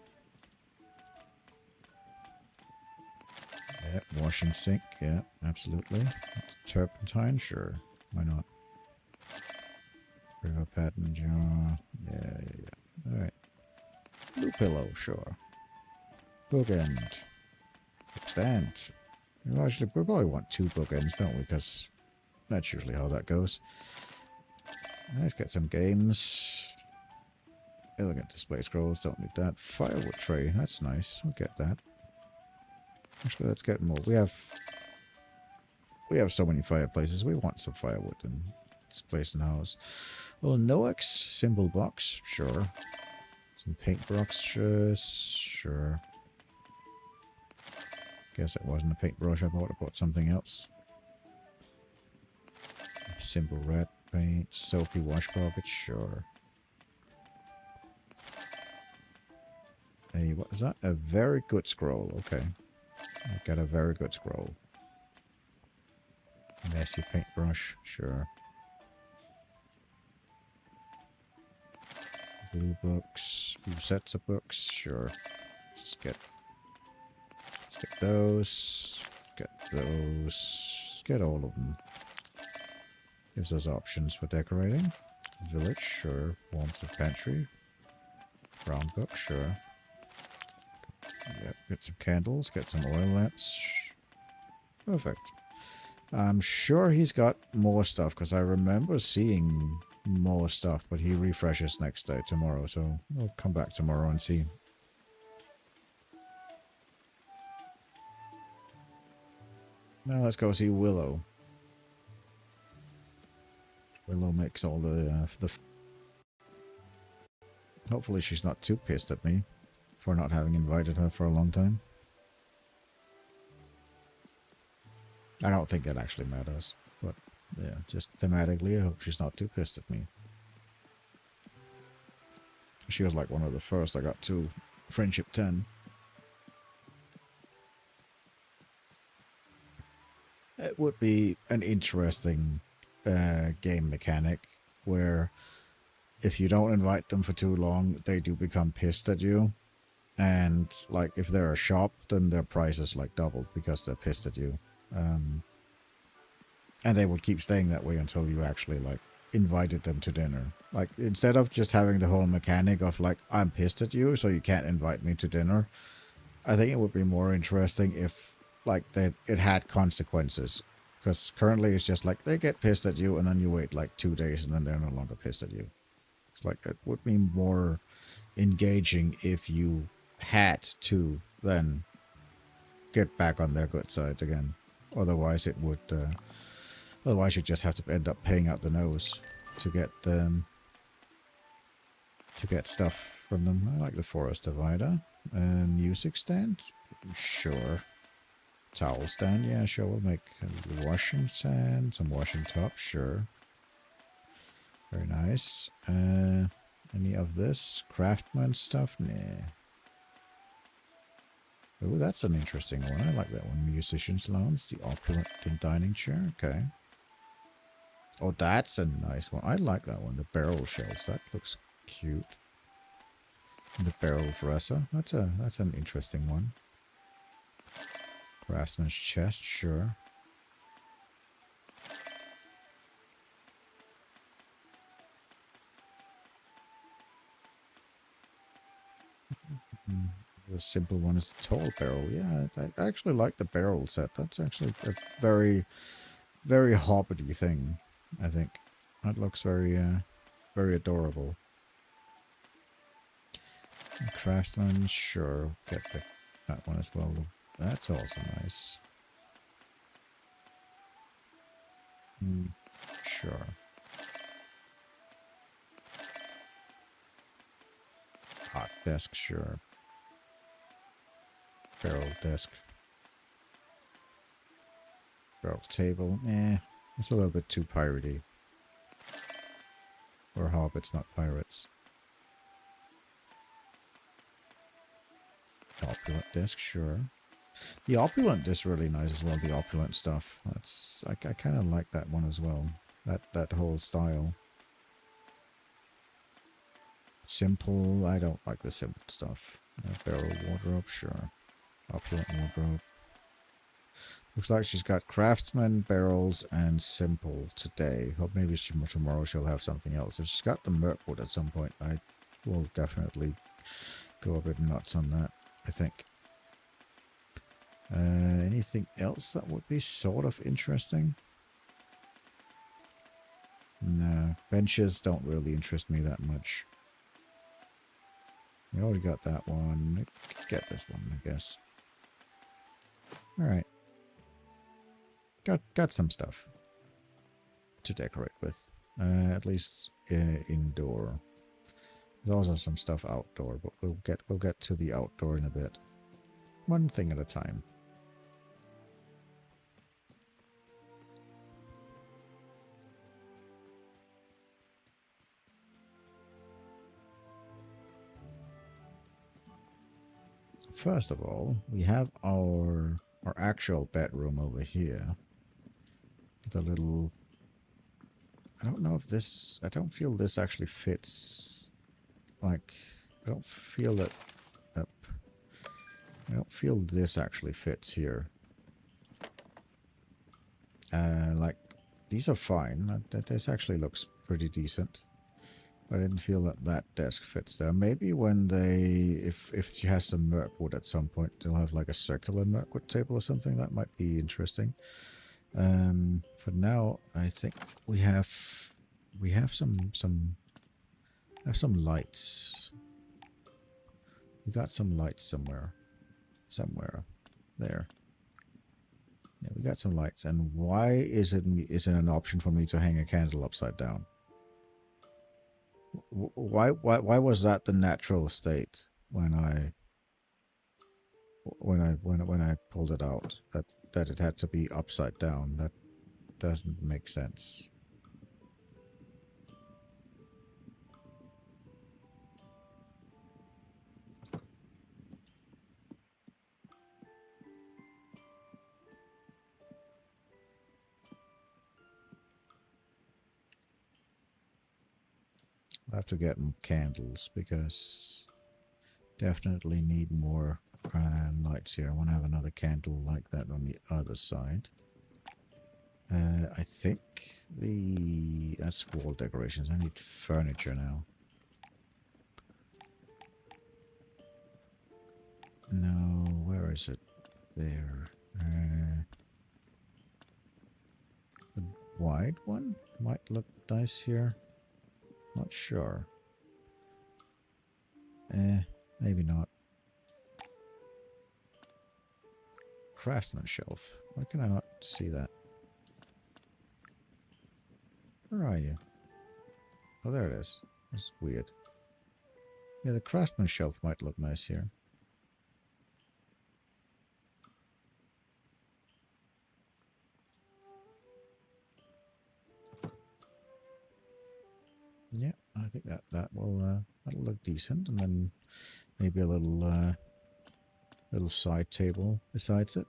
Yep, washing sink. Yeah, absolutely. Turpentine, sure. Why not? River pattern jar. Yeah. Alright. Blue pillow, sure. Bookend. Stand. Actually, we probably want 2 bookends, don't we? Because that's usually how that goes. Let's get some games. Elegant display scrolls, don't need that. Firewood tray, that's nice. I'll get that. Actually, let's get more. We have so many fireplaces. We want some firewood in this place in the house. Well, Noak's symbol box, sure. Some paintbrushes, sure. Guess it wasn't a paintbrush I bought. I bought something else. Simple red paint, soapy washcloth, sure. Hey, what is that? A very good scroll. Okay. I got a very good scroll. Messy paintbrush, sure. Blue books, blue sets of books, sure. Let's get those, get all of them. Gives us options for decorating. Village, sure. Warmth of pantry. Brown book, sure. Yep, get some candles, get some oil lamps. Perfect. I'm sure he's got more stuff because I remember seeing more stuff, but he refreshes next day tomorrow, so I'll come back tomorrow and see. Now let's go see Willow. Willow makes all the hopefully she's not too pissed at me for not having invited her for a long time. I don't think it actually matters, but yeah, just thematically, I hope she's not too pissed at me. She was like one of the first I got to Friendship 10. It would be an interesting game mechanic where if you don't invite them for too long, they do become pissed at you. And like if they're a shop, then their price is like doubled because they're pissed at you. And they would keep staying that way until you actually like invited them to dinner. Like instead of just having the whole mechanic of like, I'm pissed at you, so you can't invite me to dinner. I think it would be more interesting if like it had consequences. Because currently it's just like they get pissed at you and then you wait like 2 days and then they're no longer pissed at you. It's like it would be more engaging if you had to then get back on their good side again. Otherwise it would otherwise you just have to end up paying out the nose to get stuff from them. I like the forest divider. Music stand? Sure. Towel stand? Yeah, sure. We'll make a washing stand, some washing top, sure. Very nice. Any of this? Craftsman stuff? Nah. Oh, that's an interesting one. I like that one. Musician's lounge, the opulent dining chair. Okay. Oh, that's a nice one. I like that one. The barrel shelves. That looks cute. And the barrel dresser. That's an interesting one. Craftsman's chest, sure. The simple one is the tall barrel. Yeah, I actually like the barrel set. That's actually a very, very hobbity thing, I think. That looks very, very adorable. And Craftsman, sure. Get that one as well. That's also nice. Sure. Hot desk, sure. Barrel desk. Barrel table, it's a little bit too piratey. Or hobbits, not pirates. Opulent desk, sure. The opulent is really nice as well, the opulent stuff. That's I kind of like that one as well. That whole style. Simple, I don't like the simple stuff. Barrel wardrobe, sure. Opulent wardrobe. Looks like she's got craftsman, barrels, and simple today. Hope maybe tomorrow she'll have something else. If she's got the Mirkwood at some point, I will definitely go a bit nuts on that, I think. Anything else that would be sort of interesting? No, benches don't really interest me that much. We already got that one. Get this one, I guess. Alright. Got some stuff to decorate with. At least indoor. There's also some stuff outdoor, but we'll get to the outdoor in a bit. One thing at a time. First of all, we have our actual bedroom over here. With a little... I don't know if this... I don't feel this actually fits. Like, I don't feel that... I don't feel this actually fits here. Like, these are fine. This actually looks pretty decent. I didn't feel that desk fits there. Maybe when they, if she has some Mirkwood at some point, they'll have like a circular Mirkwood table or something. That might be interesting. For now, I think we have some lights. We got some lights somewhere there. Yeah, we got some lights. And why isn't an option for me to hang a candle upside down? Why was that the natural state when I... when I pulled it out that it had to be upside down. That doesn't make sense. I'll have to get candles because definitely need more lights here. I want to have another candle like that on the other side. I think that's wall decorations. I need furniture now. No, where is it? There. The wide one might look nice here. Not sure. Maybe not. Craftsman shelf. Why can I not see that? Where are you? Oh, there it is. That's weird. Yeah, the craftsman shelf might look nice here. Yeah, I think that will that'll look decent, and then maybe a little side table besides it.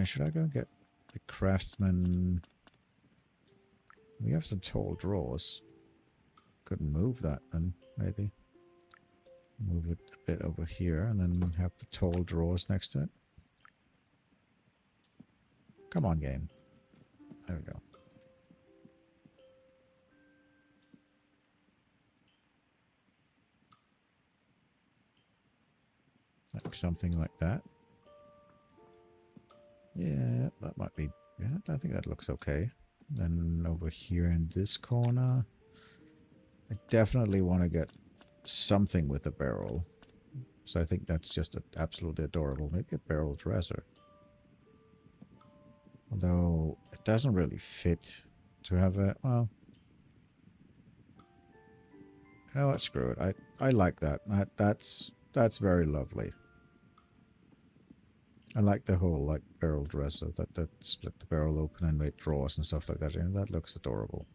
Should I go get the craftsman? We have some tall drawers. Couldn't move that, then maybe move it a bit over here, and then have the tall drawers next to it. Come on, game. There we go. Like something like that. Yeah, that might be... Yeah, I think that looks okay. Then over here in this corner, I definitely want to get something with a barrel. So I think that's just absolutely adorable. Maybe a barrel dresser. Although it doesn't really fit to have a... Well... Oh, let's screw it. I like that. That's very lovely. I like the whole like barrel dresser that split the barrel open and made drawers and stuff like that. And that looks adorable.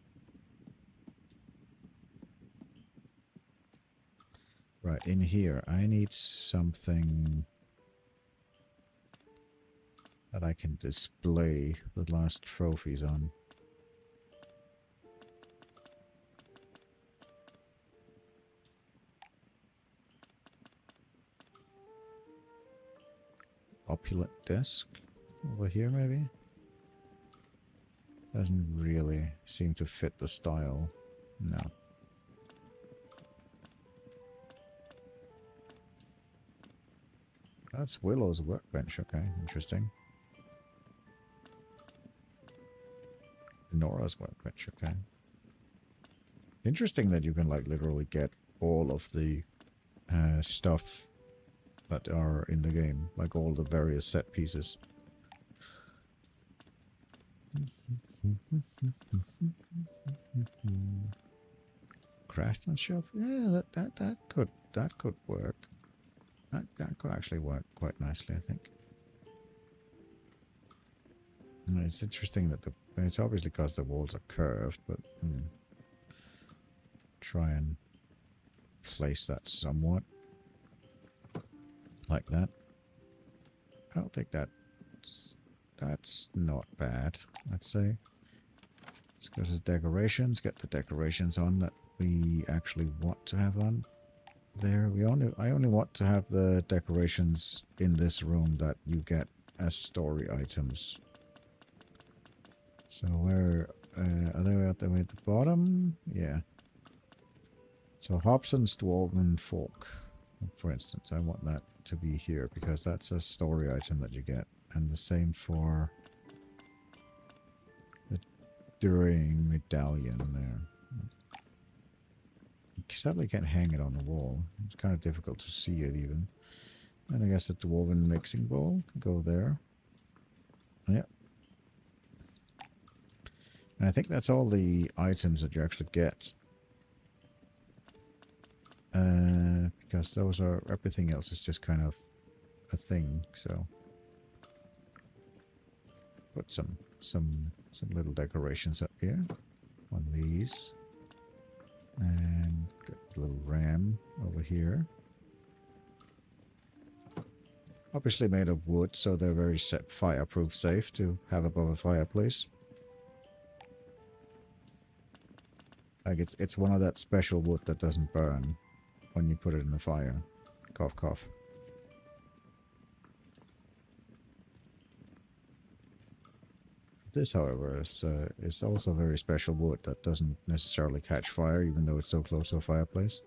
Right, in here I need something that I can display the last trophies on. Opulent desk over here, maybe? Doesn't really seem to fit the style. No. That's Willow's workbench. Okay, interesting. Nora's workbench. Okay. Interesting that you can like literally get all of the stuff that are in the game, like all the various set pieces. Craftsman shelf, yeah, that could work. That could actually work quite nicely, I think. And it's interesting that it's obviously because the walls are curved, but try and place that somewhat. Like that. I don't think that's not bad, I'd say. Let's go to decorations, get the decorations on that we actually want to have on. There, I only want to have the decorations in this room that you get as story items. So where are they out there at the bottom? Yeah. So Hobson's Dwarven Folk, for instance, I want that to be here because that's a story item that you get, and the same for the During Medallion there. You sadly can't hang it on the wall. It's kind of difficult to see it even. And I guess the Dwarven Mixing Bowl can go there. Yep. And I think that's all the items that you actually get. Because those are, everything else is just kind of a thing. So put some little decorations up here on these, and got a little ram over here. Obviously made of wood, so they're very fireproof safe to have above a fireplace. Like it's one of that special wood that doesn't burn when you put it in the fire. Cough, cough. This, however, is also very special wood that doesn't necessarily catch fire, even though it's so close to a fireplace.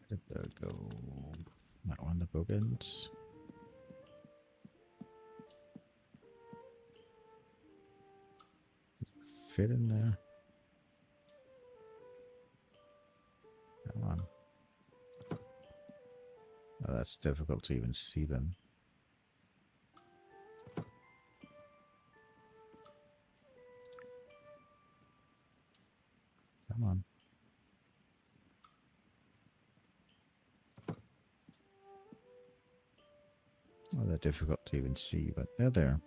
Did that go? That one, the bookends. Fit in there. Come on. Oh, that's difficult to even see them. Come on. Oh, they're difficult to even see, but they're there.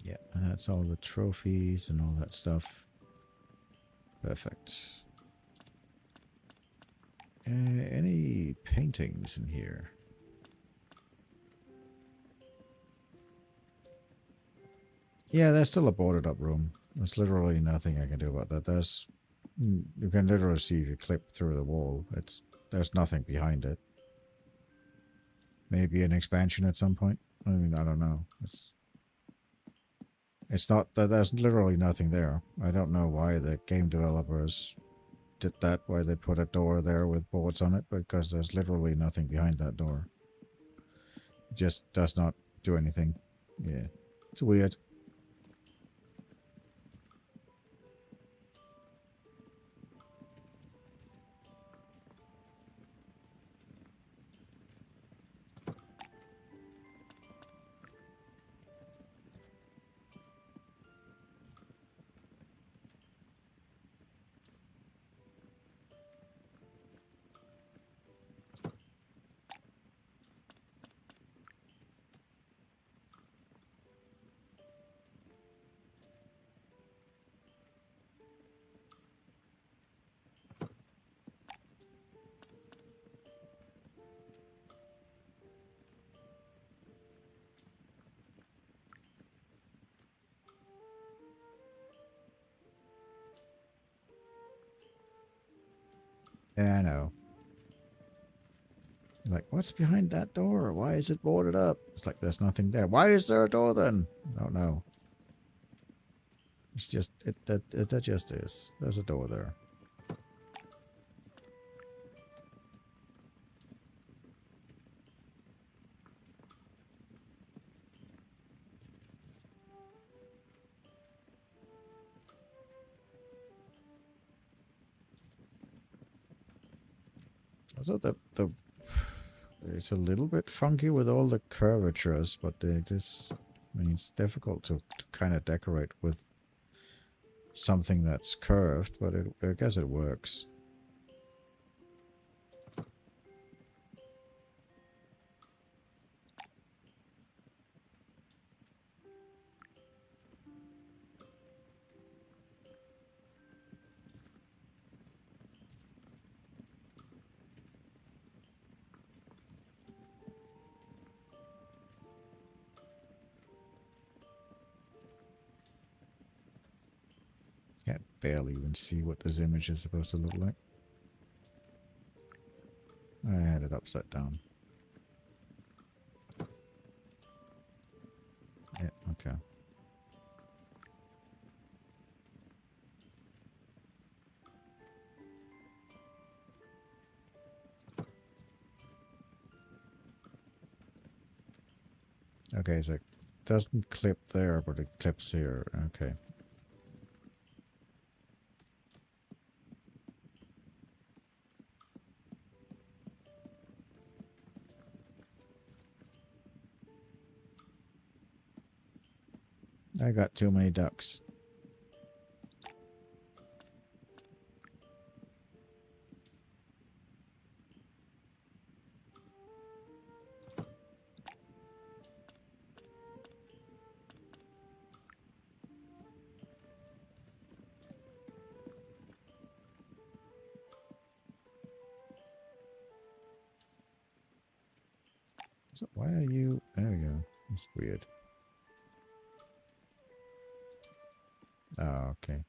Yeah, and that's all the trophies and all that stuff. Perfect. Any paintings in here? Yeah, there's still a boarded up room. There's literally nothing I can do about that. You can literally see if you clip through the wall. There's nothing behind it. Maybe an expansion at some point. I mean, I don't know. It's not that there's literally nothing there. I don't know why the game developers did that, why they put a door there with boards on it, because there's literally nothing behind that door. It just does not do anything. Yeah, it's weird. Yeah, I know. Like, what's behind that door? Why is it boarded up? It's like there's nothing there. Why is there a door then? I don't know. It's just that just is. There's a door there. Also, it's a little bit funky with all the curvatures, but it is, I mean, it's difficult to kind of decorate with something that's curved, but I guess it works. Can't barely even see what this image is supposed to look like. I had it upside down. Yeah, okay. Okay, so it doesn't clip there, but it clips here. Okay. I got too many ducks. So why are you... There we go. That's weird. Oh, okay.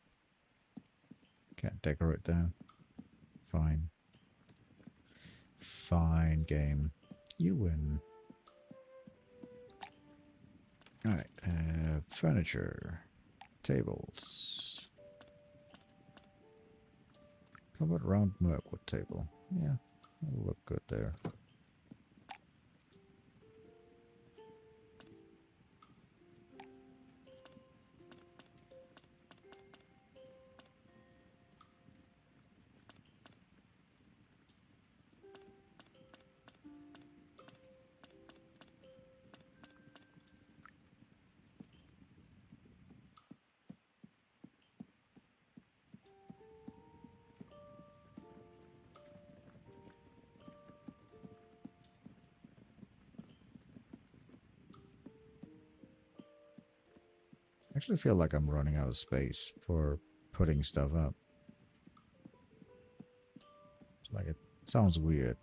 Can't decorate there. Fine. Fine game. You win. Alright, furniture. Tables. How about round Mirkwood table? Yeah, that'll look good there. I actually feel like I'm running out of space for putting stuff up. It's like, it sounds weird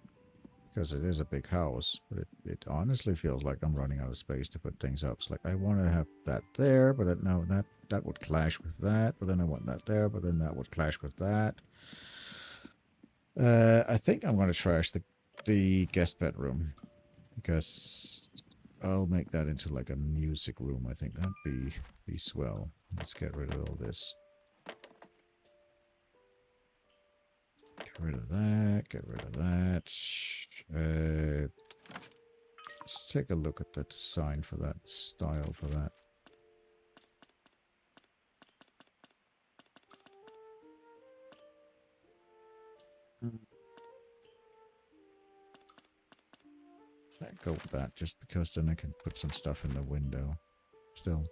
because it is a big house, but it honestly feels like I'm running out of space to put things up. It's like I want to have that there, but then, no, that would clash with that, but then I want that there, but then that would clash with that. I think I'm going to trash the guest bedroom because I'll make that into like a music room. I think that'd be swell. Let's get rid of all this. Get rid of that. Get rid of that. Let's take a look at the design for that, style for that. I'd go with that just because then I can put some stuff in the window. Still.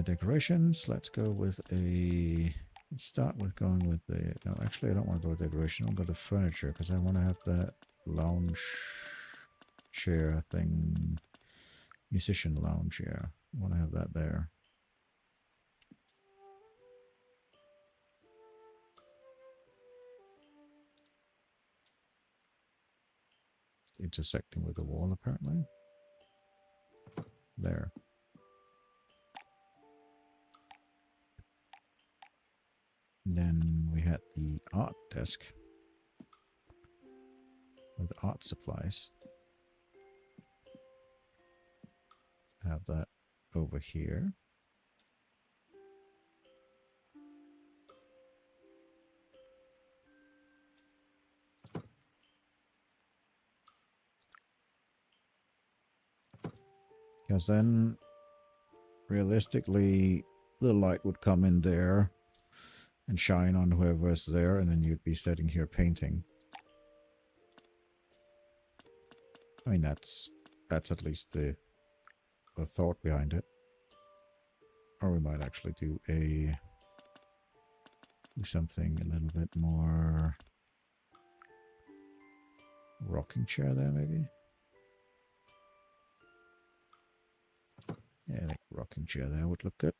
Decorations. Let's go with a... Let's start with going with the... No, actually I don't want to go with decoration. I'll go to furniture because I want to have that lounge chair thing. Musician lounge chair. I want to have that there. Intersecting with the wall apparently. There. Then we had the art desk with art supplies. Have that over here. Because then, realistically, the light would come in there and shine on whoever's there, and then you'd be sitting here painting. I mean, that's at least the thought behind it. Or we might actually do something a little bit more rocking chair there, maybe. Yeah, I think rocking chair there would look good.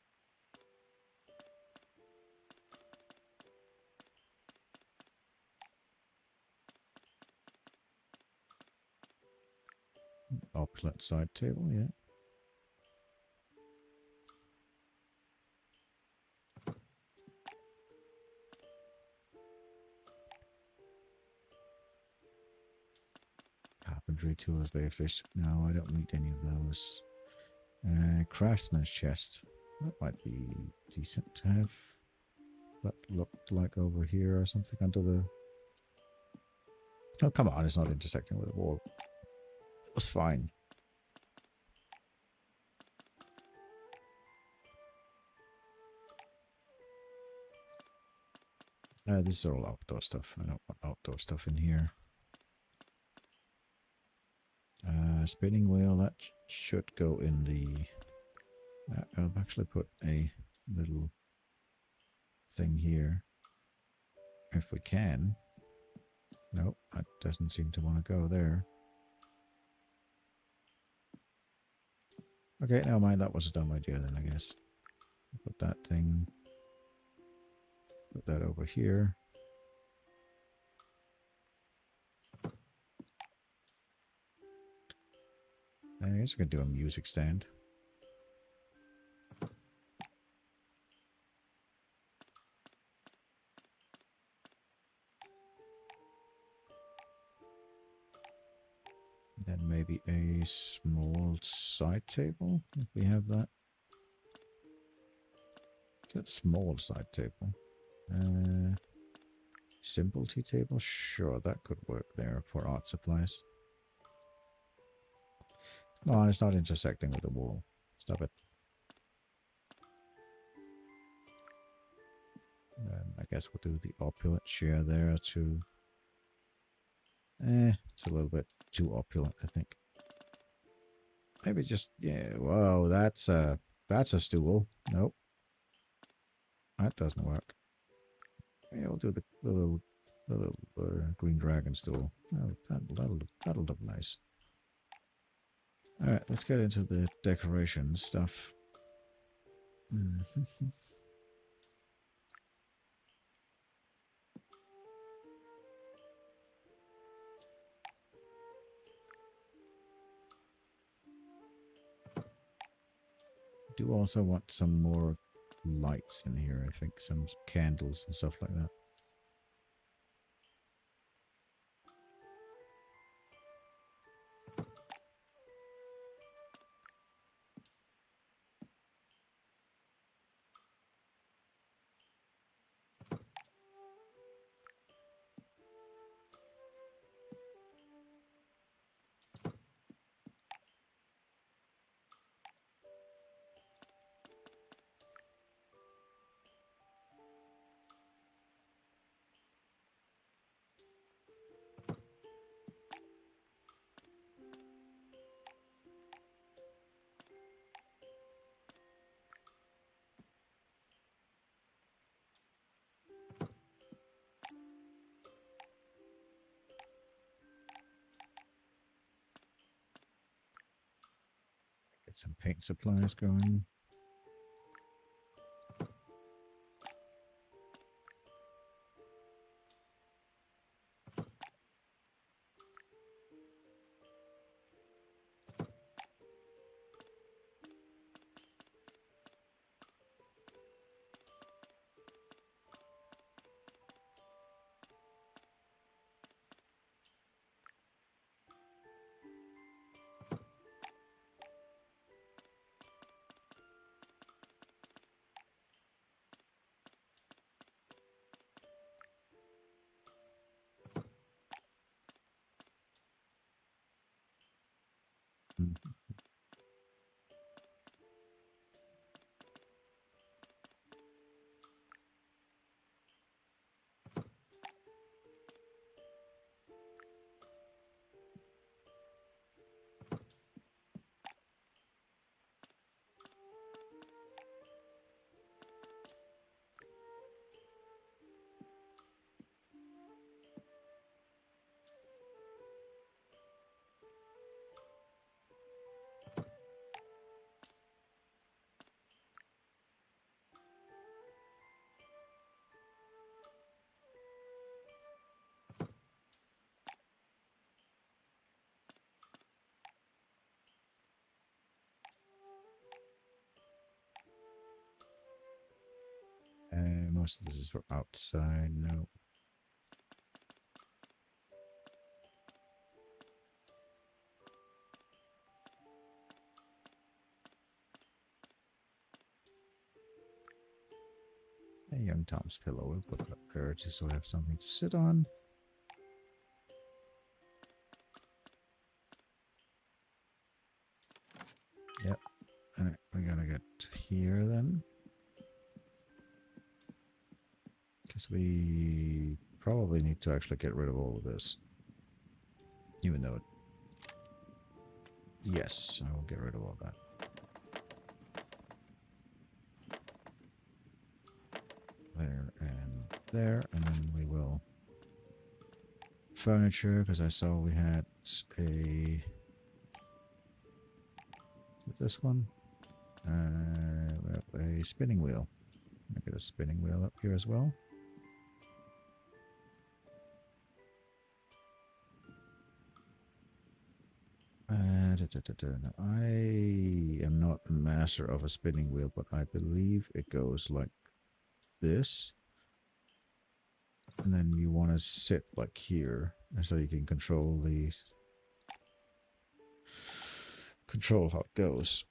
Opulent side table, yeah. Carpentry tools, very fish. No, I don't need any of those. Craftsman's chest. That might be decent to have. That looked like over here or something under the... Oh, come on, it's not intersecting with the wall. It was fine. These are all outdoor stuff. I don't want outdoor stuff in here. Spinning wheel, that should go in the... I'll actually put a little thing here. If we can. Nope, that doesn't seem to want to go there. Okay, never mind, that was a dumb idea then, I guess. Put that thing... Put that over here. I guess we could do a music stand. Then maybe a small side table, if we have that. That small side table. Simple tea table? Sure, that could work there for art supplies. Come on, it's not intersecting with the wall. Stop it. I guess we'll do the opulent chair there too. It's a little bit too opulent, I think. Maybe just, yeah, whoa, that's a stool. Nope. That doesn't work. Yeah, we'll do the little green dragon stool. That'll look nice. Alright, let's get into the decoration stuff. Do also want some more lights in here, I think. Some candles and stuff like that. Get some paint supplies going. most of this is for outside. No. A young Tom's pillow. We'll put that there just so we have something to sit on. Yep. Alright, we gotta get here then. Because we probably need to actually get rid of all of this. Even though it... Yes, I will get rid of all that. There, and then we will... Furniture, because I saw we had a... Is it this one? We have a spinning wheel. I'll get a spinning wheel up here as well. Now, I am not a master of a spinning wheel, but I believe it goes like this. And then you want to sit like here, so you can control these. Control how it goes.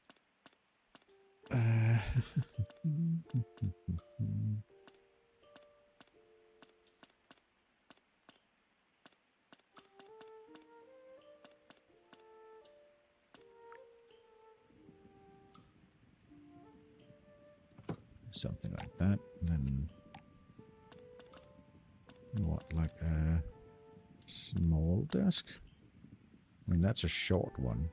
Something like that. And then you want like a small desk. I mean, that's a short one.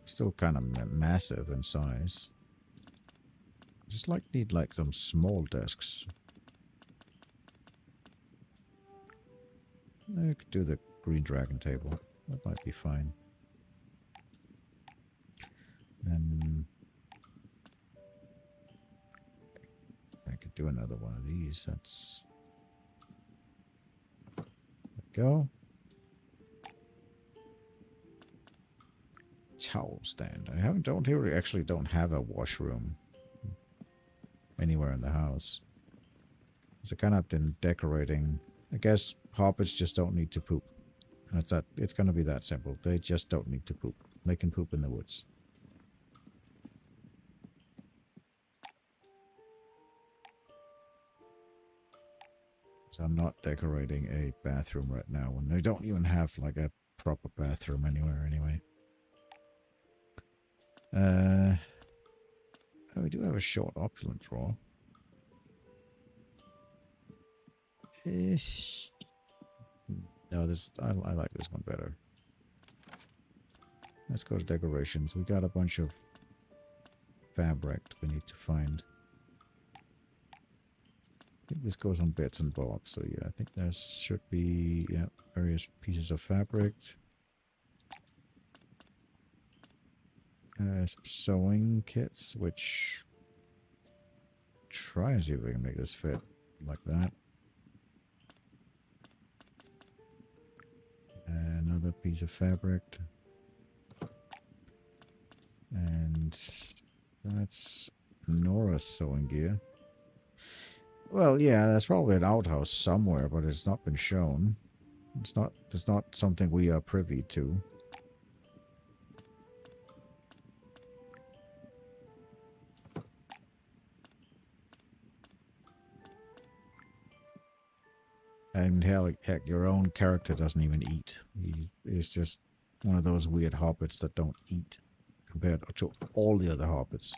Still kind of massive in size. Just like need like some small desks. I could do the green dragon table. That might be fine. Then I could do another one of these. That's... There we go. Towel stand. I don't have a washroom anywhere in the house. So kind of been decorating. I guess hobbits just don't need to poop. That's that. It's gonna be that simple. They just don't need to poop. They can poop in the woods. So I'm not decorating a bathroom right now when they don't even have like a proper bathroom anywhere anyway. Oh, we do have a short opulent drawer. No, this I like this one better. Let's go to decorations. We got a bunch of fabric we need to find. I think this goes on bits and bobs. So yeah, I think there should be various pieces of fabric. Some sewing kits, which try and see if we can make this fit like that. Another piece of fabric. And that's Nora's sewing gear. Well, yeah, that's probably an outhouse somewhere, but it's not been shown. It's not something we are privy to. And heck, your own character doesn't even eat. He's just one of those weird hobbits that don't eat compared to all the other hobbits.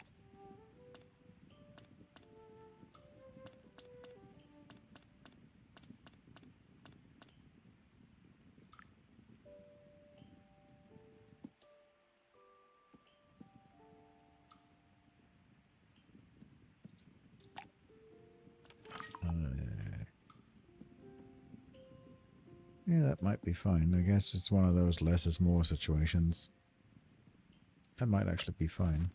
Yeah, that might be fine. I guess it's one of those less is more situations. That might actually be fine.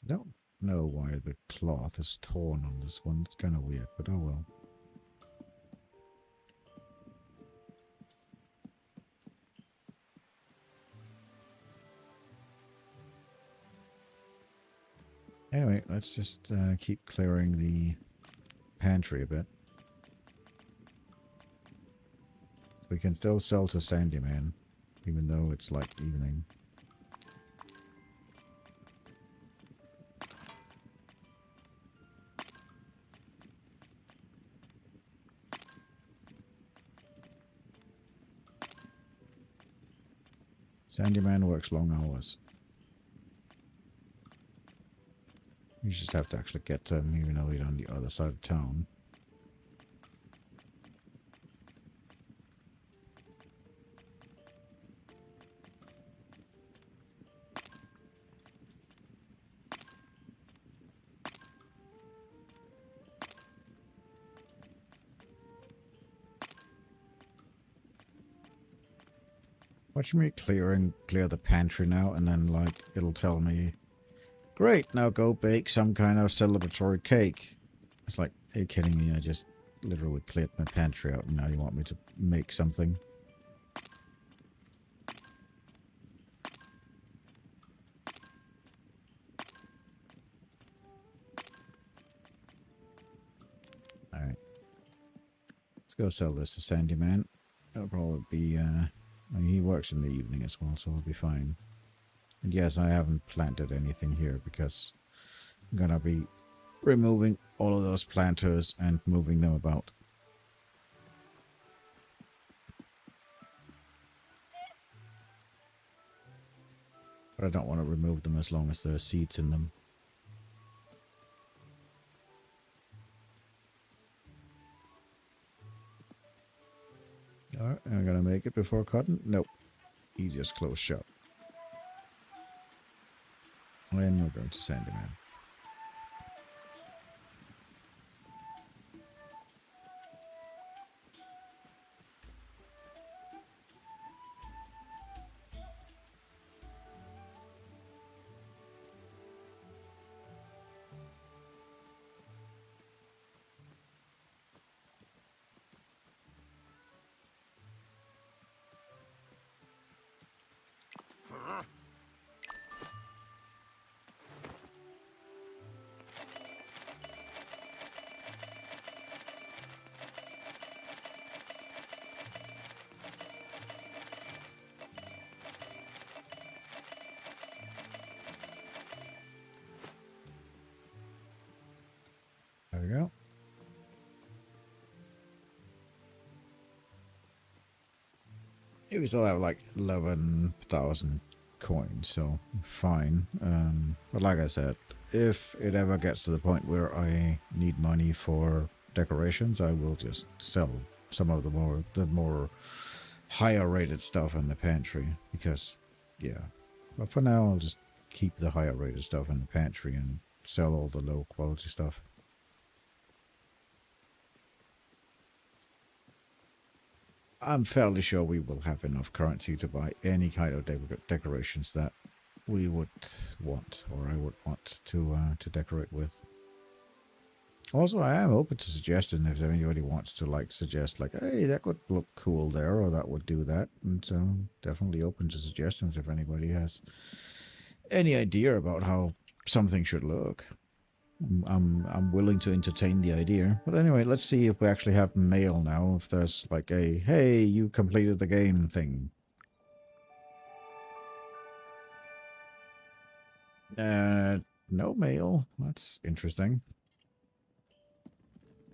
I don't know why the cloth is torn on this one. It's kind of weird, but oh well. Anyway, let's just keep clearing the pantry a bit. We can still sell to Sandyman, even though it's like evening. Sandyman works long hours. You just have to actually get to him, even though he's on the other side of town. Watch me clear the pantry now, and then, like, it'll tell me, great, now go bake some kind of celebratory cake. It's like, are you kidding me? I just literally cleared my pantry out, and now you want me to make something? Alright. Let's go sell this to Sandyman. It'll probably be, I mean, he works in the evening as well, so it'll be fine. And yes, I haven't planted anything here because I'm gonna be removing all of those planters and moving them about. But I don't want to remove them as long as there are seeds in them. Alright, am I gonna make it before cutting? Nope. He just closed shop. And we're going to Sandyman. There we go. We still have like 11,000 coins, so fine. But like I said, if it ever gets to the point where I need money for decorations, I will just sell some of the more higher rated stuff in the pantry, because yeah. But for now, I'll just keep the higher rated stuff in the pantry and sell all the low quality stuff. I'm fairly sure we will have enough currency to buy any kind of decorations that we would want, or I would want to decorate with. Also, I am open to suggesting if anybody wants to like suggest like, hey, that could look cool there, or that would do that. And so definitely open to suggestions if anybody has any idea about how something should look. I'm willing to entertain the idea. But anyway, let's see if we actually have mail now. If there's like a, hey, you completed the game thing. No mail. That's interesting.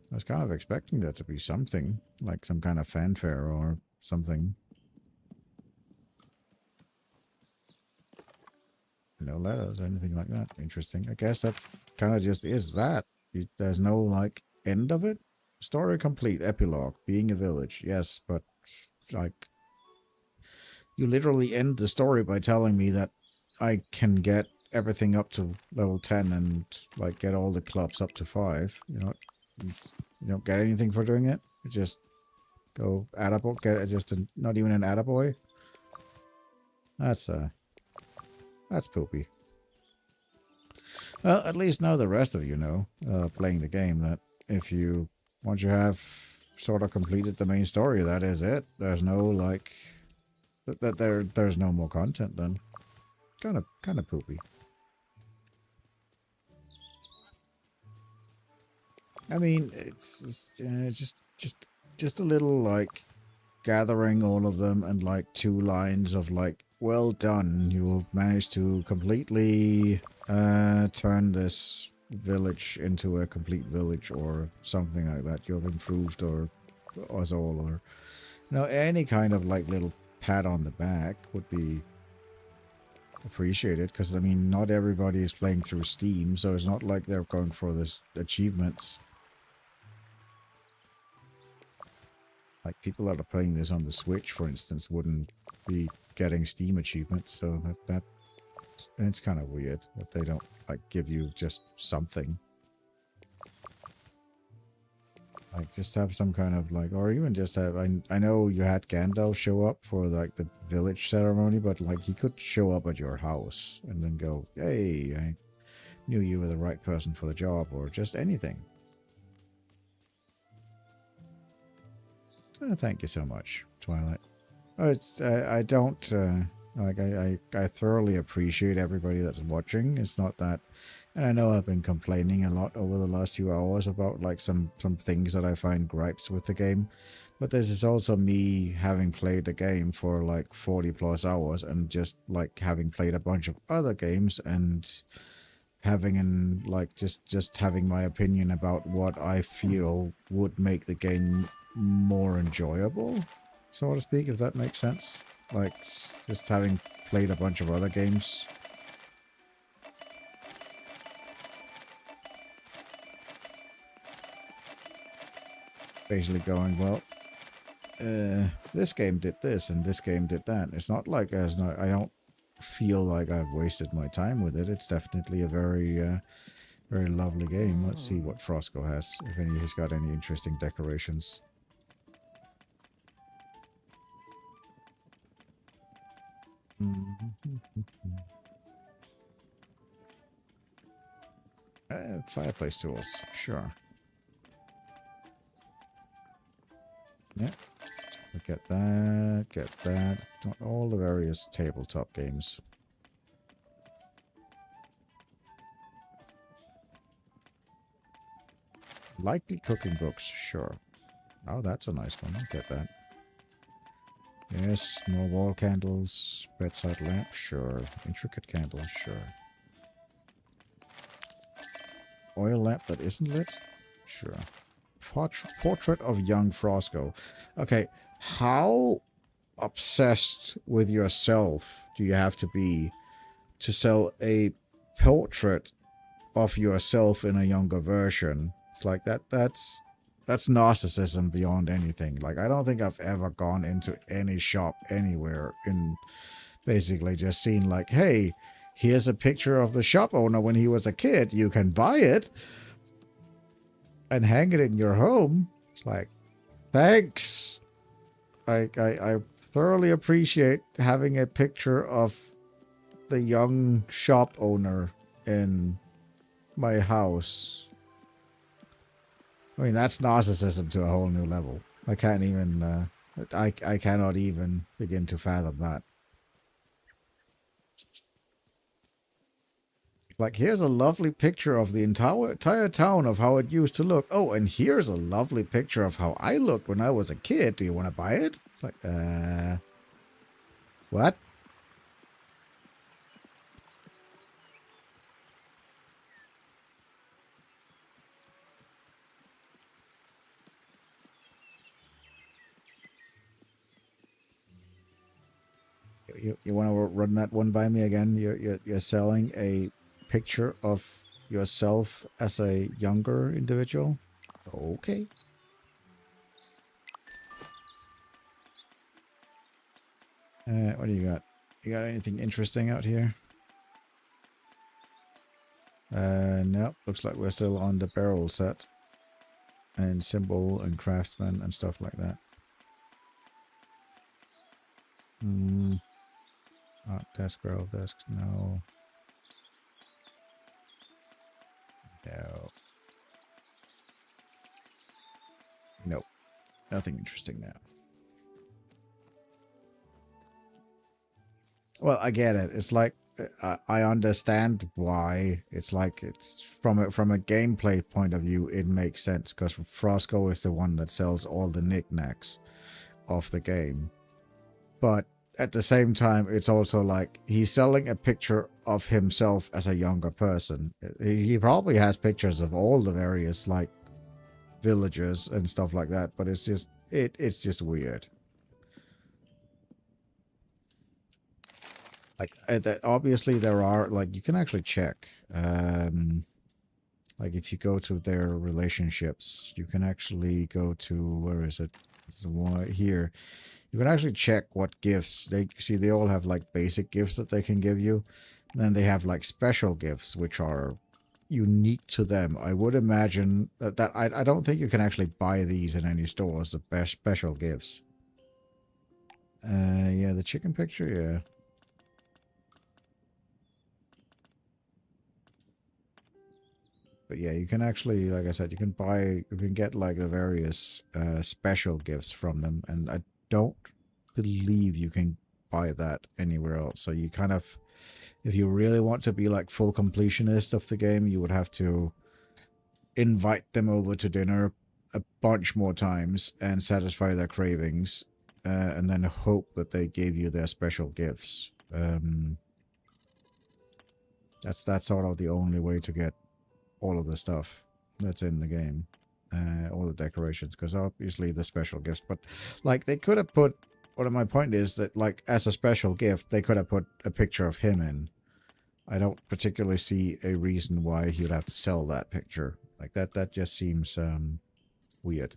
I was kind of expecting that to be something, like some kind of fanfare or something. No letters or anything like that. Interesting. I guess that kind of just is that. There's no, like, end of it. Story complete. Epilogue. Being a village. Yes, but, like, you literally end the story by telling me that I can get everything up to level 10 and, like, get all the clubs up to 5. You know, you don't get anything for doing it. You just go attaboy. Get just not even an attaboy. That's poopy. Well, at least now the rest of you know, playing the game, that if you, once you have sort of completed the main story, that is it. There's no, like, there's no more content then. Kind of poopy. I mean, it's just a little like gathering all of them and like 2 lines of like, well done, you managed to completely turn this village into a complete village or something like that. You have improved or us all, or any kind of like little pat on the back would be appreciated, because I mean, not everybody is playing through Steam, so it's not like they're going for this achievements. Like people that are playing this on the Switch, for instance, wouldn't be getting Steam achievements, so it's kind of weird that they don't like give you just something. Like just have some kind of like, or even just have, I know you had Gandalf show up for like the village ceremony, but like he could show up at your house and then go, hey, I knew you were the right person for the job, or just anything. Oh, thank you so much, Twilight. Oh, it's I don't like I thoroughly appreciate everybody that's watching. It's not that, and I know I've been complaining a lot over the last few hours about like some things that I find gripes with the game, but this is also me having played the game for like 40 plus hours and just like having played a bunch of other games and having like just having my opinion about what I feel would make the game more enjoyable, so to speak, if that makes sense. Like, just having played a bunch of other games. Basically going, well, this game did this and this game did that. It's not like I don't feel like I've wasted my time with it. It's definitely a very, very lovely game. Let's see what Frosco has, if he's got any interesting decorations. Fireplace tools, sure. Yeah, get that. All the various tabletop games. Likely cooking books, sure. Oh, that's a nice one. I'll get that. Yes, more wall candles, bedside lamp, sure. Intricate candles, sure. Oil lamp that isn't lit, sure. Portrait of young Frosco. Okay, how obsessed with yourself do you have to be to sell a portrait of yourself in a younger version? It's like that's narcissism beyond anything. Like, I don't think I've ever gone into any shop anywhere and basically just seen like, hey, here's a picture of the shop owner when he was a kid. You can buy it and hang it in your home. It's like, thanks. I thoroughly appreciate having a picture of the young shop owner in my house. I mean, that's narcissism to a whole new level. I can't even, I cannot even begin to fathom that. Like, here's a lovely picture of the entire town of how it used to look. Oh, and here's a lovely picture of how I looked when I was a kid. Do you want to buy it? It's like, what? You want to run that one by me again? You're selling a picture of yourself as a younger individual? Okay. What do you got? You got anything interesting out here? Nope. Looks like we're still on the barrel set. And symbol and craftsman and stuff like that. Desk, barrel desks, no. No. Nope. Nothing interesting now. Well, I get it. It's like, I understand why. It's like it's from a gameplay point of view, it makes sense because Frosco is the one that sells all the knickknacks of the game. But at the same time, it's also like he's selling a picture of himself as a younger person. He probably has pictures of all the various like villagers and stuff like that, but it's just weird. Like obviously there are like you can actually check like if you go to their relationships, you can actually go to where is it? It's here. You can actually check what gifts they see. They all have like basic gifts that they can give you. And then they have like special gifts which are unique to them. I would imagine that I don't think you can actually buy these in any stores. The best special gifts. Yeah, the chicken picture. Yeah. But yeah, you can actually, like I said, you can get like the various special gifts from them, and I don't believe you can buy that anywhere else. So you kind of, if you really want to be like full completionist of the game, you would have to invite them over to dinner a bunch more times and satisfy their cravings, and then hope that they gave you their special gifts. That's sort of the only way to get all of the stuff that's in the game, all the decorations, because obviously the special gifts, but like they could have put, one of my point is that like as a special gift they could have put a picture of him in. I don't particularly see a reason why he would have to sell that picture like that just seems weird.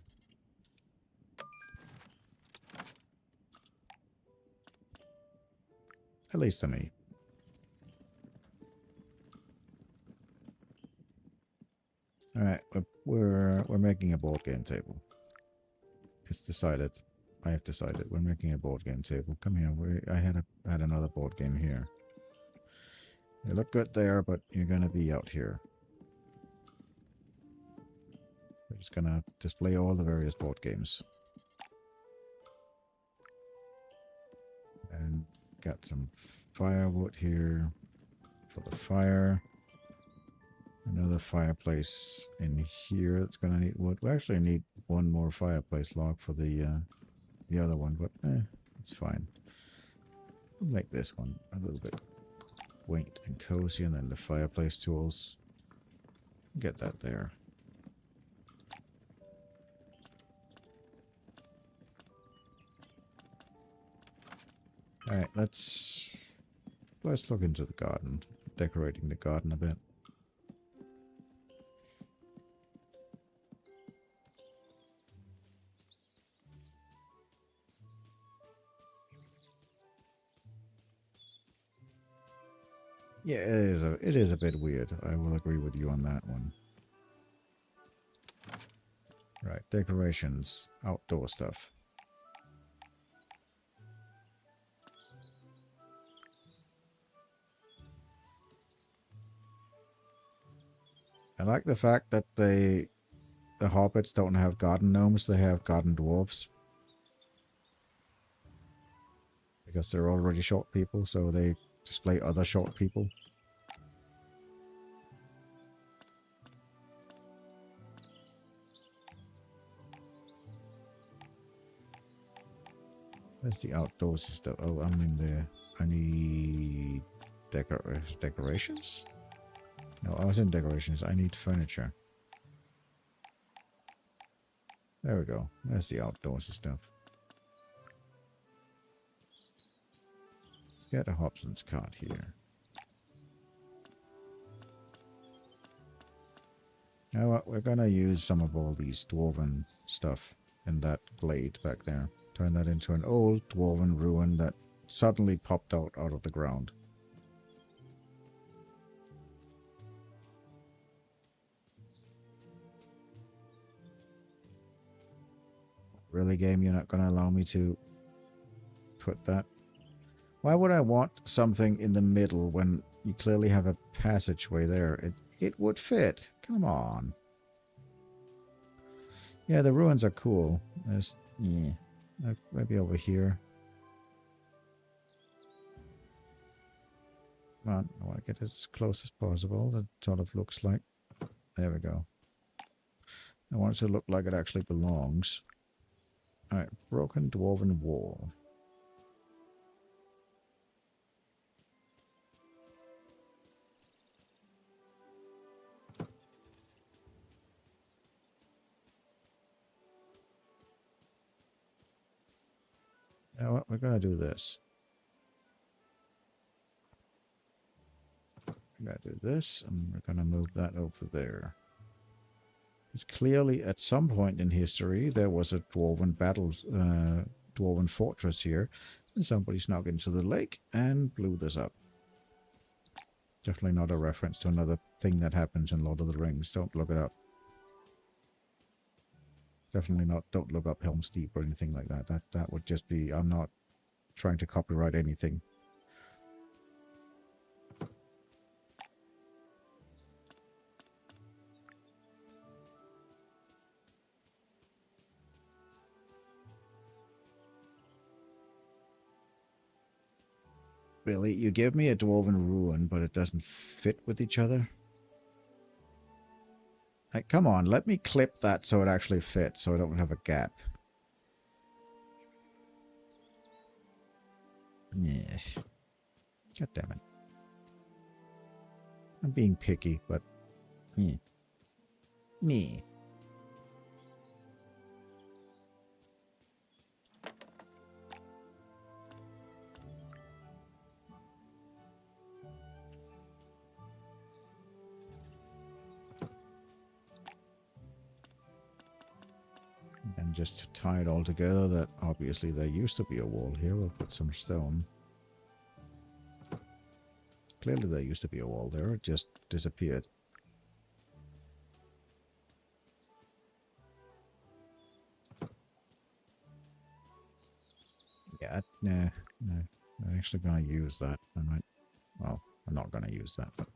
At least to me. All right, we're making a board game table. It's decided. I have decided we're making a board game table. Come here. I had another board game here. You look good there, but you're gonna be out here. We're just gonna display all the various board games. And got some firewood here for the fire. Another fireplace in here that's gonna need wood. We actually need one more fireplace log for the other one, but it's fine. We'll make this one a little bit quaint and cozy, and then the fireplace tools. Get that there. All right, let's look into the garden, decorating the garden a bit. Yeah, it is a bit weird. I will agree with you on that one. Right, decorations, outdoor stuff. I like the fact that the Hobbits don't have garden gnomes, they have garden dwarves. Because they're already short people, so they display other short people. Where's the outdoorsy stuff? Oh, I'm in there. I need decorations? No, I was in decorations. I need furniture. There we go. There's the outdoorsy stuff. Let's get a Hobson's cart here. You know what? We're gonna use some of all these dwarven stuff in that glade back there. Turn that into an old dwarven ruin that suddenly popped out of the ground. Really, game? You're not gonna allow me to put that? Why would I want something in the middle when you clearly have a passageway there? It would fit. Come on. Yeah, the ruins are cool. There's, yeah, maybe over here. Come on, I want to get as close as possible. That sort of looks like. There we go. I want it to look like it actually belongs. Alright, broken dwarven wall. You know what, we're going to do this. We're going to do this, and we're going to move that over there. It's clearly, at some point in history, there was a dwarven dwarven fortress here, and somebody snuck into the lake and blew this up. Definitely not a reference to another thing that happens in Lord of the Rings. Don't look it up. Definitely not. Don't look up Helm's Deep or anything like that. That would just be. I'm not trying to copyright anything. Really, you give me a dwarven ruin, but it doesn't fit with each other. Like, come on, let me clip that so it actually fits, so I don't have a gap. Yeah. God damn it. I'm being picky, but... yeah. Me. And just to tie it all together, that obviously there used to be a wall here. We'll put some stone. Clearly there used to be a wall there. It just disappeared. Yeah, nah. I'm actually going to use that. I might... well, I'm not going to use that, but...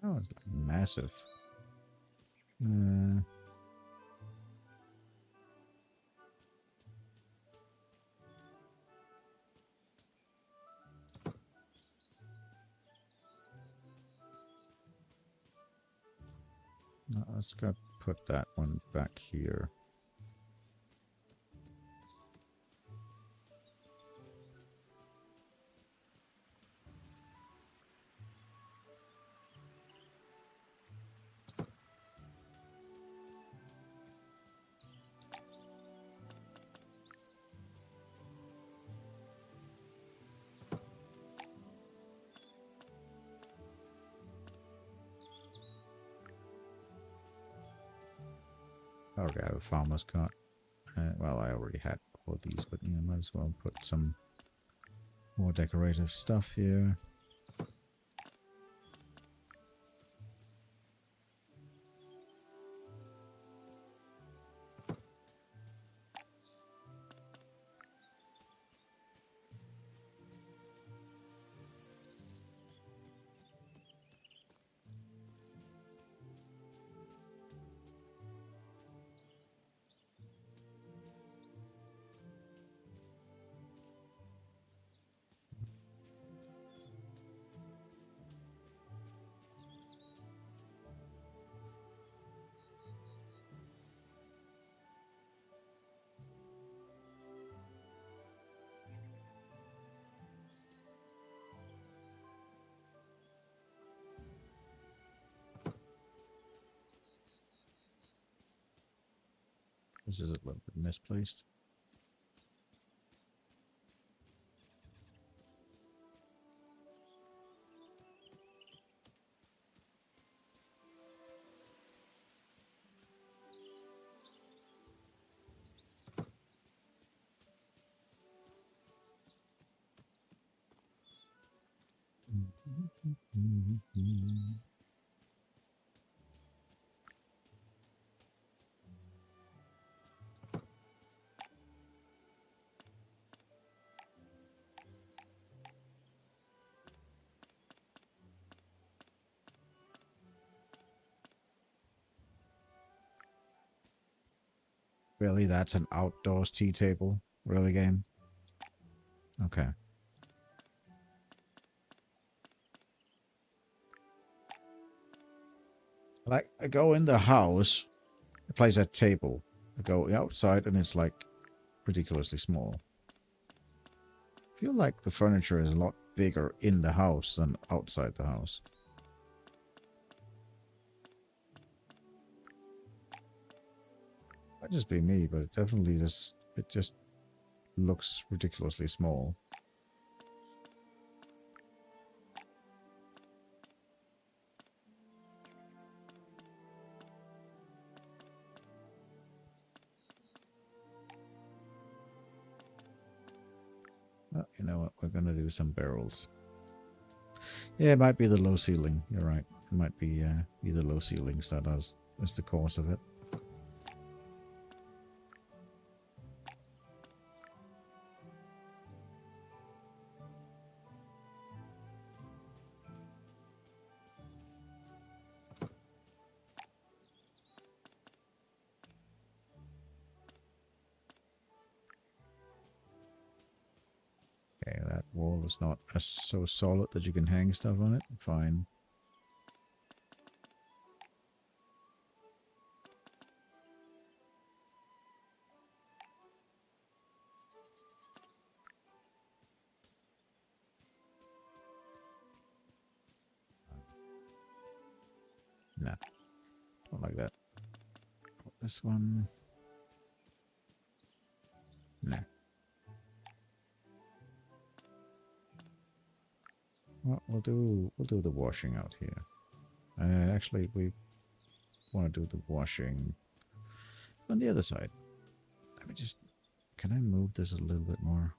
oh, it's massive. Let's go put that one back here. I already have a farmer's cart. Well, I already had all these, but yeah, might as well put some more decorative stuff here. This is a little bit misplaced. Really, that's an outdoors tea table? Really, game? Okay. Like, I go in the house, I place a table. I go outside and it's like ridiculously small. I feel like the furniture is a lot bigger in the house than outside the house. Might just be me, but it definitely just looks ridiculously small. Oh, you know what? We're gonna do some barrels. Yeah, it might be the low ceiling. You're right. It might be the low ceilings that is the cause of it. Okay, that wall is not so solid that you can hang stuff on it. Fine. Nah, don't like that. This one. Nah. Well, we'll do the washing out here. And actually, we want to do the washing on the other side. Let me just. Can I move this a little bit more?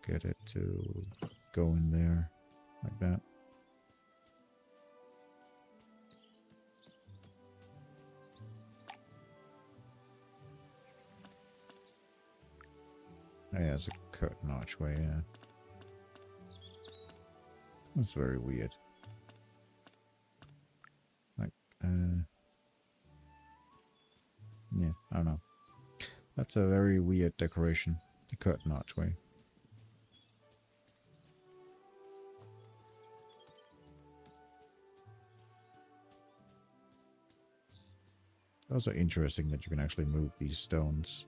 Get it to go in there like that. Oh, yeah, it's a curtain archway, yeah. That's very weird. Like, yeah, I don't know. That's a very weird decoration. The curtain archway. Also interesting that you can actually move these stones.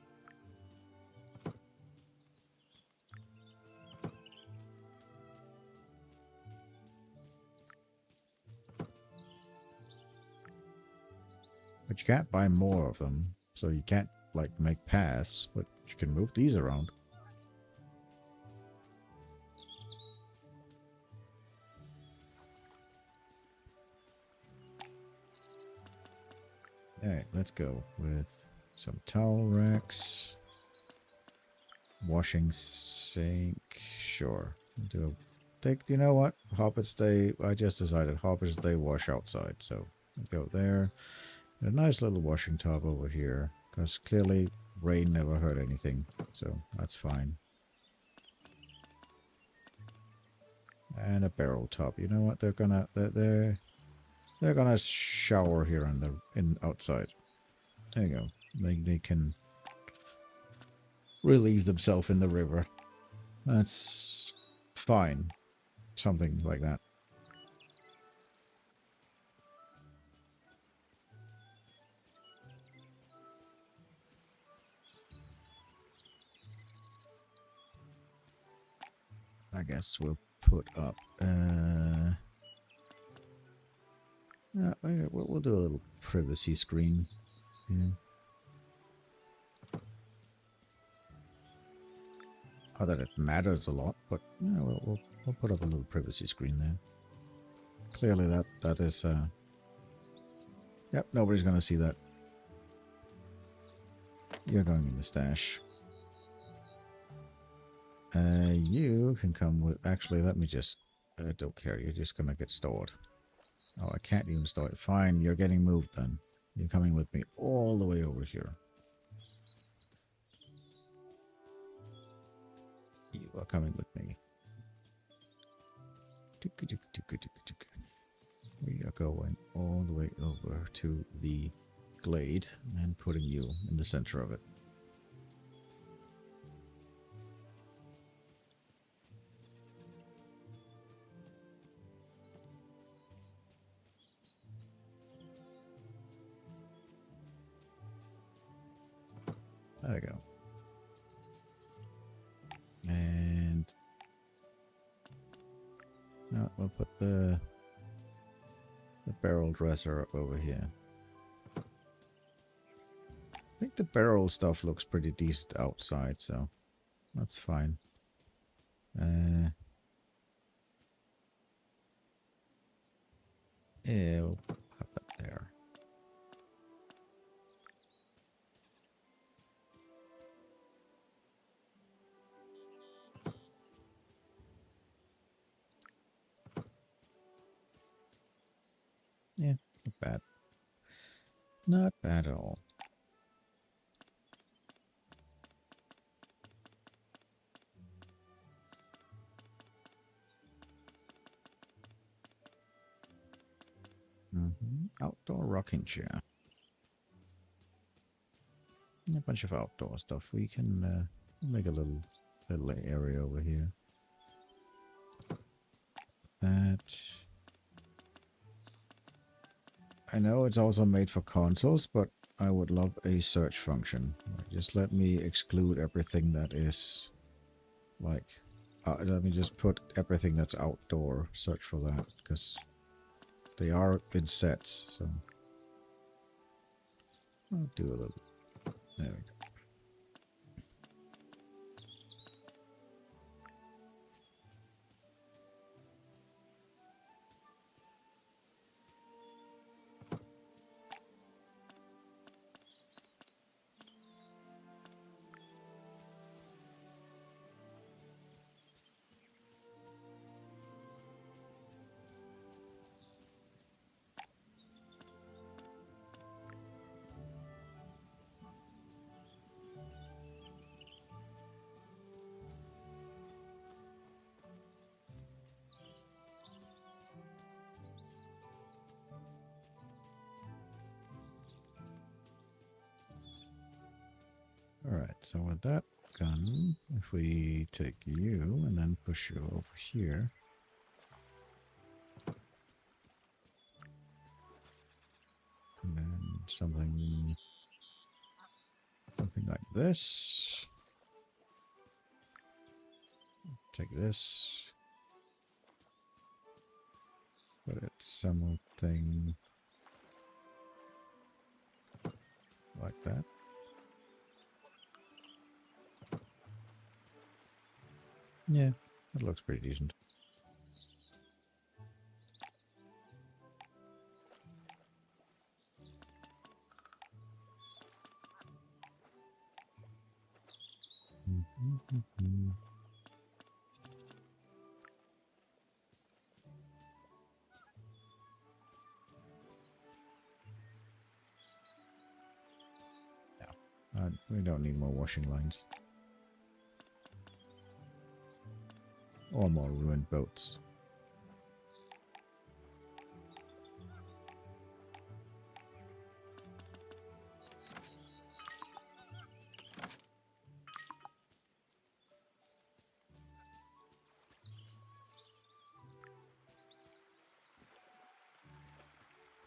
But you can't buy more of them, so you can't, like, make paths, but you can move these around. Alright, let's go with some towel racks. Washing sink. Sure. Do you know what? Hobbits, I just decided Hobbits, they wash outside. So we go there. A nice little washing tub over here. Because clearly rain never hurt anything. So that's fine. And a barrel tub. You know what? They're gonna shower here in outside. There you go. They can relieve themselves in the river. That's fine. Something like that. I guess we'll put up. We'll do a little privacy screen. Yeah. Not that it matters a lot, but yeah, we'll put up a little privacy screen there. Clearly, that is. Yep, nobody's gonna see that. You're going in the stash. You can come with. Actually, let me just. I don't care. You're just gonna get stored. Oh, I can't even store it. Fine, you're getting moved then. You're coming with me all the way over here. You are coming with me. We are going all the way over to the glade and putting you in the center of it. There we go. And now we'll put the barrel dresser up over here. I think the barrel stuff looks pretty decent outside, so that's fine. Yeah, we'll have that there. Yeah, not bad. Not bad at all. Outdoor rocking chair. A bunch of outdoor stuff. We can make a little area over here. That. I know it's also made for consoles, but I would love a search function. Just let me exclude everything that is like. Let me just put everything that's outdoor. Search for that because they are in sets. So I'll do a little. There we go. Alright, so with that gun, if we take you and then push you over here. And then something like this. Take this. Put it something like that. Yeah, that looks pretty decent. We don't need more washing lines. Or more ruined boats.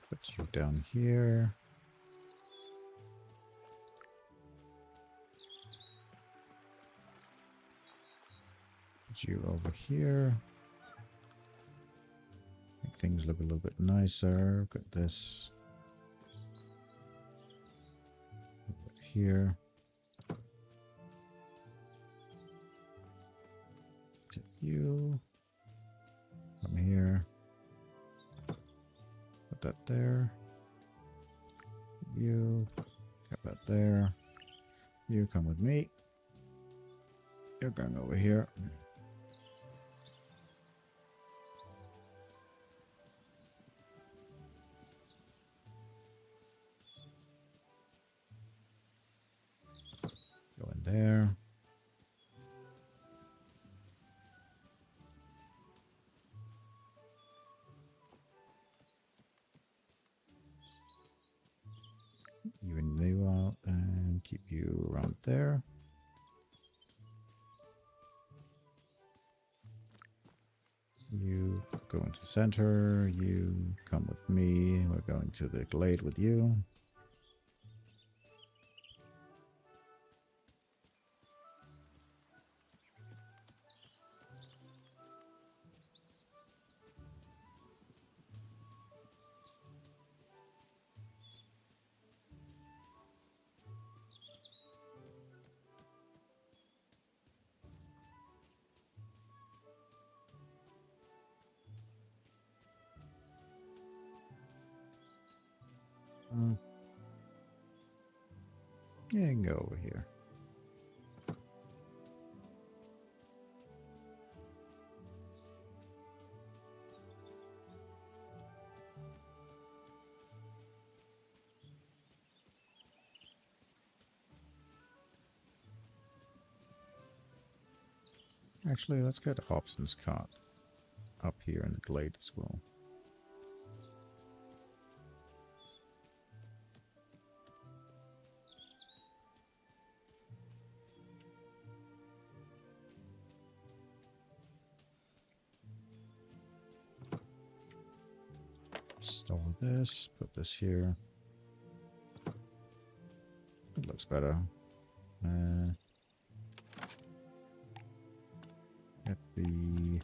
Put you down here. Put you over here. Make things look a little bit nicer. Got this. Put here. To you. Come here. Put that there. You. Got that there. You come with me. You're going over here. Go in there. Even you out and keep you around there. You go into the center. You come with me. We're going to the glade with you. Yeah, you can go over here. Actually, let's get Hobson's cart up here in the glade as well. Store this, put this here. It looks better. Get the...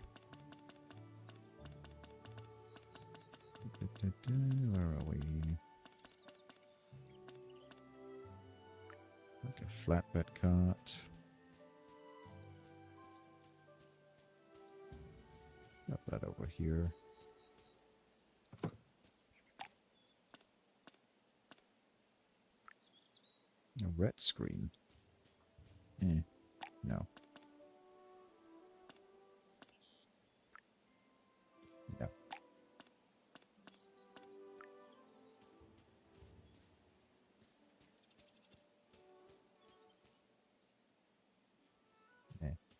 Where are we? Like a flatbed cart. Got that over here. A red screen. No. No.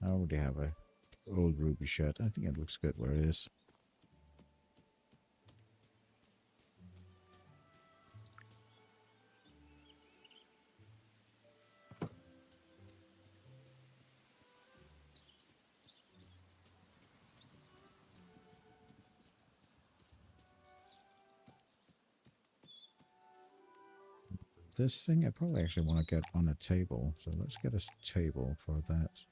I already have a old ruby shirt. I think it looks good where it is. This thing I probably actually want to get on a table, so let's get a table for that.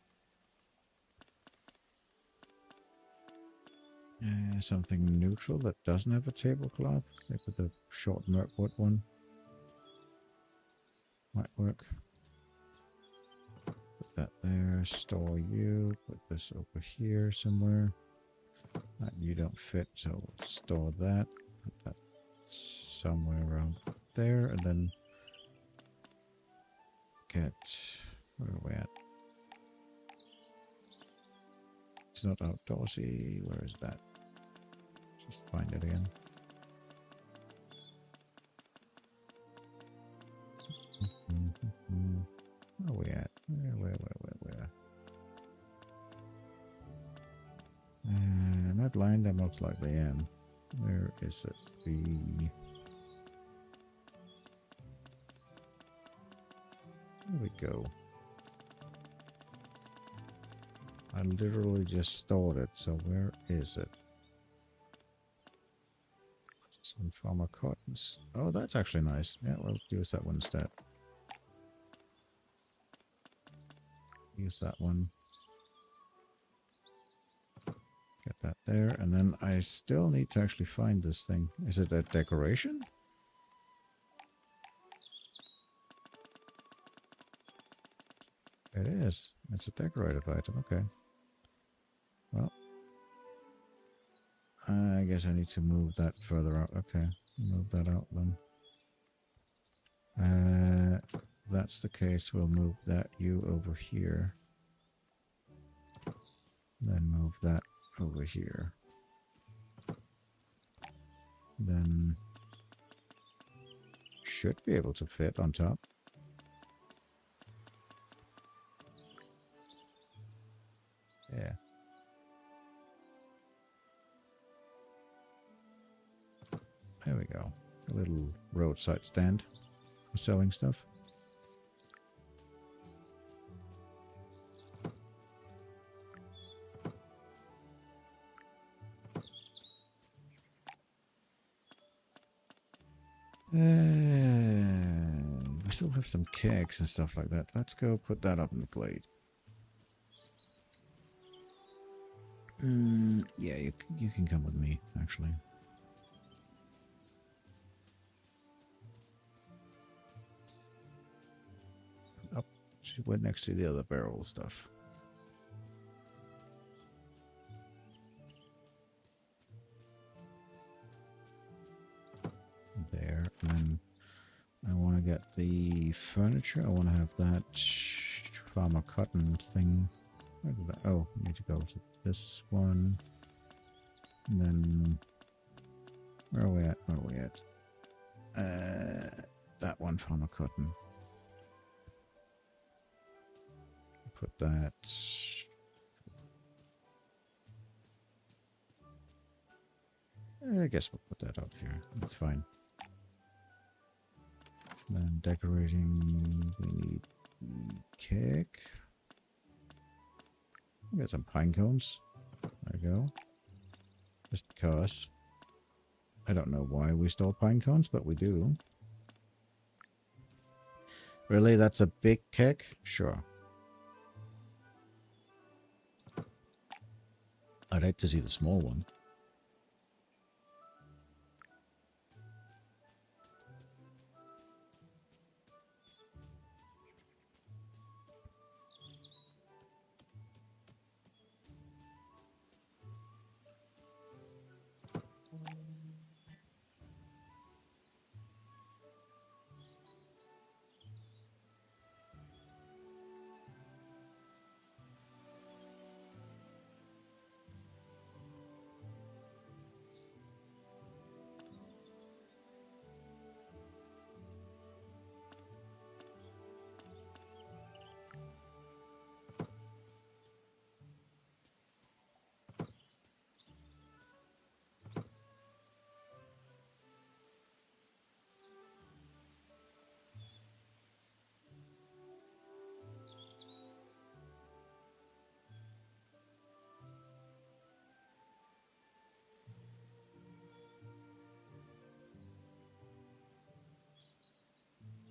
Something neutral that doesn't have a tablecloth, like with the short mirkwood one. Might work. Put that there, store you, put this over here somewhere. You don't fit, so we'll store that. Put that somewhere around there, and then get, where are we at? It's not outdoorsy. Where is that? Just find it again. Where are we at? Where? Am I blind? I most likely am. Where is it? There we go. I literally just stored it, so where is it? Some farmer cottons. Oh, that's actually nice. Yeah, we'll use that one instead. Use that one. Get that there, and then I still need to actually find this thing. Is it a decoration? It is. It's a decorative item. Okay. Well, I guess I need to move that further out. Okay. Move that out then. If that's the case, we'll move that U over here. Then move that over here. Then should be able to fit on top. Yeah. There we go. A little roadside stand for selling stuff. We still have some kegs and stuff like that. Let's go put that up in the glade. Yeah, you can come with me, actually. Up right next to the other barrel stuff. There, and then I want to get the furniture. I want to have that farmer cotton thing. Where did that? Oh, I need to go to this one. And then where are we at? Where are we at? That one, farmer cotton. Put that. I guess we'll put that up here. That's fine. Then decorating, we need cake. We got some pine cones. There we go. Just because. I don't know why we stole pine cones, but we do. Really? That's a big cake? Sure. I'd hate to see the small one.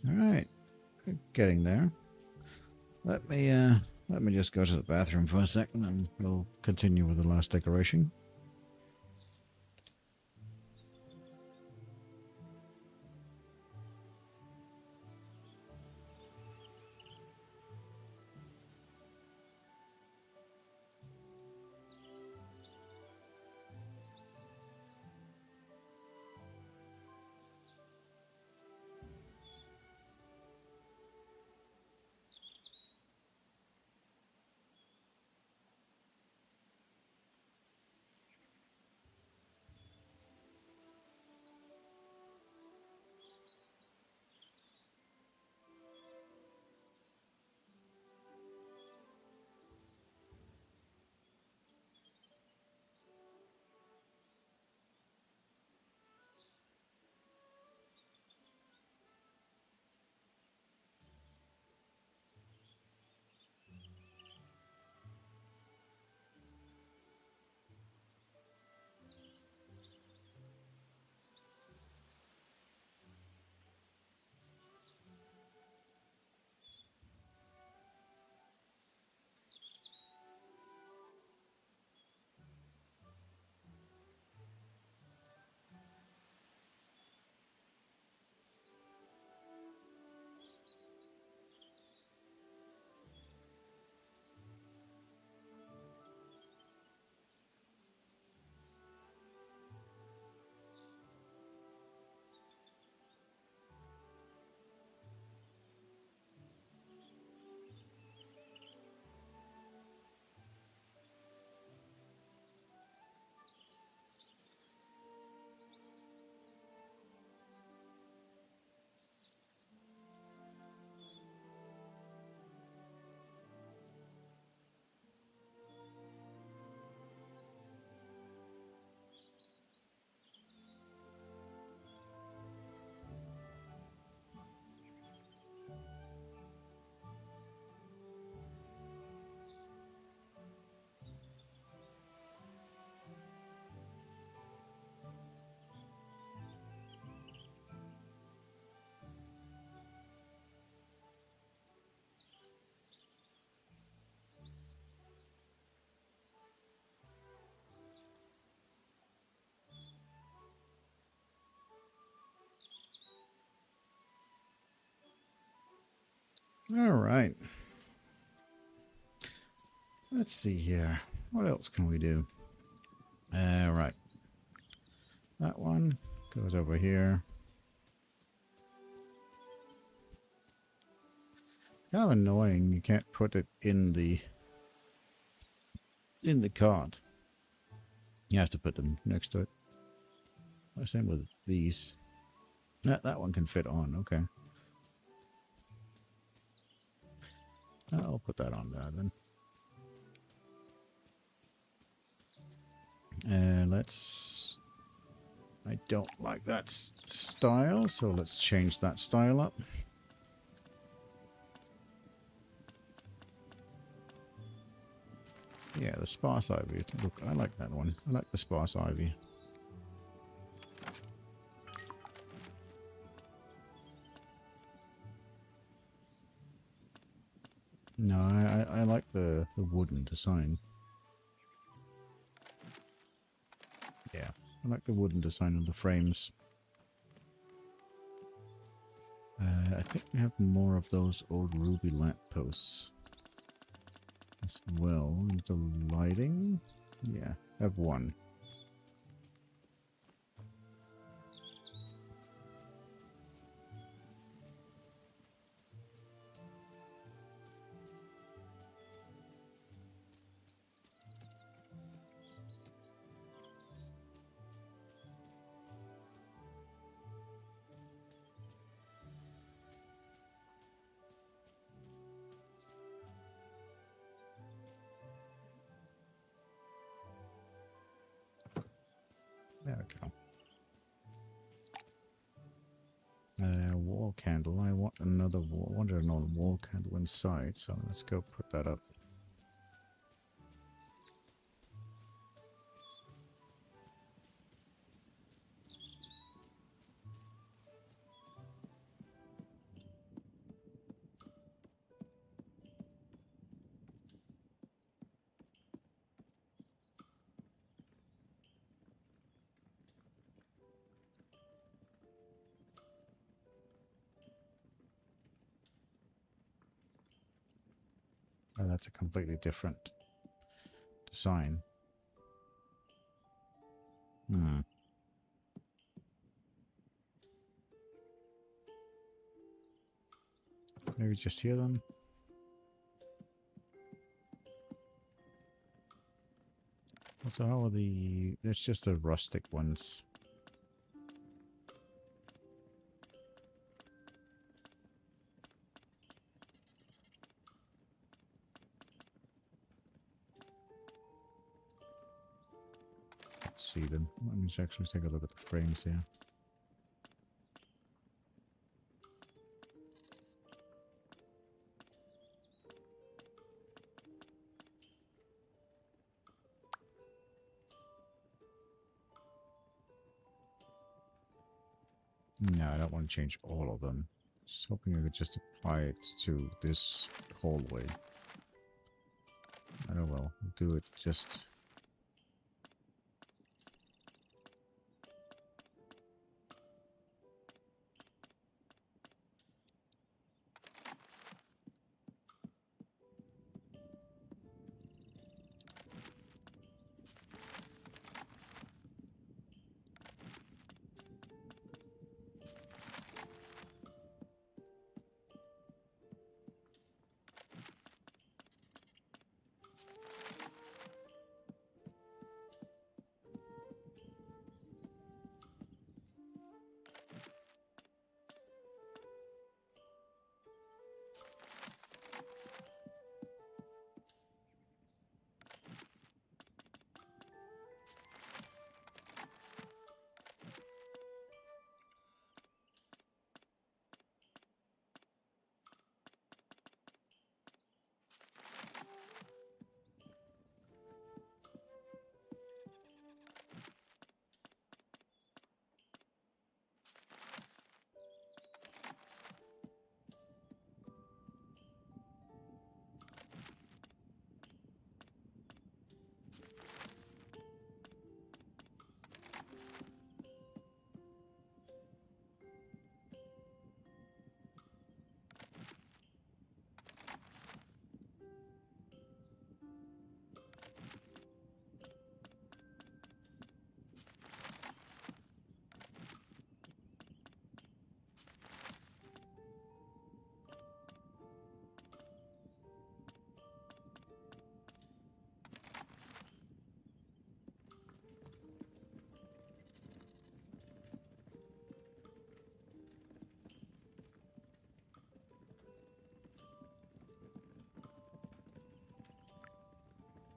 All right, getting there. Let me just go to the bathroom for a second, and we'll continue with the last decoration. All right. Let's see here. What else can we do? Right. That one goes over here. Kind of annoying. You can't put it in the cart. You have to put them next to it. Same with these. That one can fit on. Okay. I'll put that on there then. And let's... I don't like that style, so let's change that style up. Yeah, the sparse ivy. Look, I like that one. I like the sparse ivy. No, I like the wooden design. Yeah, I like the wooden design of the frames. I think we have more of those old ruby lamp posts as well. The lighting, yeah, I have one. There we go. Wall candle. I want another wall. I want another wall candle inside, so let's go put that up. Oh, that's a completely different design. Hmm. Maybe just here then. So how are the... It's just the rustic ones. Let's see them. Let me just actually take a look at the frames here. No, I don't want to change all of them. Just hoping I could just apply it to this hallway. I don't know, we'll do it just...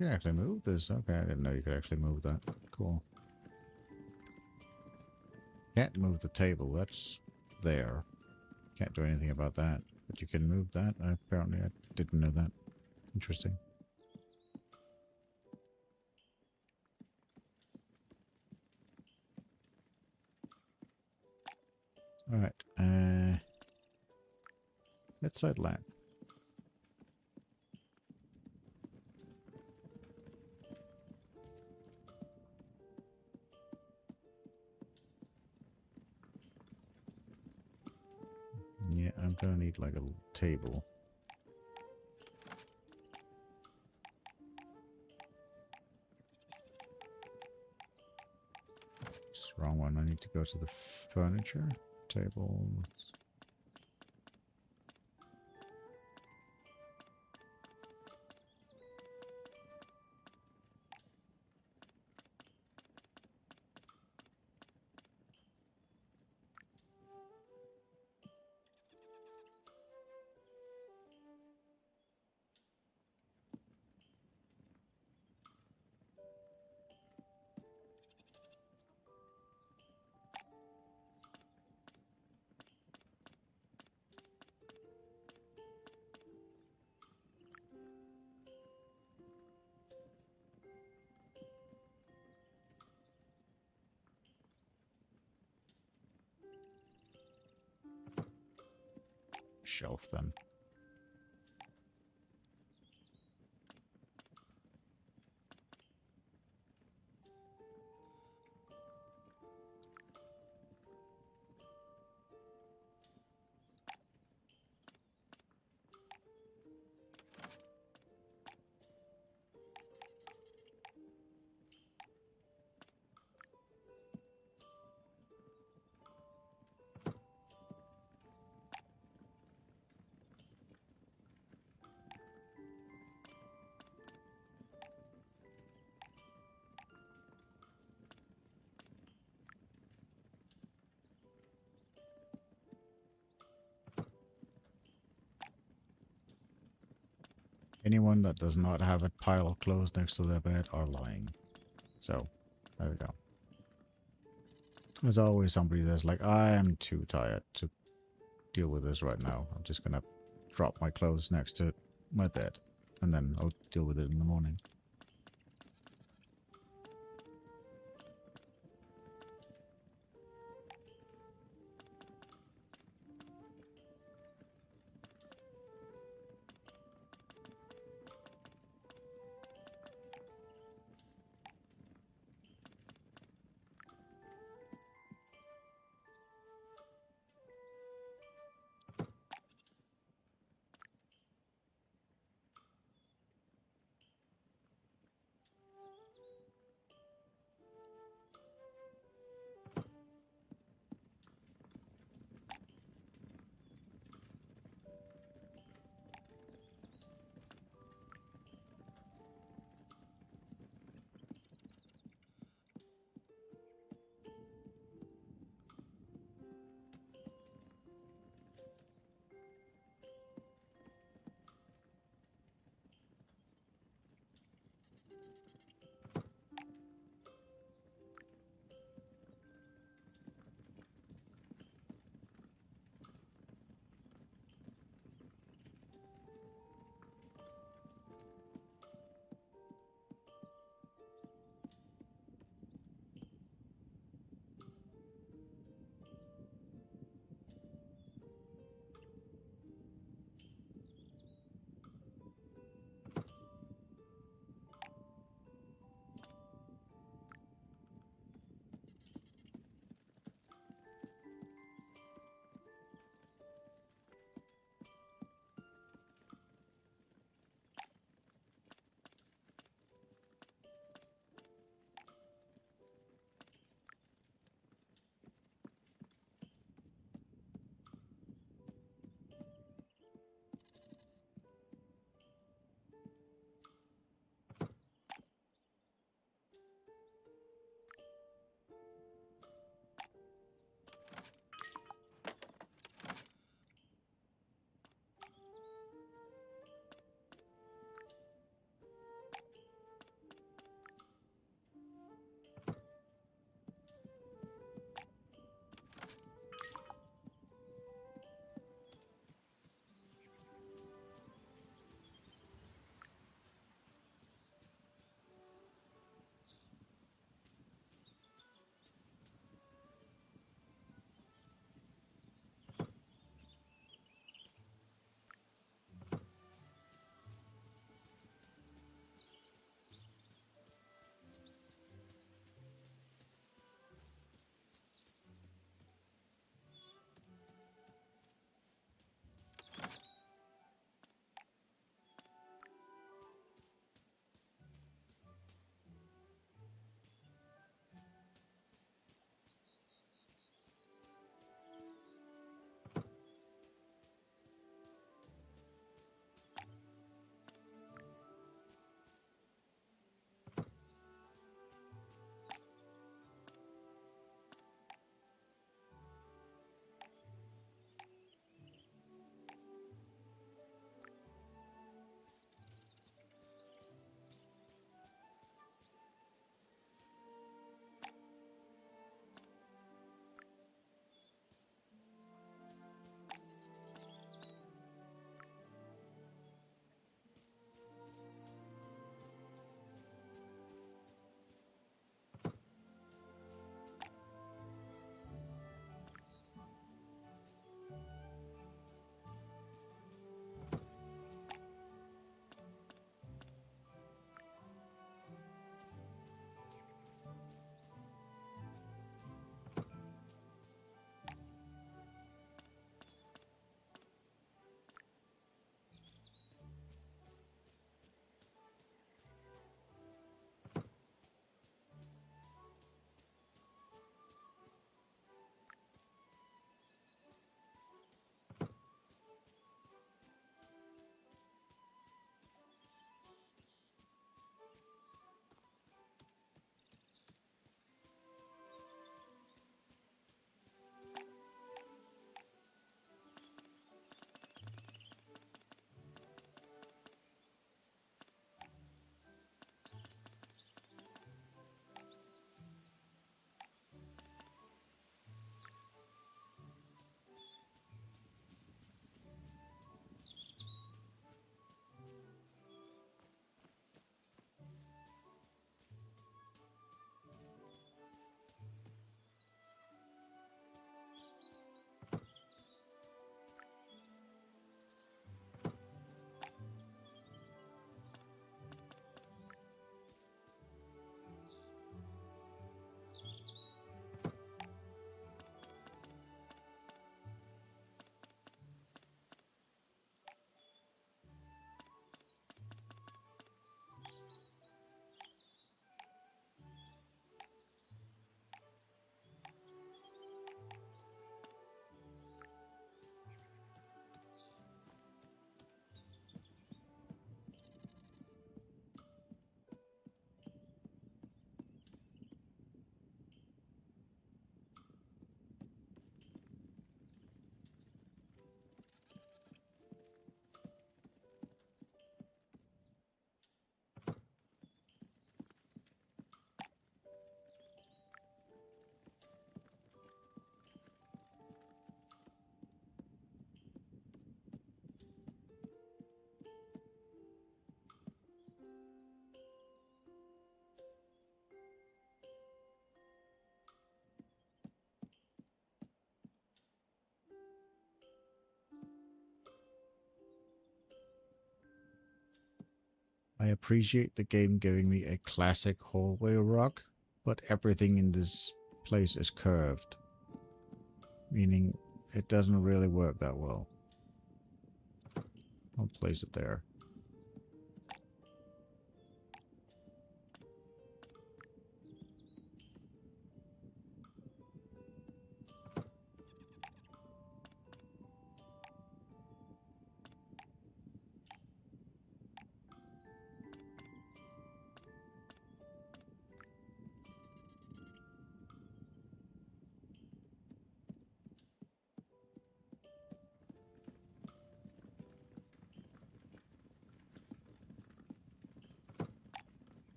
You can actually move this. Okay, I didn't know you could actually move that. Cool. Can't move the table. That's there. Can't do anything about that. But you can move that. Apparently, I didn't know that. Interesting. Alright. Bedside lamp. Yeah, I'm gonna need like a little table. It's the wrong one. I need to go to the furniture table. Shelf then. Anyone that does not have a pile of clothes next to their bed are lying. So, there we go. There's always somebody that's like, I am too tired to deal with this right now. I'm just gonna drop my clothes next to my bed, and then I'll deal with it in the morning. I appreciate the game giving me a classic hallway rock, but everything in this place is curved, meaning it doesn't really work that well. I'll place it there.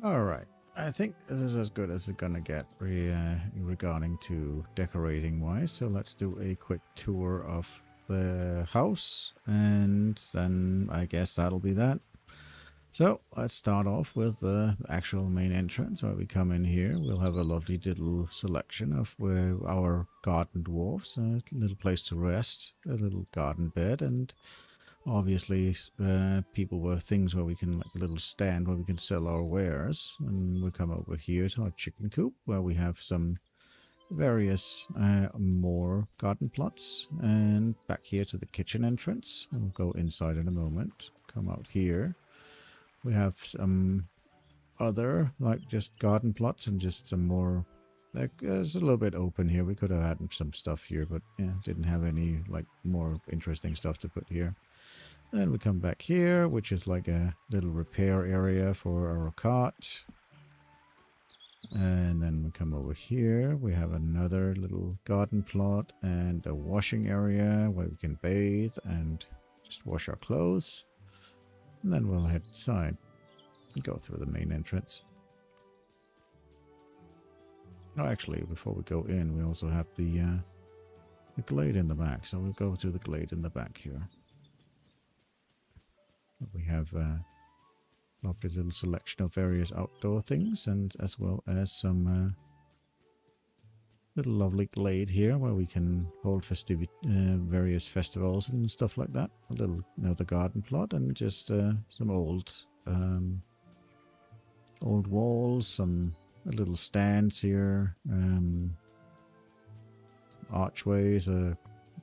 All right. I think this is as good as it's gonna get regarding to decorating wise. So let's do a quick tour of the house, and then I guess that'll be that. So let's start off with the actual main entrance. Where we come in here, we'll have a lovely little selection of where our garden dwarfs, a little place to rest, a little garden bed, and obviously people were things where we can, like a little stand where we can sell our wares. And we come over here to our chicken coop where we have some various more garden plots, and back here to the kitchen entrance. We'll go inside in a moment. Come out here, we have some other like just garden plots and just some more, like it's a little bit open here. We could have had some stuff here, but yeah, didn't have any like more interesting stuff to put here. Then we come back here, which is like a little repair area for our cart. And then we come over here. We have another little garden plot and a washing area where we can bathe and just wash our clothes. And then we'll head inside and go through the main entrance. Oh, actually, before we go in, we also have the glade in the back. So we'll go to the glade in the back here. We have a lovely little selection of various outdoor things, and as well as some little lovely glade here where we can hold various festivals and stuff like that. A little another garden plot and just some old walls, some little stands here, archways, a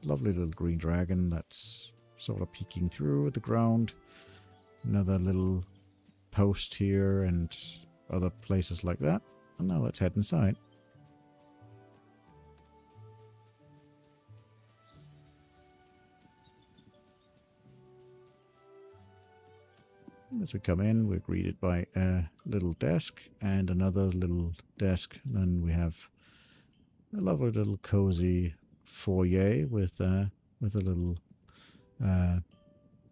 lovely little green dragon that's sort of peeking through the ground. Another little post here and other places like that. And now let's head inside. As we come in, we're greeted by a little desk and another little desk. And then we have a lovely little cozy foyer with a little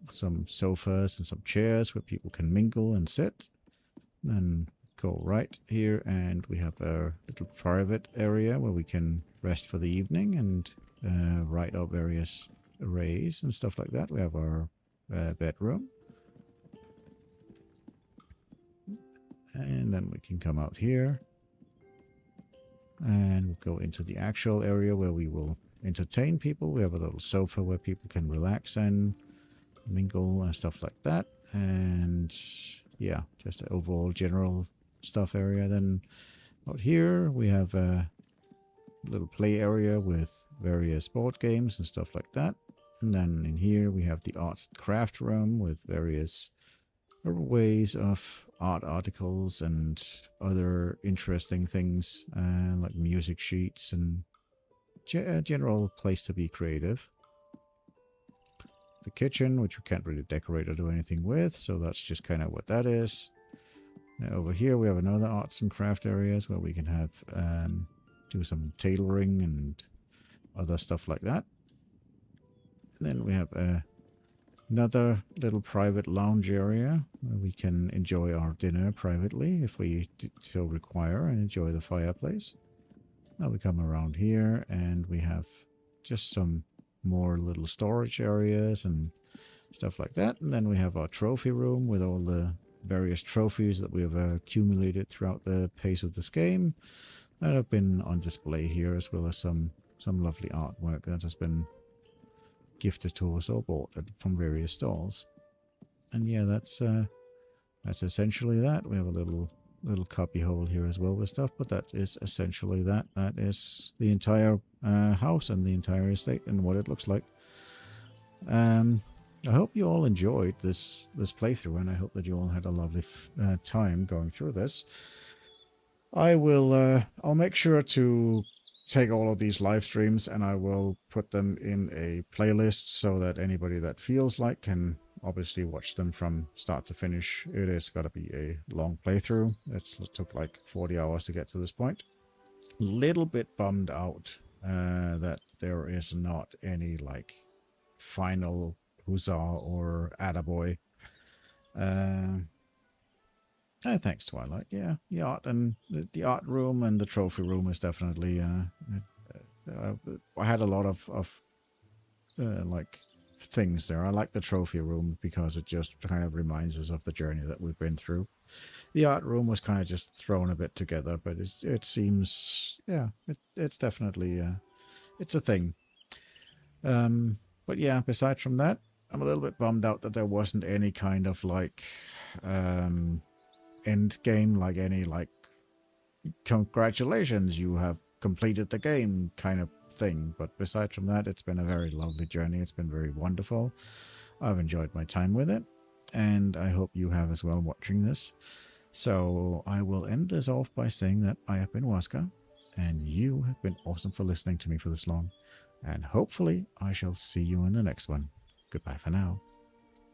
some sofas and some chairs where people can mingle and sit. Then go right here and we have a little private area where we can rest for the evening and write out various arrays and stuff like that. We have our bedroom. And then we can come out here and we'll go into the actual area where we will entertain people. We have a little sofa where people can relax and mingle and stuff like that. And yeah, just an overall general stuff area. Then out here we have a little play area with various board games and stuff like that. And then in here we have the arts and craft room with various ways of art articles and other interesting things like music sheets and a general place to be creative. The kitchen, which we can't really decorate or do anything with, so that's just kind of what that is. Now over here we have another arts and craft areas where we can have do some tailoring and other stuff like that. And then we have another little private lounge area where we can enjoy our dinner privately if we so require and enjoy the fireplace. Now we come around here and we have just some more little storage areas and stuff like that. And then we have our trophy room with all the various trophies that we have accumulated throughout the pace of this game that have been on display here, as well as some lovely artwork that has been gifted to us or bought from various stalls. And yeah, that's essentially that. We have a little cubby hole here as well with stuff, but that is essentially that. That is the entire house and the entire estate and what it looks like. I hope you all enjoyed this playthrough, and I hope that you all had a lovely time going through this. I'll make sure to take all of these live streams and I will put them in a playlist so that anybody that feels like can obviously watch them from start to finish. It has got to be a long playthrough. It took like 40 hours to get to this point. Little bit bummed out that there is not any like final huzzah or attaboy. Thanks, Twilight. Yeah, the art and the art room and the trophy room is definitely. I had a lot of like things there. I like the trophy room because it just kind of reminds us of the journey that we've been through. The art room was kind of just thrown a bit together, but it seems, yeah, it's definitely it's a thing. But yeah, besides from that, I'm a little bit bummed out that there wasn't any kind of like end game, like any like congratulations, you have completed the game kind of thing. But besides from that, it's been a very lovely journey. It's been very wonderful. I've enjoyed my time with it, and I hope you have as well watching this. So I will end this off by saying that I have been Wazka, and you have been awesome for listening to me for this long, and hopefully I shall see you in the next one. Goodbye for now.